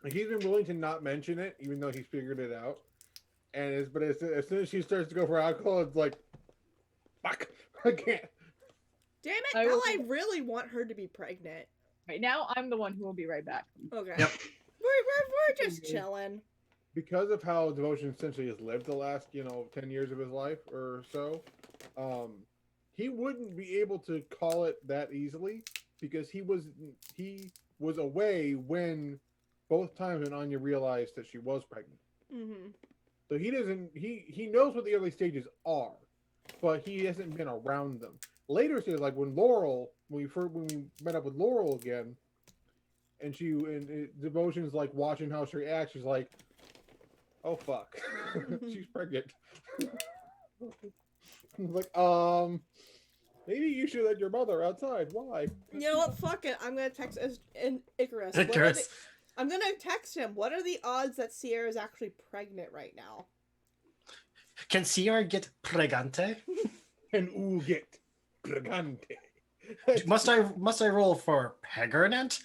Like he's been willing to not mention it, even though he's figured it out. And as soon as she starts to go for alcohol, it's like, fuck, I can't. Damn it! I Now will- I really want her to be pregnant. Right now, I'm the one who will be right back. Okay. Yep. We're just chilling. Because of how Devotion essentially has lived the last 10 years of his life or so, he wouldn't be able to call it that easily because he was away when both times when Anya realized that she was pregnant. Mm-hmm. So he knows what the early stages are, but he hasn't been around them. Later stages, like when we met up with Laurel again, and Devotion's like watching how she reacts, she's like, oh fuck, she's pregnant. Like, maybe you should let your mother outside. Why? You know what? Fuck it. I'm gonna text Icarus. Icarus. I'm gonna text him. What are the odds that Sierra is actually pregnant right now? Can Sierra get pregante? And get pregante. Must I roll for pegernant?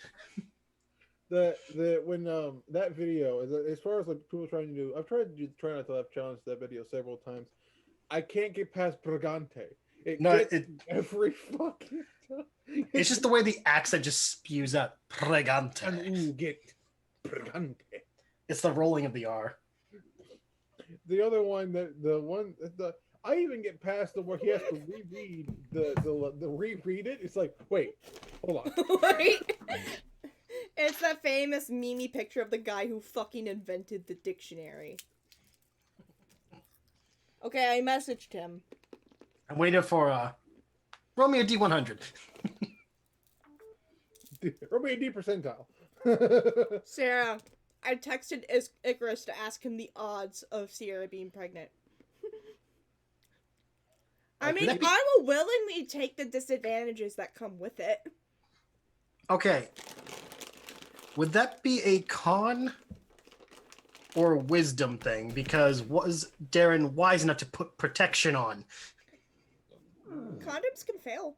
When that video as far as like people trying to do, I've tried to try not to have challenged that video several times. I can't get past pregante. Every fucking time. It's just the way the accent just spews out pregante. And get pregante. It's the rolling of the R. The other one I even get past the where he has to reread the reread it. It's like, wait, hold on. Right? It's that famous meme picture of the guy who fucking invented the dictionary. Okay, I messaged him. I'm waiting for roll me a D100. Roll me a D percentile. Sarah, I texted Icarus to ask him the odds of Sierra being pregnant. I mean, I will willingly take the disadvantages that come with it. Okay. Would that be a con or a wisdom thing? Because was Darren wise enough to put protection on? Condoms can fail.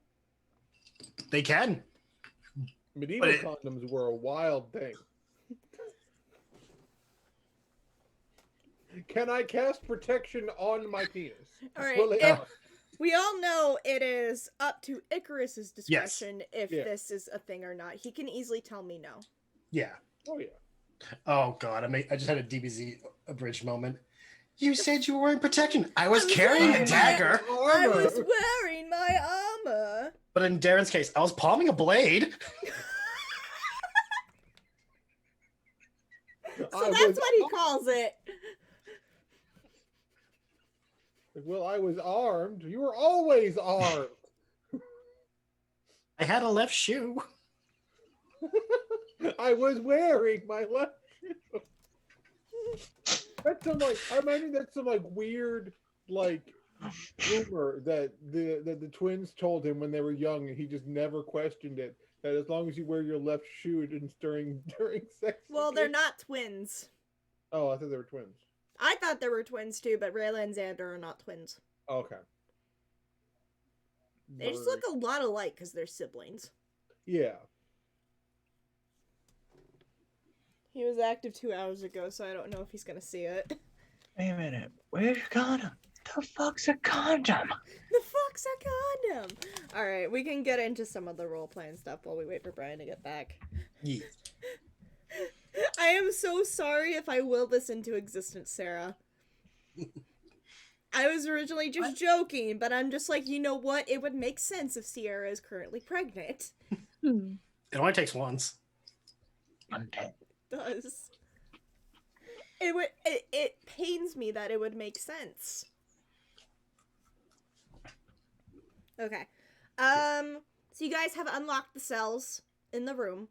They can. Medieval condoms were a wild thing. Can I cast protection on my penis? All right. Well, We all know it is up to Icarus's discretion if Yeah. this is a thing or not. He can easily tell me no. Yeah. Oh yeah. Oh god, I just had a DBZ abridged moment. You said you were wearing protection. I was carrying a dagger. I was wearing my armor. But in Darren's case, I was palming a blade. So that's what he calls it. Well, I was armed. You were always armed. I had a left shoe. I was wearing my left shoe. That's some like I imagine that's some like weird like rumor that the twins told him when they were young, and he just never questioned it. That as long as you wear your left shoe during sex. Well, they're not twins. Oh, I thought they were twins. I thought there were twins too, but Rayla and Xander are not twins. Okay. They just look a lot alike because they're siblings. Yeah. He was active 2 hours ago, so I don't know if he's gonna see it. Wait a minute. Where's your condom? The fuck's a condom? The fuck's a condom? Alright, we can get into some of the role-playing stuff while we wait for Brian to get back. Yes. I am so sorry if I will this into existence, Sarah. I was originally just joking, but I'm just like, you know what? It would make sense if Sierra is currently pregnant. Hmm. It only takes once. Undead. Does. It pains me that it would make sense. Okay. So you guys have unlocked the cells in the room.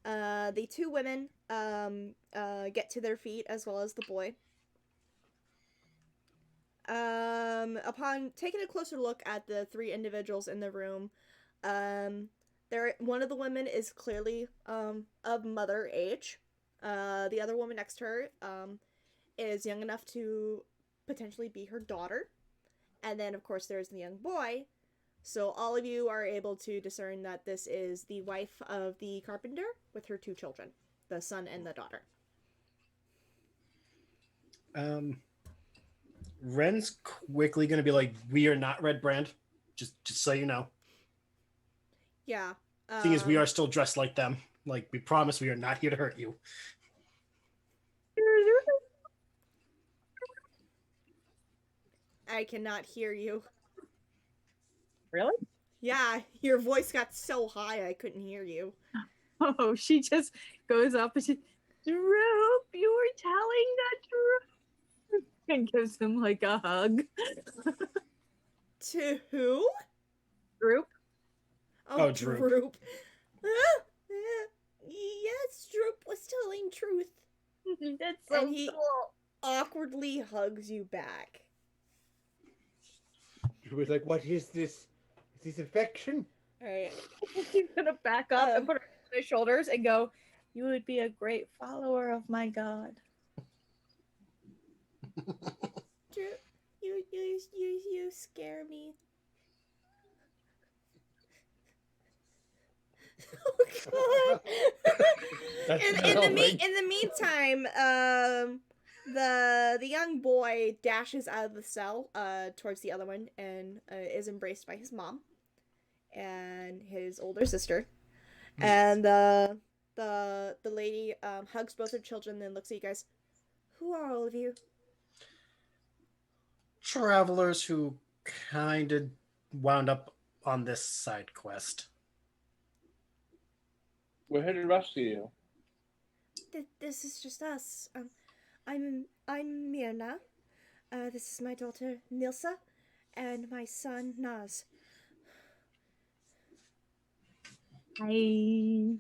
The two women get to their feet as well as the boy. Upon taking a closer look at the three individuals in the room, one of the women is clearly of mother age. The other woman next to her is young enough to potentially be her daughter. And then, of course, there's the young boy. So all of you are able to discern that this is the wife of the carpenter with her two children, the son and the daughter. Ren's quickly gonna be like, "We are not Red Brand, just so you know. Yeah. Thing is, we are still dressed like them. Like we promise, we are not here to hurt you." I cannot hear you. Really? Yeah, your voice got so high I couldn't hear you. Oh, she just goes up and she, Droop, you were telling the truth, and gives him like a hug. To who? Droop. Oh, Droop. Droop. Yes, Droop was telling truth. That's so And he cool. awkwardly hugs you back. He was like, "What is this? Is this affection?" Alright. He's gonna back up and put her on his shoulders and go, "You would be a great follower of my God." Droop, you scare me. Oh god. In the meantime, the young boy dashes out of the cell towards the other one and is embraced by his mom and his older sister. And the lady hugs both her children and then looks at you guys. Who are all of you? Travelers who kind of wound up on this side quest. We're here to rescue you. This is just us. I'm Mirna. This is my daughter Nilsa, and my son Naz. Hi.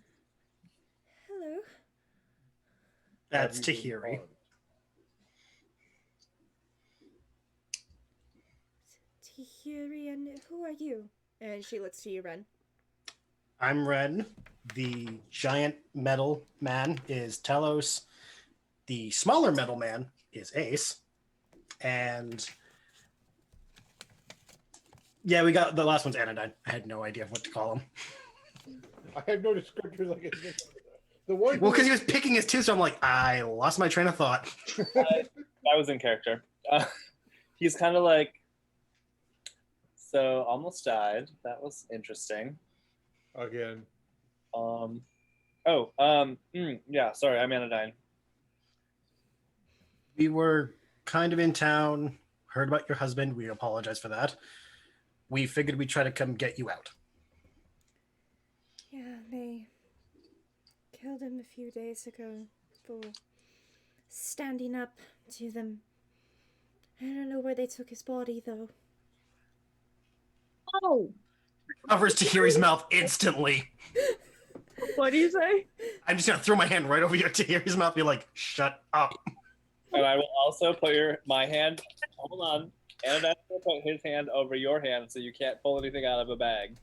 Hello. That's Tahiri. Tahiri, and who are you? And she looks to you, Ren. I'm Ren. The giant metal man is Telos. The smaller metal man is Ace. And yeah, we got the last one's Anodyne. I had no idea what to call him. I had no descriptors like it. The one. Well, because he was picking his two, so I'm like, I lost my train of thought. That was in character. He's kind of like, so almost died. That was interesting. Again. Yeah, sorry, I'm Anodyne. We were kind of in town, heard about your husband. We apologize for that. We figured we'd try to come get you out. Yeah, they killed him a few days ago for standing up to them. I don't know where they took his body, though. Oh. Covers Tahiri's mouth instantly. What do you say? I'm just gonna throw my hand right over your Tahiri's mouth, be like, "Shut up." And I will also put my hand. Hold on. And I'm going to put his hand over your hand so you can't pull anything out of a bag.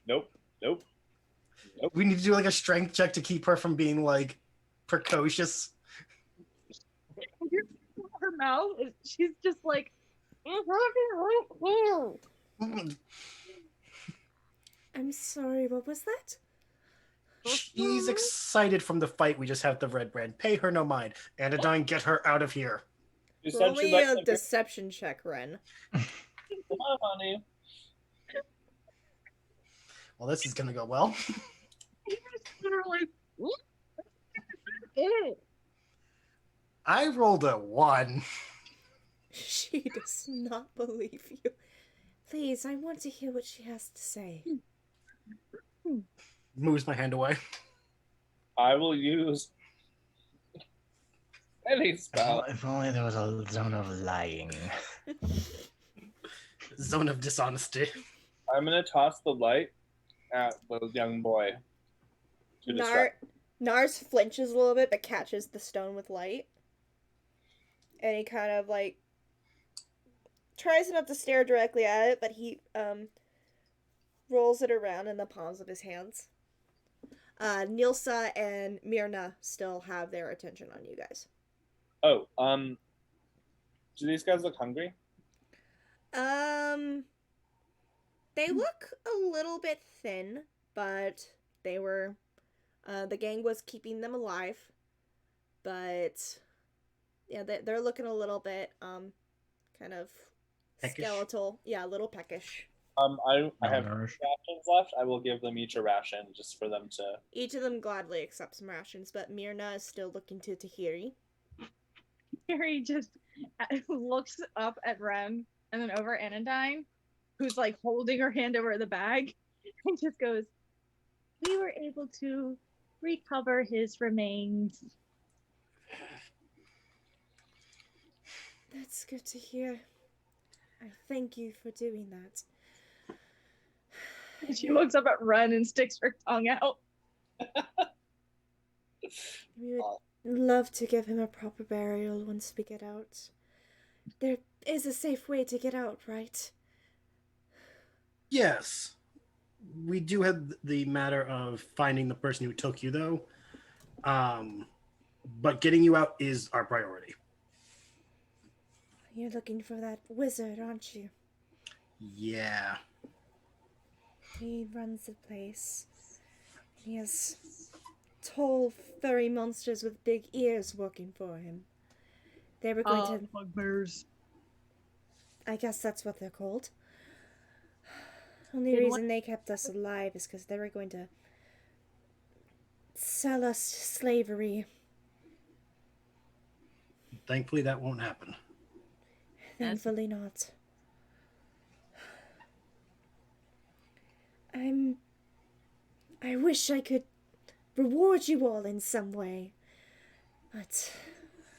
Nope. Nope. We need to do like a strength check to keep her from being like precocious. Her mouth, she's just like. I'm sorry, what was that? She's excited from the fight we just had the Red Brand. Pay her no mind. Anodyne, get her out of here. You Roll said she me likes a the deception check, Ren. Come on, honey. Well, this is gonna go well. I rolled a 1. She does not believe you. Please, I want to hear what she has to say. Moves my hand away. I will use any spell. If only there was a zone of lying. Zone of dishonesty. I'm going to toss the light at the young boy. To distract. Nars flinches a little bit but catches the stone with light. And he kind of like tries not to stare directly at it, but he rolls it around in the palms of his hands. Nilsa and Myrna still have their attention on you guys. Oh, do these guys look hungry? They look a little bit thin, but they were, the gang was keeping them alive. But, yeah, they're looking a little bit, kind of Peckish? skeletal. Yeah, a little peckish. I have Malnourished. rations left. I will give them each a ration just for them to. Each of them gladly accepts some rations, but Myrna is still looking to Tahiri. Harry just looks up at Ren and then over at Anodyne, who's like holding her hand over the bag, and just goes, "We were able to recover his remains." That's good to hear. I thank you for doing that. And she looks up at Ren and sticks her tongue out. We would love to give him a proper burial once we get out. There is a safe way to get out, right? Yes. We do have the matter of finding the person who took you, though. But getting you out is our priority. You're looking for that wizard, aren't you? Yeah. He runs the place. He has tall, furry monsters with big ears working for him. They were going to... bugbears. I guess that's what they're called. Only Did reason they kept us alive is because they were going to sell us to slavery. Thankfully, that won't happen. Thankfully not. I wish I could reward you all in some way. But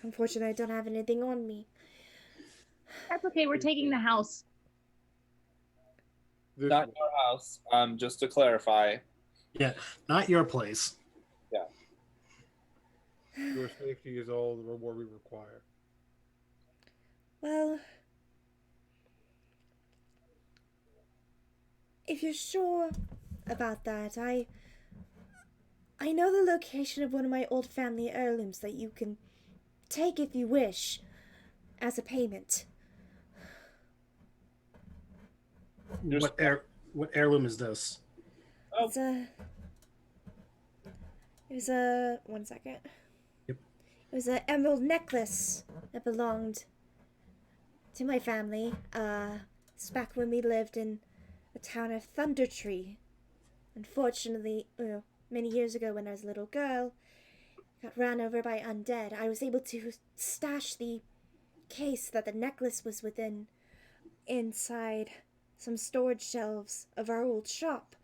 unfortunately I don't have anything on me. That's okay, we're taking the house. Not your house. Just to clarify. Yeah, not your place. Your safety is all the reward we require. Well, if you're sure about that, I know the location of one of my old family heirlooms that you can take if you wish as a payment. What heirloom is this? Oh. It was a 1 second. Yep. It was an emerald necklace that belonged to my family. It's back when we lived in the town of Thunder Tree. Unfortunately, many years ago when I was a little girl, got ran over by undead. I was able to stash the case that the necklace was within inside some storage shelves of our old shop.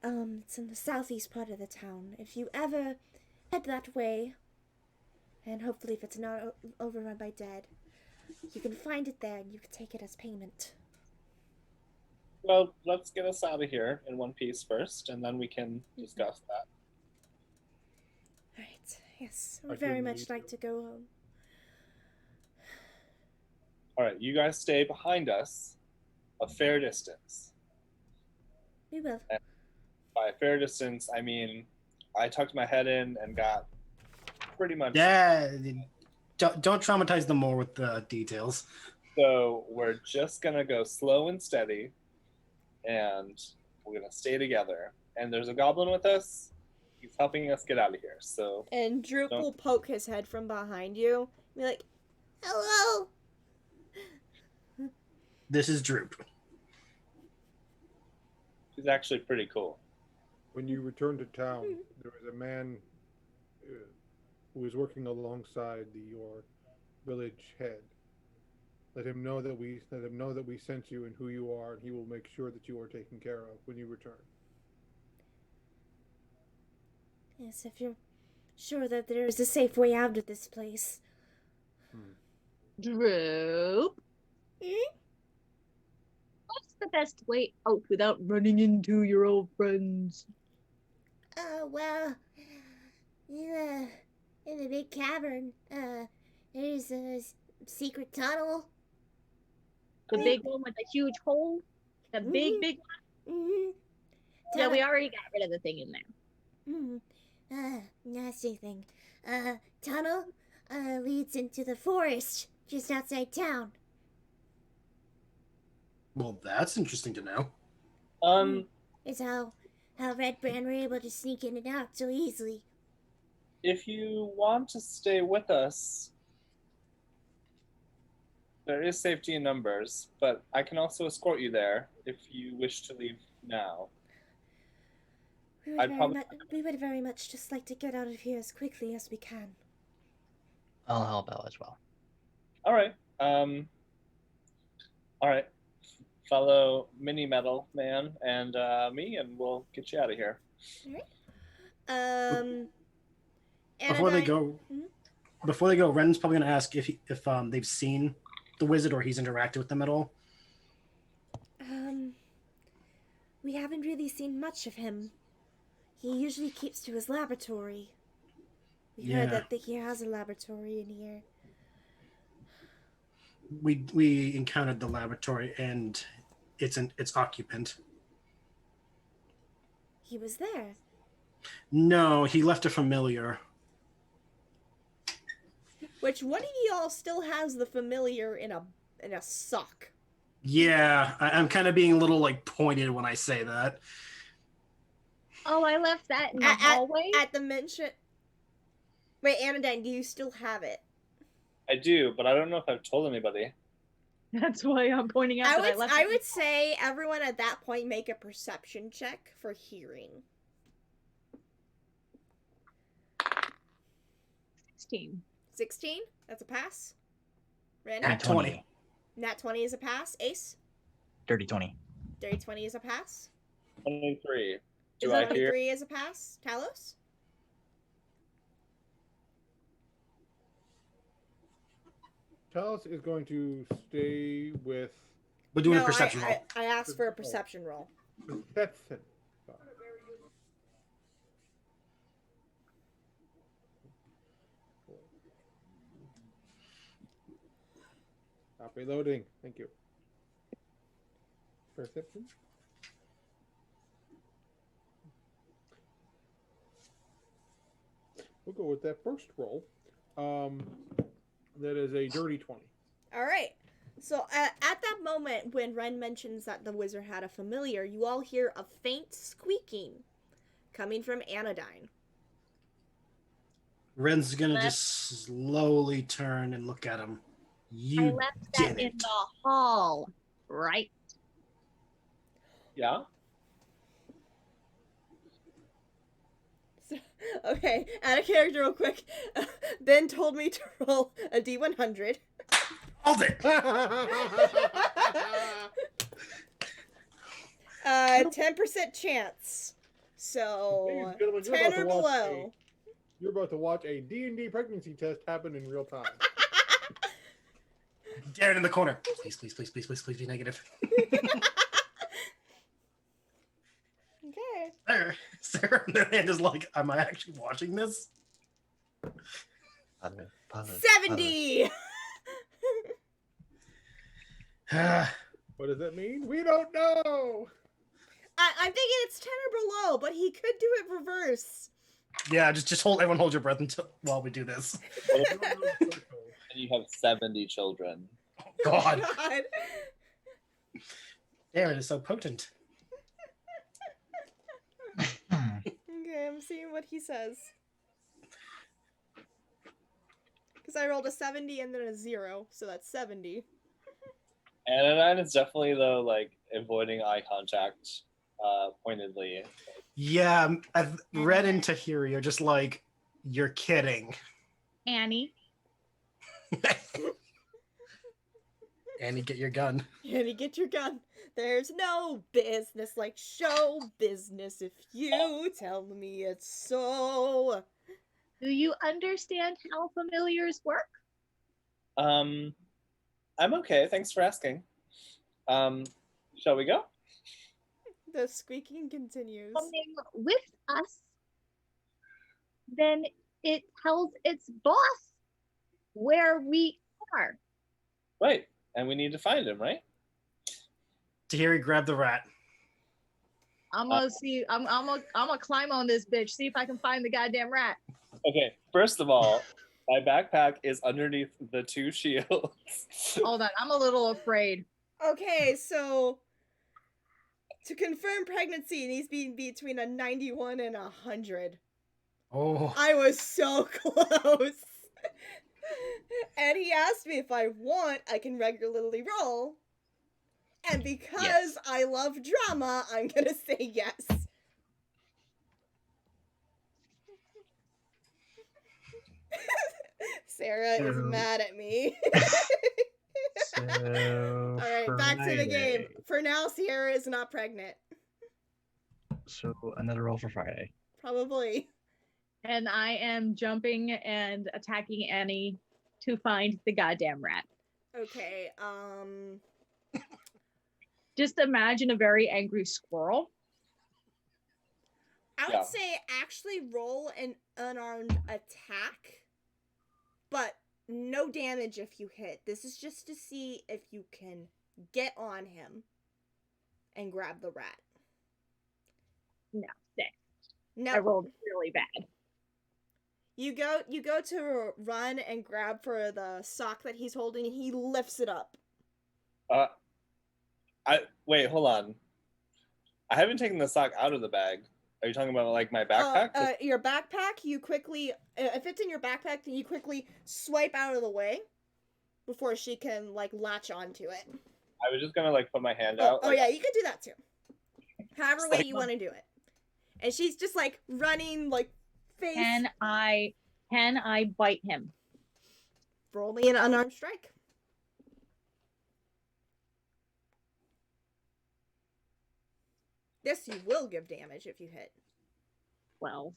It's in the southeast part of the town. If you ever head that way, and hopefully if it's not overrun by dead, you can find it there and you can take it as payment. Well, let's get us out of here in one piece first, and then we can discuss that. Alright, yes. I I would very couldn't much leave like you. to go home. All right, you guys stay behind us a fair distance. We will. By a fair distance, I mean I tucked my head in and got pretty much. Yeah, don't traumatize them more with the details. So we're just gonna go slow and steady, and we're gonna stay together. And there's a goblin with us. He's helping us get out of here. So And Droop Don't- will poke his head from behind you. Be like, hello! This is Droop. he's actually pretty cool. When you return to town, there was a man who was working alongside your village head. Let him know that we sent you and who you are, and he will make sure that you are taken care of when you return. Yes, if you're sure that there is a safe way out of this place. Droop. Hmm? What's the best way out without running into your old friends? Well, in the big cavern, there's a secret tunnel. The big one with the huge hole? The big, Mhm. big one? Mm-hmm. Yeah, we already got rid of the thing in there. Nasty thing. Tunnel, leads into the forest just outside town. Well, that's interesting to know. It's how Red Brand were able to sneak in and out so easily. If you want to stay with us, there is safety in numbers, but I can also escort you there if you wish to leave now. We would very much just like to get out of here as quickly as we can. I'll help out as well. All right. All right. Follow Mini Metal Man and me, and we'll get you out of here. Before they Anodyne- go, Mhm. before they go, Ren's probably gonna ask if they've seen the wizard or he's interacted with them at all. We haven't really seen much of him. He usually keeps to his laboratory. We heard Yeah. that he has a laboratory in here. We encountered the laboratory and its occupant. He was there. No, he left a familiar. Which one of y'all still has the familiar in a sock? Yeah, I'm kind of being a little like pointed when I say that. Oh, I left that in the hallway? At the mention. Wait, Anodyne, do you still have it? I do, but I don't know if I've told anybody. That's why I'm pointing out that I left I it. would say everyone at that point make a perception check for hearing. 16. 16? That's a pass. Ren? Nat 20. Nat 20 is a pass. Ace? Dirty 20. Dirty 20 is a pass. 23. Do Is I that hear? 23 is a pass. Talos? Talos is going to stay with We're doing No, a perception roll. I asked for a perception roll. Perception. Stop reloading. Thank you. Perception. We'll go with that first roll. That is a dirty 20. All right. So at that moment when Ren mentions that the wizard had a familiar, you all hear a faint squeaking coming from Anodyne. Ren's gonna just slowly turn and look at him. I You left that did in it. the hall, right? Yeah. Okay, add a character real quick. Ben told me to roll a D100. Hold it. 10% chance. So Ladies and gentlemen, 10 or below. You're about to watch a D&D pregnancy test happen in real time. Darren in the corner. Please be negative. Sarah and is like, am I actually watching this? 70. What does that mean? We don't know. I'm thinking it's 10 or below, but he could do it reverse. Yeah, just everyone hold your breath until while we do this. And you have 70 children. God. God. Damn, it is so potent. Okay, I'm seeing what he says. Because I rolled a 70 and then a 0, so that's 70. Anodyne is definitely, though, like, avoiding eye contact pointedly. Yeah, Red and Tahiri are just like, you're kidding. Annie. Annie, get your gun. Annie, get your gun. There's no business like show business if you tell me it's so. Do you understand how familiars work? I'm okay. Thanks for asking. Shall we go? The squeaking continues. Coming with us, then it tells its boss where we are. Right. And we need to find him, right? Tahiri, grab the rat. I'm gonna see. I'm gonna climb on this bitch. See if I can find the goddamn rat. Okay. First of all, my backpack is underneath the 2 shields. Hold on. I'm a little afraid. Okay, so to confirm pregnancy, it needs to be between a 91 and 100. Oh. I was so close. And he asked me if I want, I can regularly roll. And because Yes. I love drama, I'm gonna say yes. Sarah is So- mad at me. So Alright, back to the game. Friday. For now, Sierra is not pregnant. So another roll for Friday. Probably. And I am jumping and attacking Annie to find the goddamn rat. Okay, Just imagine a very angry squirrel. I would Yeah. say actually roll an unarmed attack, but no damage if you hit. This is just to see if you can get on him and grab the rat. No, sick. No, I rolled really bad. you go to run and grab for the sock that he's holding, and he lifts it up. Wait, hold on. I haven't taken the sock out of the bag. Are you talking about like my backpack? Your backpack. You quickly, if it's in your backpack, then you quickly swipe out of the way before she can like latch onto it. I was just gonna like put my hand Oh, out. oh like, yeah, you can do that too. However Just way like- you want to do it. And she's just like running, like face. Can I bite him? Roll me an unarmed strike. This you will give damage if you hit. 12.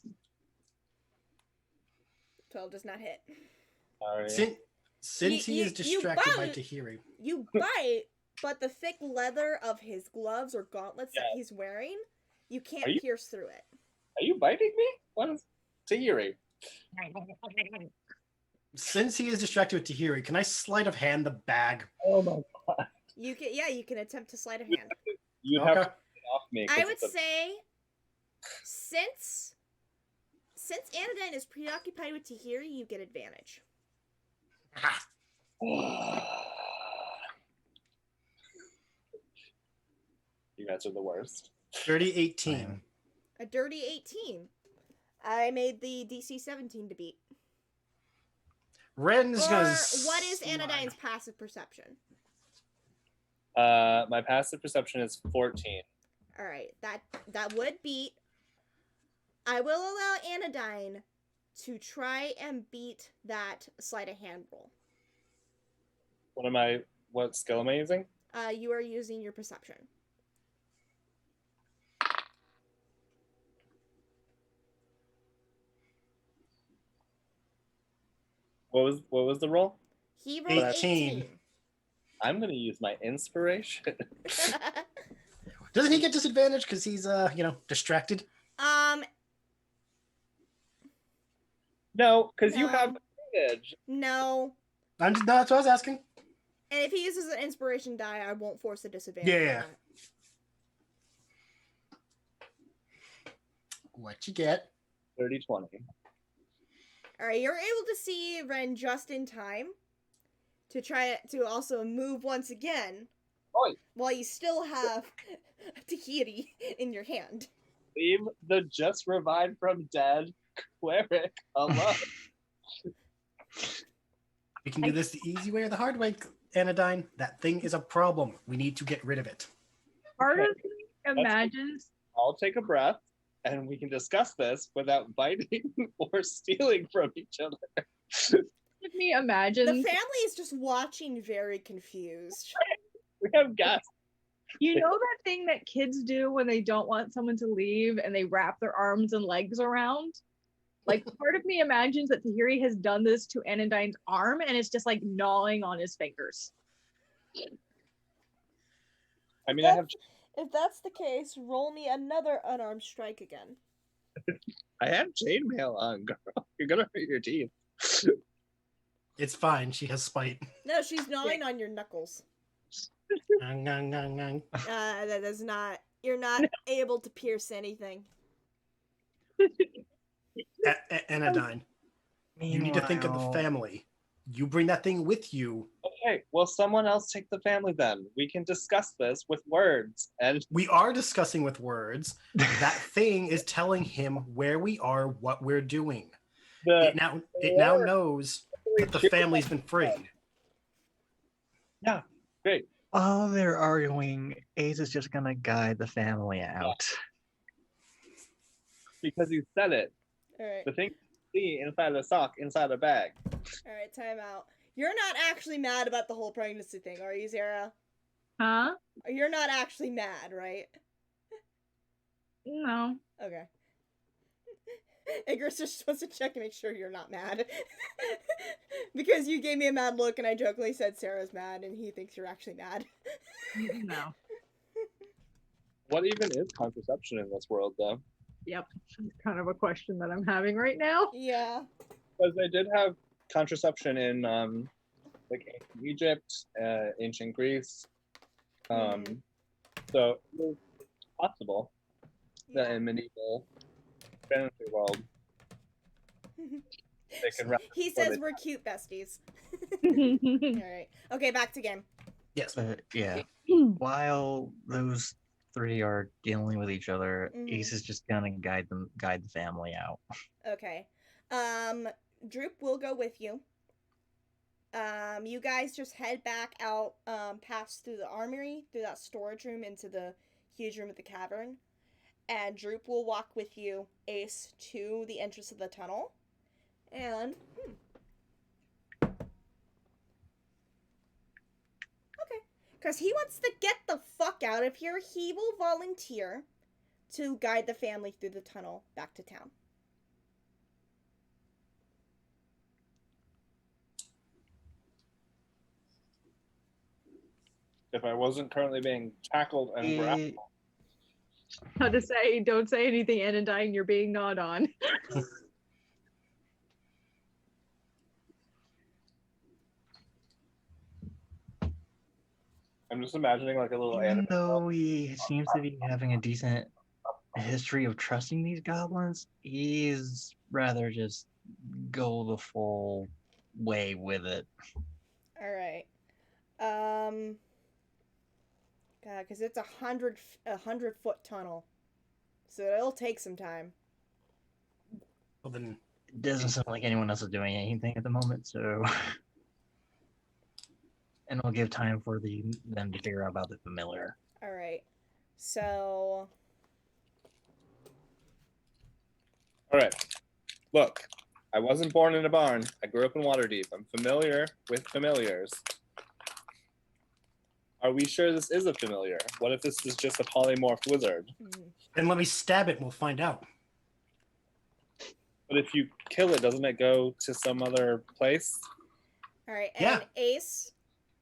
12 does not hit. Sorry. Since he You- is you distracted by bite. Tahiri. You bite, but the thick leather of his gloves or gauntlets that Yeah. he's wearing, you can't Are you- pierce through it. Are you biting me? What is Tahiri? Since he is distracted with Tahiri, can I sleight of hand the bag? Oh my god. You can attempt to sleight of hand. You Okay. have to get off me. 'cause I would it's a- say since Anodyne is preoccupied with Tahiri, you get advantage. Ah, You guys are the worst. dirty 18. A dirty 18. I made the DC 17 to beat. Ren's Or gonna. what is slide. Anodyne's passive perception? My passive perception is 14. All right, that would beat. I will allow Anodyne to try and beat that sleight of hand roll. What skill am I using? You are using your perception. What was the roll? He rolled 18. 18. I'm gonna use my inspiration. Doesn't he get disadvantage because he's distracted? Um, No, because you No. have advantage. no. No, that's what I was asking. And if he uses an inspiration die, I won't force a disadvantage. Yeah. on that. What you get? 30-20. All right, you're able to see Ren just in time to try to also move once again, Oi. while you still have a Tahiti in your hand. Leave the just revived from dead cleric alone. We can do this the easy way or the hard way, Anodyne. That thing is a problem. We need to get rid of it. Part Okay. of me imagines I'll take a breath, and we can discuss this without biting or stealing from each other. me The imagines family is just watching, very confused. We have guests. you know that thing that kids do when they don't want someone to leave and they wrap their arms and legs around? Like part of me imagines that Tahiri has done this to Anodyne's arm and it's just like gnawing on his fingers. I mean, I have If that's the case, roll me another unarmed strike again. chainmail on, girl. You're gonna hurt your teeth. It's fine. She has spite. No, she's gnawing on your knuckles. Ngang, ngang, ngang, ngang. That is not. You're not able to pierce anything. Anodyne, you need to think of the Meanwhile- family. You bring that thing with you. Okay, well, someone else take the family then. We can discuss this with words. And We are discussing with words. That thing is telling him where we are, what we're doing. It now knows that the family's been freed. Yeah, great. While they're arguing, Ace is just gonna guide the family out. Because you said it. All right. The thing you see inside a sock, inside a bag. All right. Time out. You're not actually mad about the whole pregnancy thing, are you, Zara? Huh? You're not actually mad, right? No. Okay. Igris just wants to check and make sure you're not mad. Because you gave me a mad look and I jokingly said Sarah's mad and he thinks you're actually mad. No. What even is contraception in this world, though? Yep. It's kind of a question that I'm having right now. Yeah. Because they did have contraception in like ancient Egypt, ancient Greece. So it was possible that in medieval fantasy world they can wrap. He says we're cute besties. Alright. Okay, back to game. Yes. But yeah, while those three are dealing with each other, Mhm. Ace is just gonna guide the family out. Okay. Droop will go with you. You guys just head back out, pass through the armory, through that storage room into the huge room of the cavern. And Droop will walk with you, Ace, to the entrance of the tunnel. And okay. Because he wants to get the fuck out of here, he will volunteer to guide the family through the tunnel back to town. If I wasn't currently being tackled and grappled, How to say, don't say anything, Anodyne, you're being gnawed on. I'm just imagining like a little Even anime. though he seems to be having a decent history of trusting these goblins, he's rather just go the full way with it. All right. God, because it's a 100-foot tunnel, so it'll take some time. Well, then It doesn't sound like anyone else is doing anything at the moment, so and it'll give time for them to figure out about the familiar. All right. So All right. Look, I wasn't born in a barn. I grew up in Waterdeep. I'm familiar with familiars. Are we sure this is a familiar? What if this is just a polymorph wizard? then let me stab it and we'll find out. But if you kill it, doesn't it go to some other place? all right, and Yeah. Ace,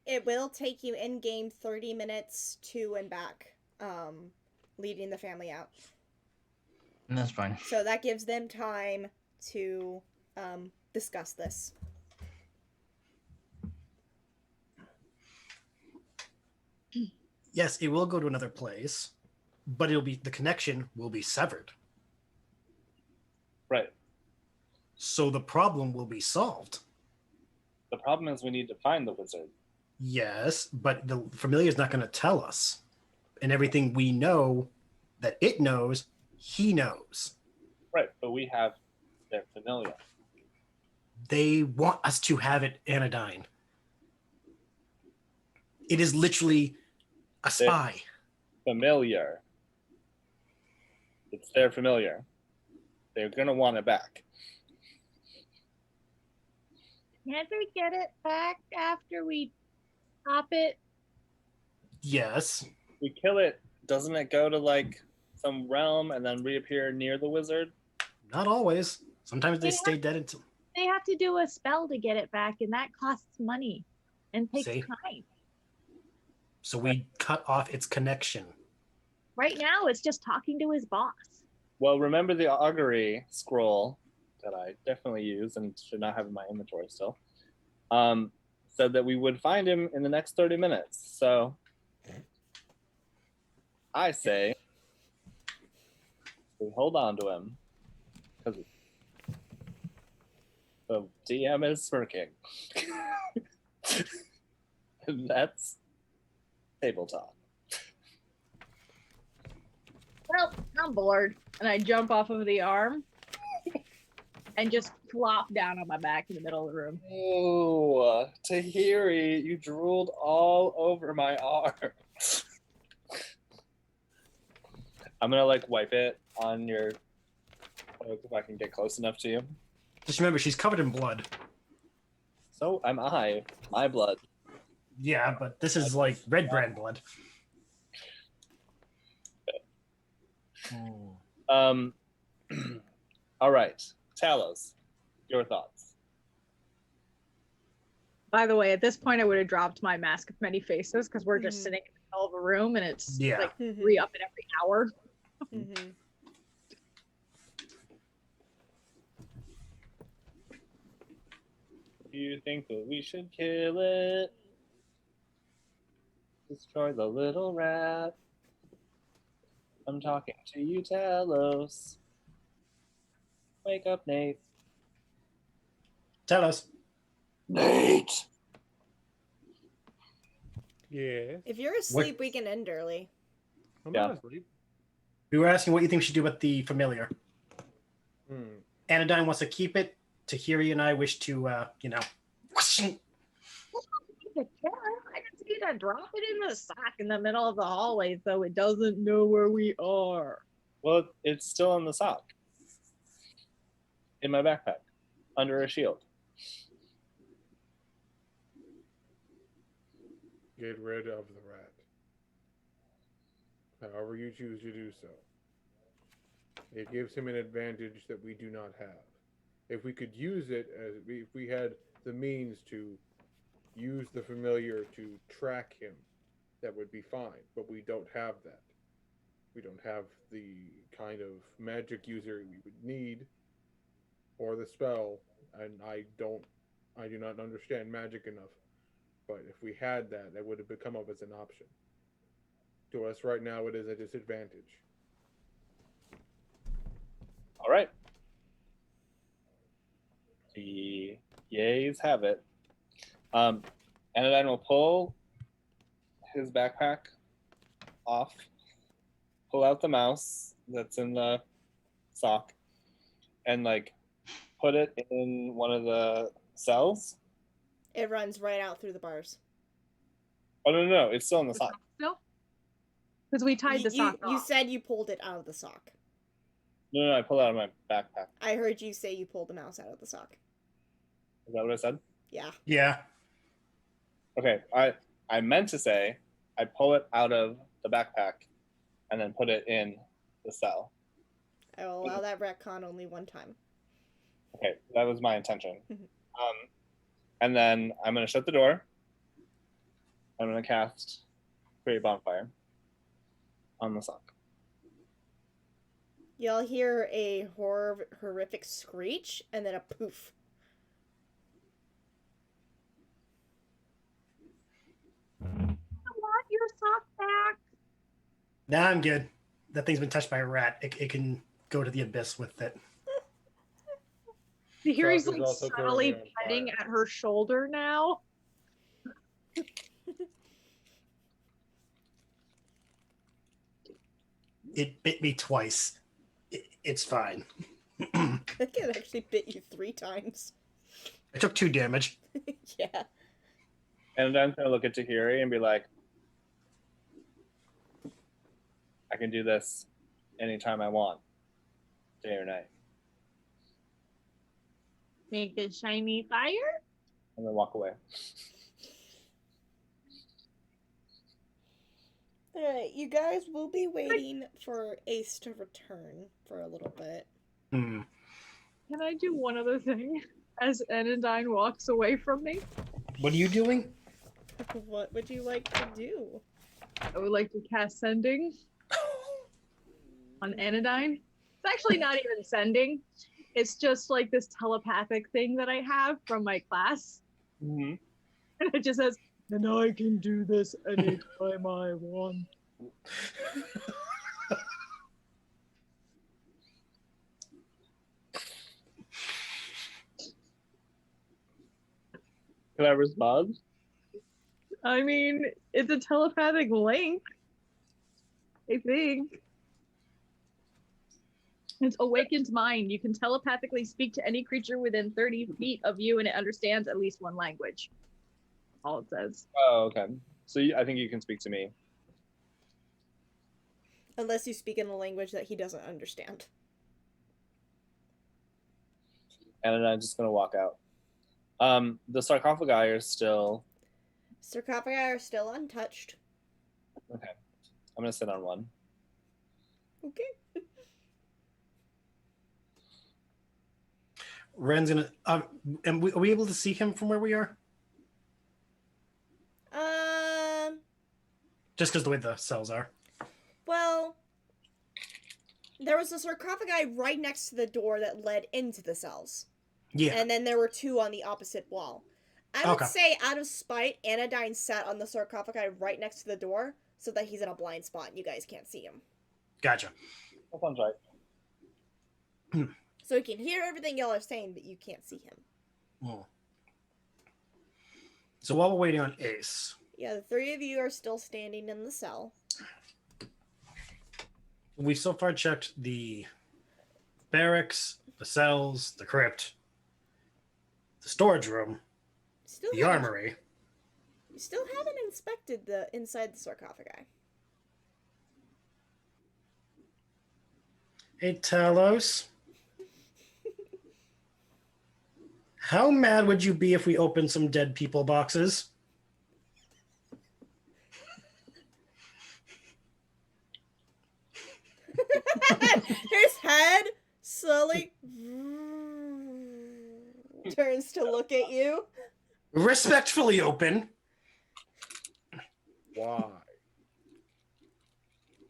it will take you in game 30 minutes to and back, leading the family out. That's fine. So that gives them time to discuss this. Yes, it will go to another place, but the connection will be severed. Right. So the problem will be solved. The problem is we need to find the wizard. Yes, but the familiar is not going to tell us. And everything we know that it knows, he knows. Right, but we have their familiar. They want us to have it anodyne. It is literally a spy. Familiar. It's their familiar. They're gonna want it back. Can't we get it back after we pop it? Yes. We kill it, doesn't it go to like some realm and then reappear near the wizard? Not always. Sometimes they Yeah. stay dead until. They have to do a spell to get it back, and that costs money and takes See? time. So we cut off its connection. Right now, it's just talking to his boss. Well, remember the augury scroll that I definitely use and should not have in my inventory still. Said that we would find him in the next 30 minutes. So I say we hold on to him because the DM is smirking. That's table talk. Well, I'm bored. And I jump off of the arm and just flop down on my back in the middle of the room. Oh, Tahiri, you drooled all over my arm. I'm gonna like wipe it on your. If I can get close enough to you. Just remember, she's covered in blood. So am I. My blood. Yeah, but this is like red brand blood. All right, Talos, your thoughts. By the way, at this point, I would have dropped my mask of many faces because we're just sitting in the middle of a room and it's Yeah. like re-up it every hour. Mm-hmm. Do you think that we should kill it? Destroy the little rat. I'm talking to you, Talos. Wake up, Nate. Tell us. Nate! Yeah. If you're asleep, we can end early. I'm Yeah. not asleep. We were asking what you think we should do with the familiar. Hmm. Anodyne wants to keep it. Tahiri and I wish to, whoosh. I just need to drop it in the sock in the middle of the hallway so it doesn't know where we are. Well, it's still in the sock. In my backpack. Under a shield. Get rid of the rat. However you choose to do so. It gives him an advantage that we do not have. If we could use it, if we had the means to use the familiar to track him, that would be fine. But we don't have that. We don't have the kind of magic user we would need, or the spell, and I do not understand magic enough. But if we had that, that would have become up as an option. To us right now, it is a disadvantage. All right. The yays have it. Anodyne will pull his backpack off, pull out the mouse that's in the sock, and like put it in one of the cells. It runs right out through the bars. Oh no, it's still in the sock. Still? Because we tied the sock You off. said you pulled it out of the sock. No, I pulled it out of my backpack. I heard you say you pulled the mouse out of the sock. Is that what I said? Yeah. Yeah. Okay, I meant to say I pull it out of the backpack and then put it in the cell. I will allow that retcon only one time. Okay, that was my intention. And then I'm going to shut the door. I'm going to cast Create Bonfire on the sock. Y'all hear a horrific screech and then a poof. I want your sock back. Nah, I'm good. That thing's been touched by a rat. It can go to the abyss with it. You hear he's Sock is like also subtly currently on petting fire. at her shoulder now. It bit me twice. It's fine. I think it actually bit you 3 times. I took 2 damage. Yeah. And I'm gonna look at Tahiri and be like, I can do this anytime I want, day or night. Make a shiny fire. And then walk away. Alright, you guys will be waiting for Ace to return for a little bit. Hmm. Can I do one other thing as Anodyne walks away from me? What are you doing? What would you like to do? I would like to cast Sending on Anodyne. It's actually not even Sending. It's just like this telepathic thing that I have from my class. Mm-hmm. And it just says, and I can do this anytime I want. Can I respond? I mean, it's a telepathic link. I think. It's awakened mind. You can telepathically speak to any creature within 30 feet of you, and it understands at least one language. All it says. Oh, okay. So I think you can speak to me. Unless you speak in a language that he doesn't understand. And then I'm just gonna walk out. The sarcophagi are still. Sarcophagi are still untouched. Okay. I'm gonna sit on one. Okay. Ren's gonna. Are we able to see him from where we are? Just because the way the cells are. Well, there was a sarcophagi right next to the door that led into the cells. Yeah. And then there were 2 on the opposite wall. I would Okay. say, out of spite, Anodyne sat on the sarcophagi right next to the door so that he's in a blind spot and you guys can't see him. Gotcha. That sounds right. So he can hear everything y'all are saying, but you can't see him. Oh. So while we're waiting on Ace, Yeah, the 3 of you are still standing in the cell. we've so far checked the barracks, the cells, the crypt, the storage room, Still the haven't- armory. You still haven't inspected the inside the sarcophagi. Hey, Talos. How mad would you be if we opened some dead people boxes? His head slowly turns to look at you. Respectfully open. Why?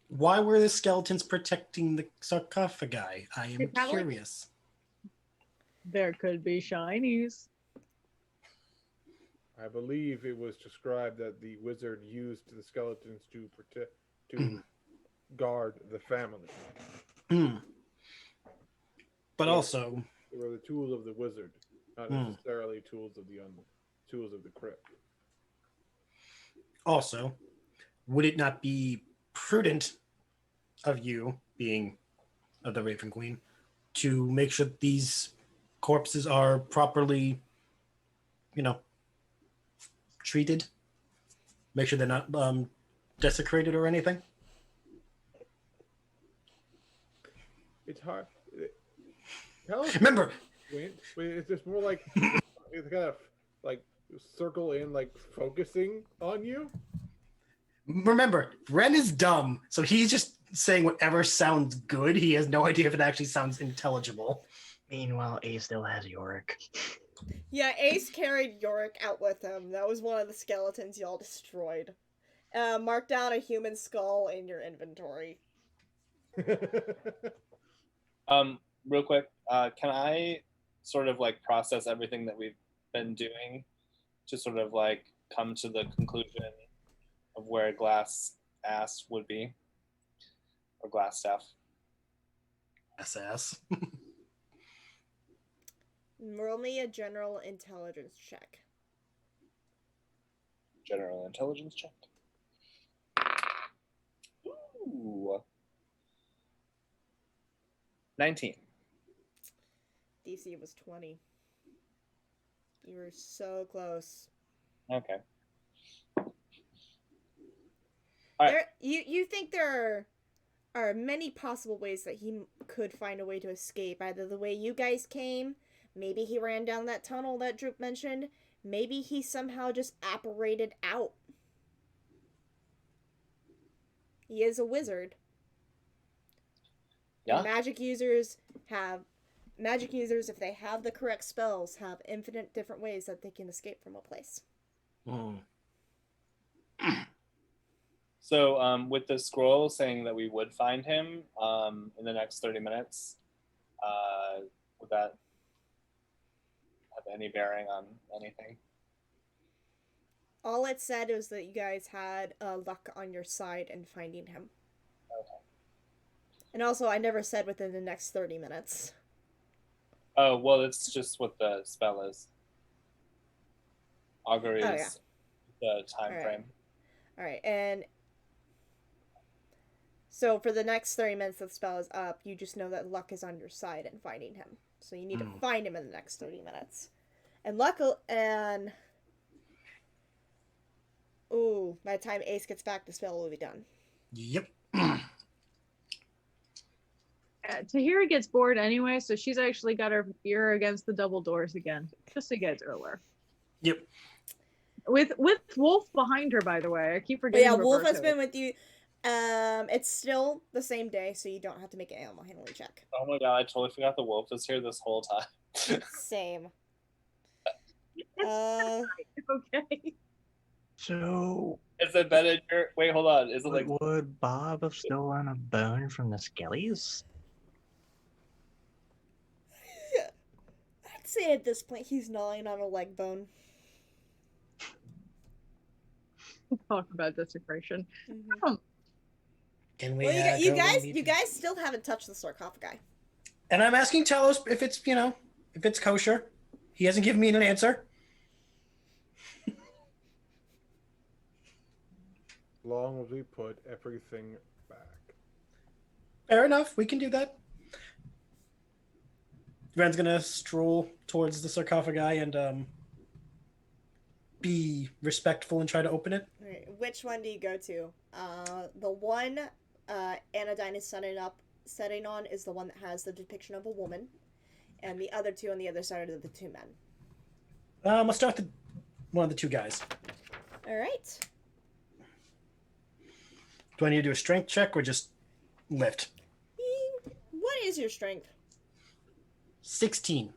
Why were the skeletons protecting the sarcophagi? I am It's kinda like- curious. There could be shinies. I believe it was described that the wizard used the skeletons to protect, to guard the family. Hmm. But Yeah. also, They were the tools of the wizard, not Hmm. necessarily tools of the tools of the crypt. also, would it not be prudent of you, being of the Raven Queen, to make sure that these corpses are properly, treated? Make sure they're not desecrated or anything? It's hard. Tell us Remember, it's just more like it's kind of like circle in, like focusing on you. Ren is dumb, so he's just saying whatever sounds good. He has no idea if it actually sounds intelligible. Meanwhile, Ace still has Yorick. Yeah, Ace carried Yorick out with him. That was one of the skeletons y'all destroyed. Mark down a human skull in your inventory. Real quick, can I sort of like process everything that we've been doing to sort of like come to the conclusion of where glass ass would be, or glass staff? SS. Roll me a general intelligence check. General intelligence check. Ooh. 19. DC was 20. You were so close. Okay. Alright. You think there are many possible ways that he could find a way to escape. Either the way you guys came, maybe he ran down that tunnel that Droop mentioned, maybe he somehow just apparated out. He is a wizard. Yeah. And magic users, if they have the correct spells, have infinite different ways that they can escape from a place. So, with the scroll saying that we would find him in the next 30 minutes, would that have any bearing on anything? All it said was that you guys had luck on your side in finding him. Okay. And also, I never said within the next 30 minutes. Oh, well, it's just what the spell is. Augury is the time frame. Alright, and so for the next 30 minutes that the spell is up, you just know that luck is on your side in finding him. So you need to find him in the next 30 minutes. And ooh, by the time Ace gets back, the spell will be done. Yep. Tahira gets bored anyway, so she's actually got her ear against the double doors again, just to get to her. Yep. With Wolf behind her, by the way. I keep forgetting. Yeah, Wolf has Roberto. been with you. It's still the same day, so you don't have to make an animal handling check. Oh my god, I totally forgot the wolf was here this whole time. Same. Okay. So Is it better? Wait, hold on. Is it like would Bob have stolen a bone from the Skellies? I'd say at this point he's gnawing on a leg bone. Talk about desecration. Mm-hmm. Can we? Well, you guys still haven't touched the sarcophagi. And I'm asking Talos if it's if it's kosher. He hasn't given me an answer. Long as we put everything back. Fair enough. We can do that. Ren's gonna stroll towards the sarcophagi and be respectful and try to open it. All right, which one do you go to? The one Anodyne is setting on is the one that has the depiction of a woman, and the other two on the other side are the two men. Let's start with one of the two guys. All right. Do I need to do a strength check or just lift? What is your strength? 16.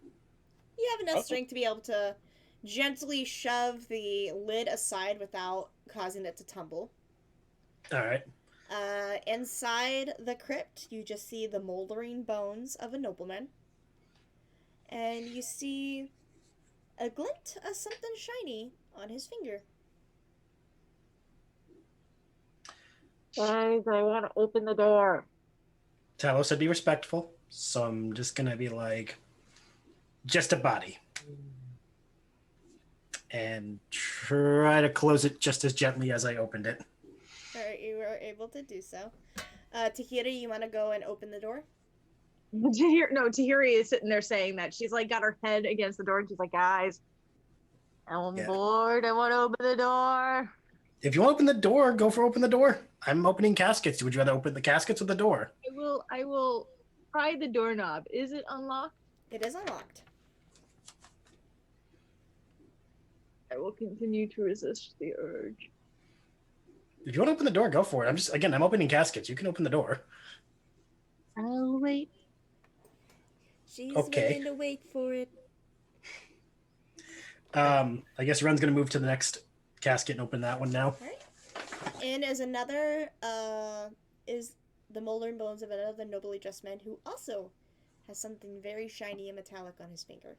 You have enough strength to be able to gently shove the lid aside without causing it to tumble. All right. Inside the crypt, you just see the moldering bones of a nobleman. And you see a glint of something shiny on his finger. Guys, I want to open the door. Talos said be respectful, so I'm just gonna be like, just a body. And try to close it just as gently as I opened it. Alright, you were able to do so. Tahira, you want to go and open the door? Tahiri is sitting there saying that. She's like got her head against the door and she's like, guys, I'm bored. I want to open the door. If you want to open the door, go for open the door. I'm opening caskets. Would you rather open the caskets or the door? I will pry the doorknob. Is it unlocked? It is unlocked. I will continue to resist the urge. If you want to open the door, go for it. I'm opening caskets. You can open the door. I'll wait. She's Okay. willing to wait for it. I guess Ren's gonna move to the next casket and open that one now. Alright. And as another, is the moldering bones of another nobly dressed man who also has something very shiny and metallic on his finger.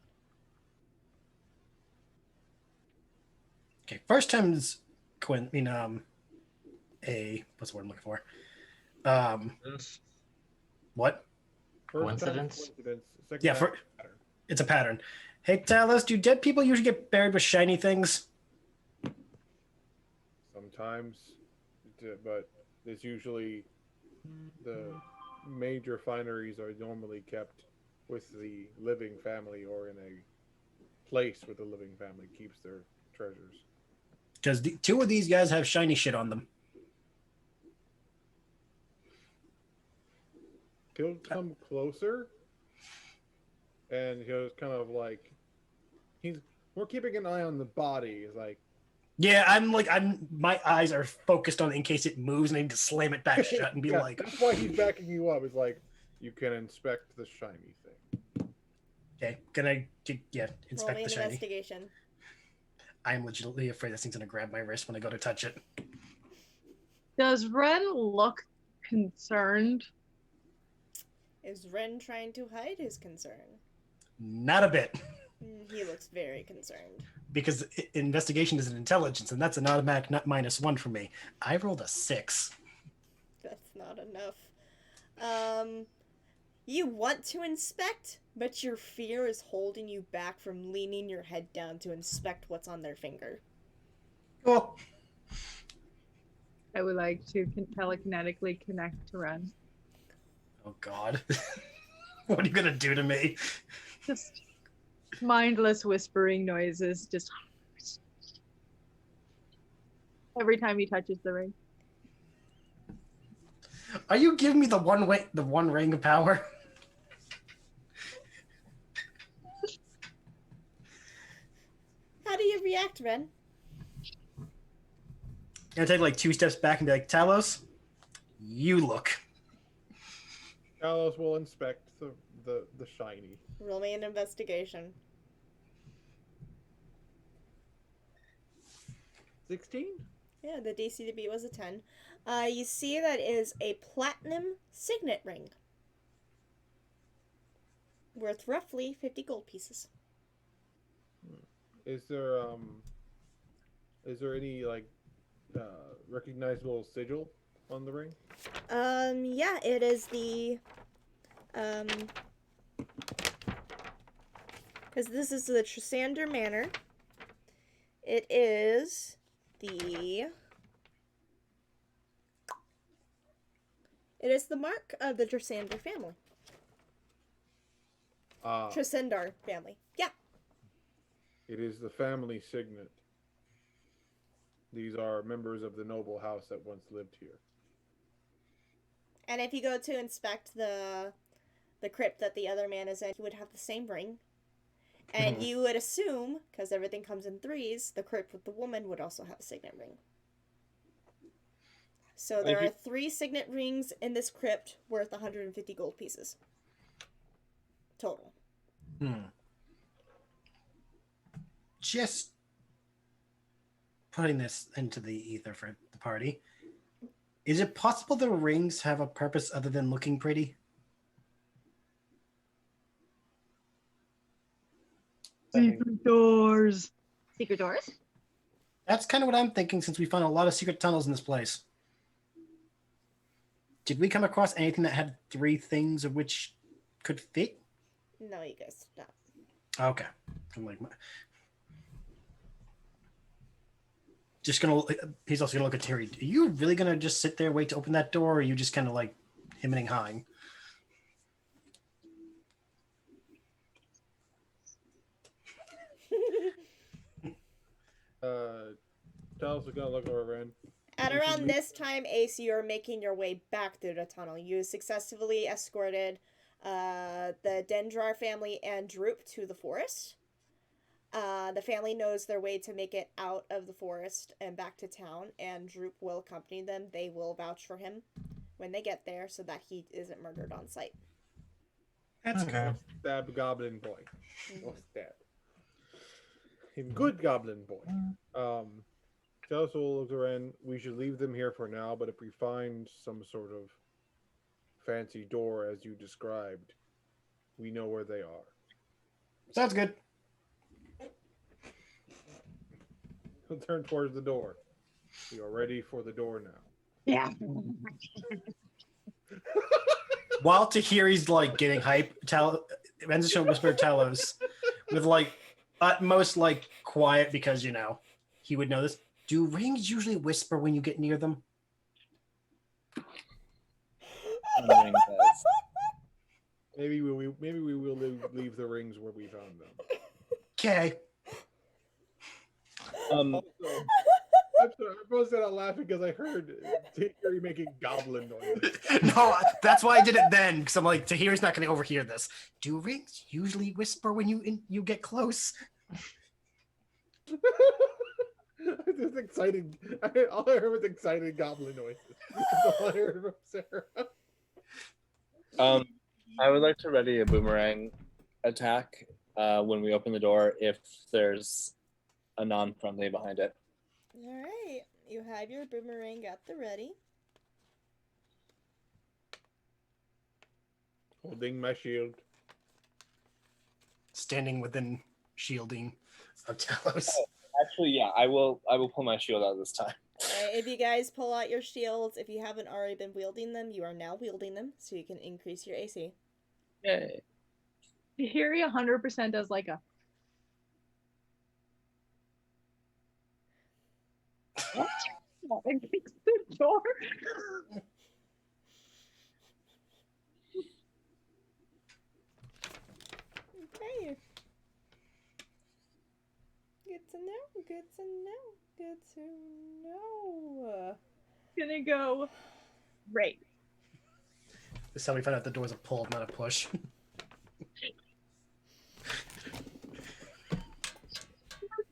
Okay, first time's what's the word I'm looking for? What? First time Coincidence? Second Yeah, time for pattern. it's a pattern. Hey, Talos, do dead people usually get buried with shiny things? Sometimes, but it's usually the major fineries are normally kept with the living family or in a place where the living family keeps their treasures. Because two of these guys have shiny shit on them. He'll come closer, and he'll kind of like we're keeping an eye on the body. It's like Yeah, my eyes are focused on it in case it moves, and I need to slam it back shut and be yeah, like, that's why he's backing you up. It's like you can inspect the shiny thing. okay, can I Roll inspect me the an shiny? investigation. I am legitimately afraid this thing's gonna grab my wrist when I go to touch it. Does Ren look concerned? Is Ren trying to hide his concern? Not a bit, He looks very concerned. because investigation is an intelligence, and that's an automatic -1 for me. I rolled a 6. That's not enough. You want to inspect, but your fear is holding you back from leaning your head down to inspect what's on their finger. Cool. I would like to telekinetically connect to Ren. Oh God, what are you gonna do to me? Just mindless whispering noises, just every time he touches the ring. Are you giving me the one ring of power? How do you react, Ren? Gonna take like 2 steps back and be like, Talos, you look. Carlos will inspect the shiny. Roll me an investigation. 16? Yeah, the DC to beat was a 10. You see that is a platinum signet ring. Worth roughly 50 gold pieces. Is there any like recognizable sigil on the ring? Yeah, it is the, because this is the Trisander Manor. It is the mark of the Trisander family. Trisandar family. Yeah. It is the family signet. These are members of the noble house that once lived here. And if you go to inspect the crypt that the other man is in, he would have the same ring. And you would assume, because everything comes in threes, the crypt with the woman would also have a signet ring. So there are 3 signet rings in this crypt worth 150 gold pieces. Total. Just putting this into the ether for the party. Is it possible the rings have a purpose other than looking pretty? Secret doors. Secret doors? That's kind of what I'm thinking, since we found a lot of secret tunnels in this place. Did we come across anything that had 3 things of which could fit? No, you guys stop. Okay. I'm like, he's also gonna look at Terry. Are you really gonna just sit there, wait to open that door, or are you just kind of like hemming and hawing? Talos is gonna look over Ren. At around this time, Ace, you are making your way back through the tunnel. You successfully escorted the Dendrar family and Droop to the forest. The family knows their way to make it out of the forest and back to town, and Droop will accompany them. They will vouch for him when they get there so that he isn't murdered on sight. That's Okay. cool. Stab goblin boy. Or stab. Him good goblin boy. Talos will look around. We should leave them here for now, but if we find some sort of fancy door as you described, we know where they are. Sounds good. He'll turn towards the door. We are ready for the door now. Yeah. While Tahiri's like getting hype, Renzo should whisper Telos with like utmost like quiet because he would know this. Do rings usually whisper when you get near them? Ring does. Maybe we will leave the rings where we found them. Okay. Um, Also, I'm sorry, I posted out laughing because I heard Tahiri making goblin noises. No, that's why I did it then because I'm like, Tahiri's not going to overhear this. Do rings usually whisper when you get close? It's exciting. All I heard was excited goblin noises. That's all I heard from Sarah. I would like to ready a boomerang attack when we open the door if there's a non-friendly behind it. All right, you have your boomerang at the ready. Holding my shield. Standing within shielding of Telos. Actually, yeah, I will pull my shield out this time. All right, if you guys pull out your shields, if you haven't already been wielding them, you are now wielding them, so you can increase your AC. Yay. Tahiri 100% does like a. And kicks the door. Okay. Good to know. Good to know. Good to know. Gonna go. Right. This is how we find out the door's a pull, not a push.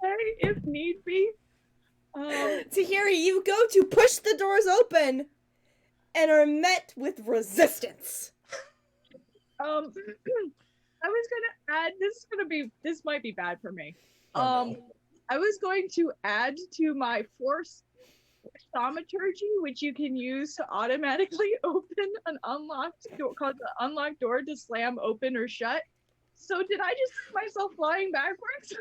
Okay, if need be. Tahiri, you go to push the doors open and are met with resistance. I was gonna add. This might be bad for me. Oh, no. I was going to add to my force thaumaturgy, which you can use to automatically open an unlocked door, called the unlocked door to slam open or shut. So did I just see myself flying backwards?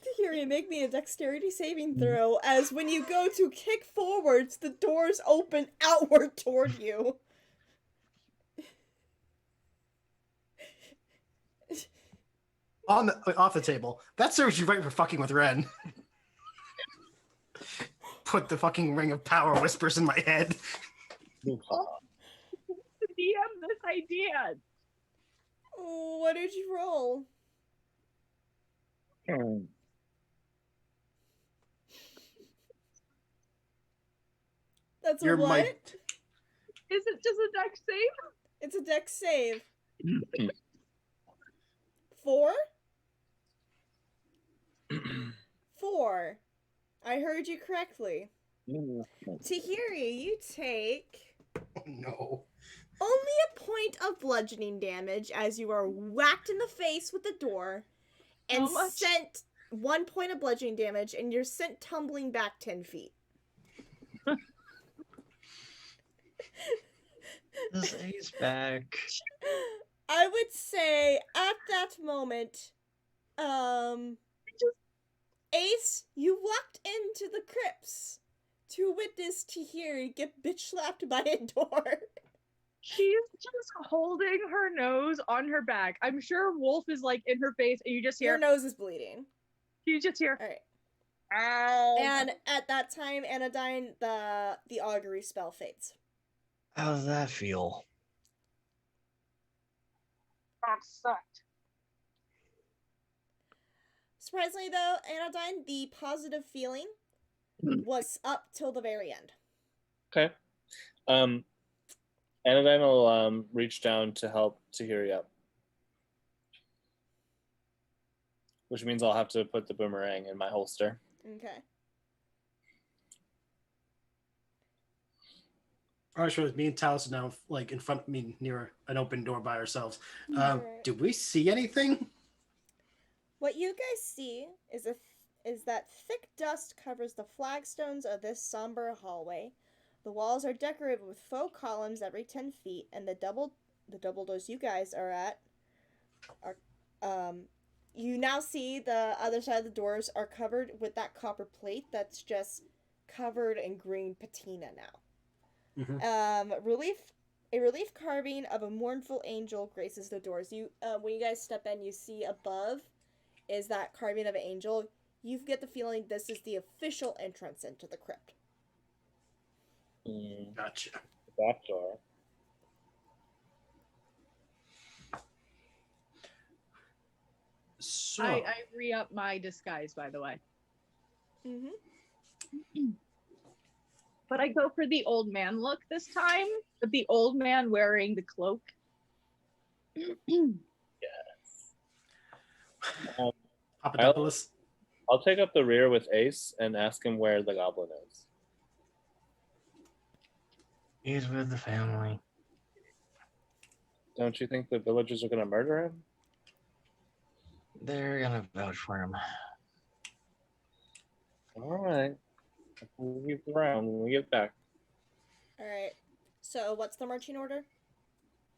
Tahiri, make me a dexterity saving throw, as when you go to kick forwards, the doors open outward toward you. Off the table. That serves you right for fucking with Ren. Put the fucking ring of power whispers in my head. The DM this idea. Oh, what did you roll? That's a You're what? my- Is it just a dex save? It's a dex save. 4? 4. I heard you correctly. Tahiri, you take Oh, no. only a point of bludgeoning damage as you are whacked in the face with the door and How much? sent 1 point of bludgeoning damage, and you're sent tumbling back 10 feet. This Ace back. I would say at that moment, Ace, you walked into the crypts to witness Tahiri get bitch slapped by a door. She's just holding her nose on her back. I'm sure Wolf is like in her face, and you just Your hear. nose is bleeding. You just hear. All right. Ow. And at that time, Anodyne, the augury spell fades. How does that feel? That sucked. Surprisingly, though, Anodyne, the positive feeling was up till the very end. Okay. Anodyne will reach down to help Tahiri up. Which means I'll have to put the boomerang in my holster. Okay. All right, sure. Me and Talos are now like in front of me near an open door by ourselves. Alright. Do we see anything? What you guys see is that thick dust covers the flagstones of this somber hallway, The walls are decorated with faux columns every 10 feet, and the double doors you guys are at are you now see the other side of the doors are covered with that copper plate that's just covered in green patina now. A relief carving of a mournful angel graces the doors. You when you guys step in, you see above is that carving of an angel. You get the feeling this is the official entrance into the crypt. Gotcha. That door. So I re-up my disguise, by the way. But I go for the old man look this time, with the old man wearing the cloak. Papadopoulos. I'll take up the rear with Ace and ask him where the goblin is. He's with the family. Don't you think the villagers are going to murder him? They're gonna vouch for him. All right. We'll keep around when we get back. All right. So what's the marching order?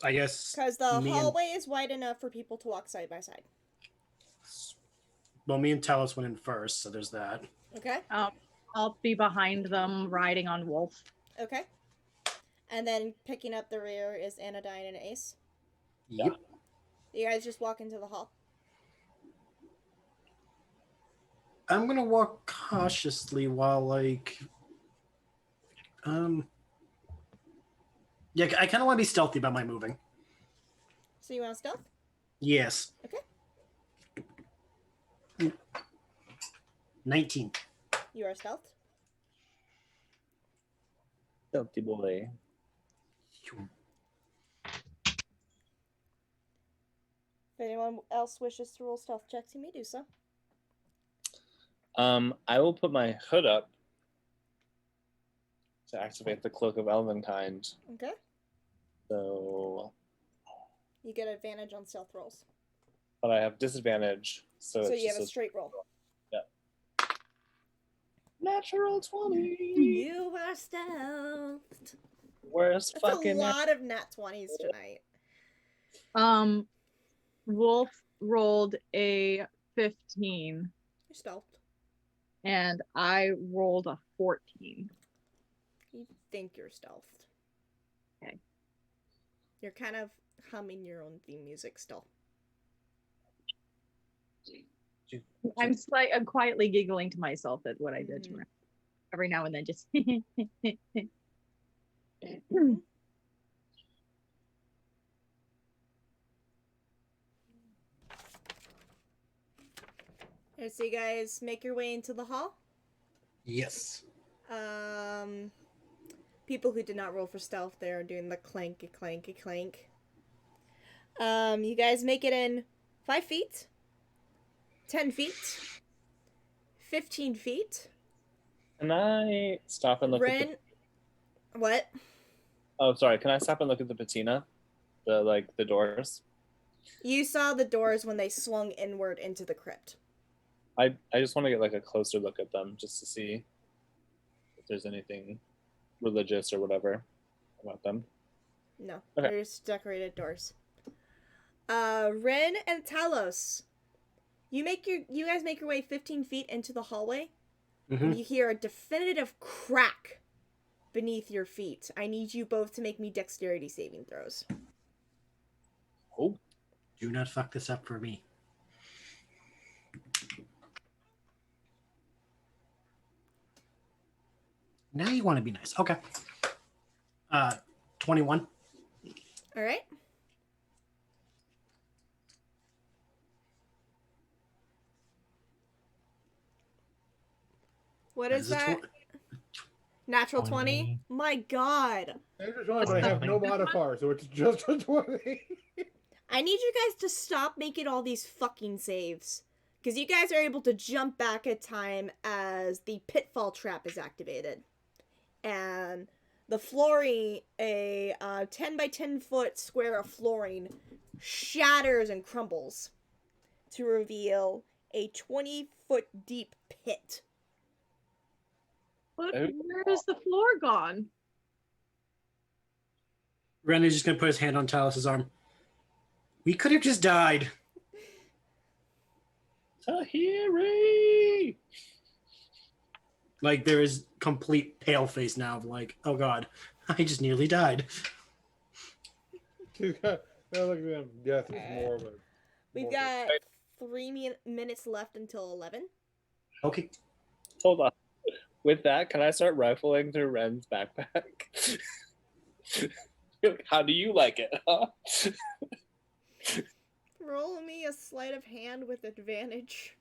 I guess. Because the me hallway is wide enough for people to walk side by side. Well, me and Talos went in first, so there's that. Okay. I'll be behind them, riding on Wolf. Okay. And then picking up the rear is Anodyne and Ace. Yep. You guys just walk into the hall. I'm gonna walk cautiously while yeah, I kind of want to be stealthy about my moving. So you want stealth? Yes. Okay. 19. You are stealth. Stealthy boy. If anyone else wishes to roll stealth checks, you may do so. I will put my hood up to activate the Cloak of Elvenkind. Okay. So, You get advantage on stealth rolls. but I have disadvantage. So it's you just have a straight roll. natural 20. You are stealthed. Where's That's fucking a lot of nat 20s tonight. Wolf rolled a 15, You're stealthed. and I rolled a 14. You think you're stealthed. Okay. You're kind of humming your own theme music still. I'm quietly giggling to myself at what I did to her. Every now and then, just. Alright, so you guys make your way into the hall. Yes. People who did not roll for stealth, they are doing the clanky clanky clank. You guys make it in 5 feet, 10 feet, 15 feet. Can I stop and look at Ren, what? Oh, sorry. Can I stop and look at the patina? The doors? You saw the doors when they swung inward into the crypt. I just want to get a closer look at them just to see if there's anything religious or whatever about them. No, Okay. they're just decorated doors. Ren and Talos, you guys make your way 15 feet into the hallway. Mm-hmm. You hear a definitive crack beneath your feet. I need you both to make me dexterity saving throws. Oh. Do not fuck this up for me. Now you want to be nice. Okay. 21. All right. What is that? Natural 20? My god. Natural 20, but I have no modifier, so it's just a 20. I need you guys to stop making all these fucking saves. Because you guys are able to jump back at time as the pitfall trap is activated. And the flooring, a 10 by 10 foot square of flooring, shatters and crumbles to reveal a 20-foot deep pit. But where is the floor gone? Ren is just gonna put his hand on Talus's arm. We could have just died. Tahiri! Like there is complete pale face now of like, oh god, I just nearly died. He's got, now look at him. Death is more of a. We've more of a- got 3 minutes left until 11. Okay. Hold on. With that, can I start rifling through Ren's backpack? How do you like it, huh? Roll me a sleight of hand with advantage.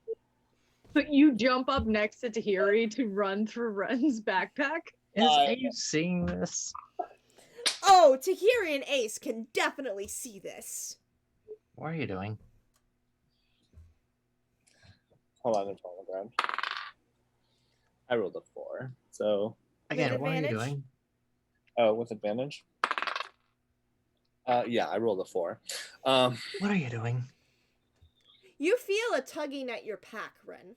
But you jump up next to Tahiri to run through Ren's backpack. Is Abe seeing this? Oh, Tahiri and Ace can definitely see this. What are you doing? Hold on, it's on the ground. I rolled a 4, so Again, With what are you advantage? doing? oh, with advantage. Yeah, I rolled a 4. What are you doing? You feel a tugging at your pack, Ren.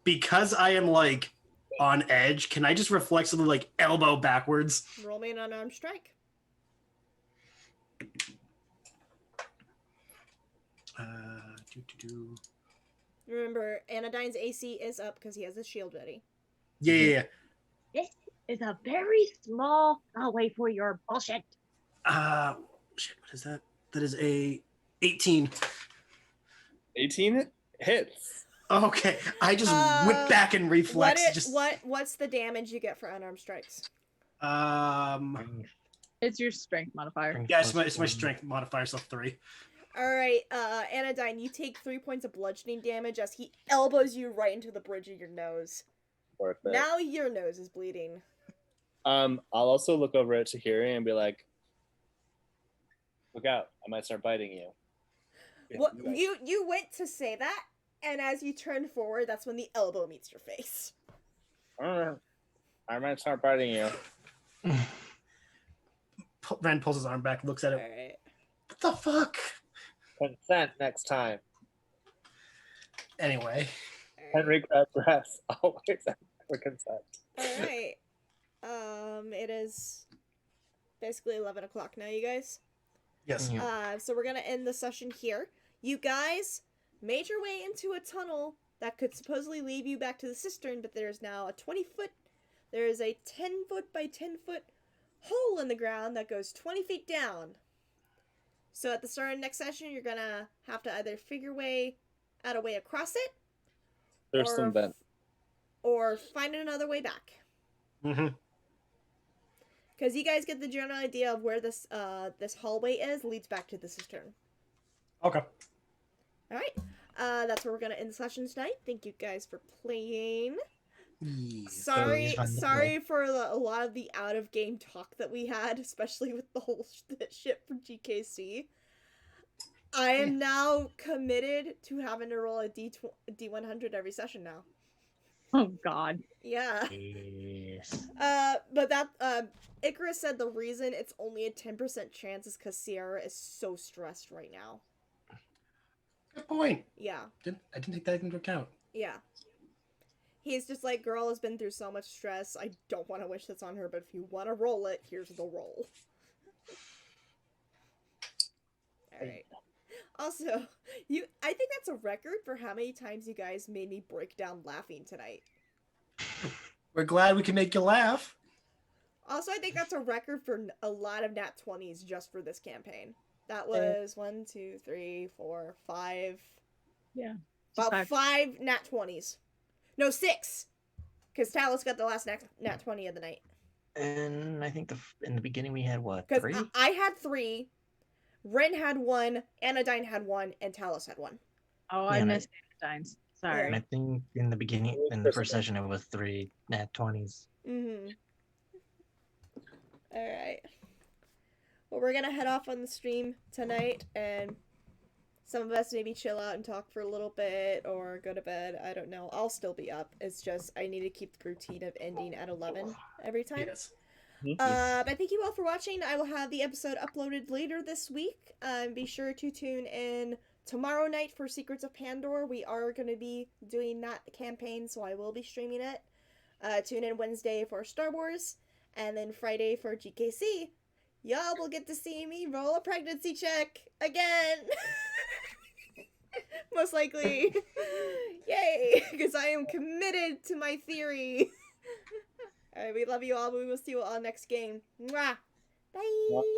Because I am like on edge, can I just reflexively like elbow backwards? Roll me an unarmed strike. Do. Remember, Anodyne's AC is up because he has his shield ready. Yeah. This is a very small hallway for your bullshit. Shit, what is that? That is a 18. 18 hits. Okay, I just whip back and reflex. What's the damage you get for unarmed strikes? It's your strength modifier. Yeah, it's my strength modifier, so 3. Alright, Anodyne, you take 3 points of bludgeoning damage as he elbows you right into the bridge of your nose. Worth it. Now your nose is bleeding. I'll also look over at Tahiri and be like, look out, I might start biting you. What you went to say that, and as you turn forward, that's when the elbow meets your face. I might start biting you. Ren pulls his arm back, looks at it. Alright. What the fuck? Consent next time. Anyway. Henry grabs breath. Always ask for consent. Alright. It is basically 11 o'clock now, you guys. Yes. Yeah. So we're gonna end the session here. You guys made your way into a tunnel that could supposedly lead you back to the cistern, but there's now a 20-foot, there is a 10-foot by 10-foot hole in the ground that goes 20 feet down. So at the start of the next session, you're gonna have to either figure out a way across it, There's some vent. or find another way back. Mm-hmm. Because you guys get the general idea of where this hallway leads back to the cistern. Okay. All right, that's where we're gonna end the session tonight. Thank you guys for playing. Sorry for a lot of the out of game talk that we had, especially with the whole shit from GKC. I am now committed to having to roll a D100 every session now. Oh God. Yeah. Yes. But that Icarus said the reason it's only a 10% chance is because Sierra is so stressed right now. Good point. Yeah. I didn't take that into account. Yeah. He's just like, girl has been through so much stress. I don't want to wish this on her, but if you want to roll it, here's the roll. Alright. Also, I think that's a record for how many times you guys made me break down laughing tonight. We're glad we can make you laugh. Also, I think that's a record for a lot of nat 20s just for this campaign. That was 1, 2, 3, 4, 5. Yeah. About 5 nat 20s. No, 6. Because Talus got the last nat 20 of the night. And I think in the beginning we had what, Because 3? I had 3, Ren had 1, Anodyne had 1, and Talus had 1. Oh, I missed Anodyne's. Sorry. And I think in the beginning, in the first session, it was 3 nat 20s. Mm-hmm. Alright. Well, we're gonna head off on the stream tonight, and some of us maybe chill out and talk for a little bit, or go to bed. I don't know. I'll still be up. It's just, I need to keep the routine of ending at 11 every time. Yes. But thank you all for watching. I will have the episode uploaded later this week. Be sure to tune in tomorrow night for Secrets of Pandora. We are going to be doing that campaign, so I will be streaming it. Tune in Wednesday for Star Wars. And then Friday for GKC, y'all will get to see me roll a pregnancy check again. Most likely. Yay! Because I am committed to my theory. Alright, we love you all. We will see you all next game. Mwah! Bye!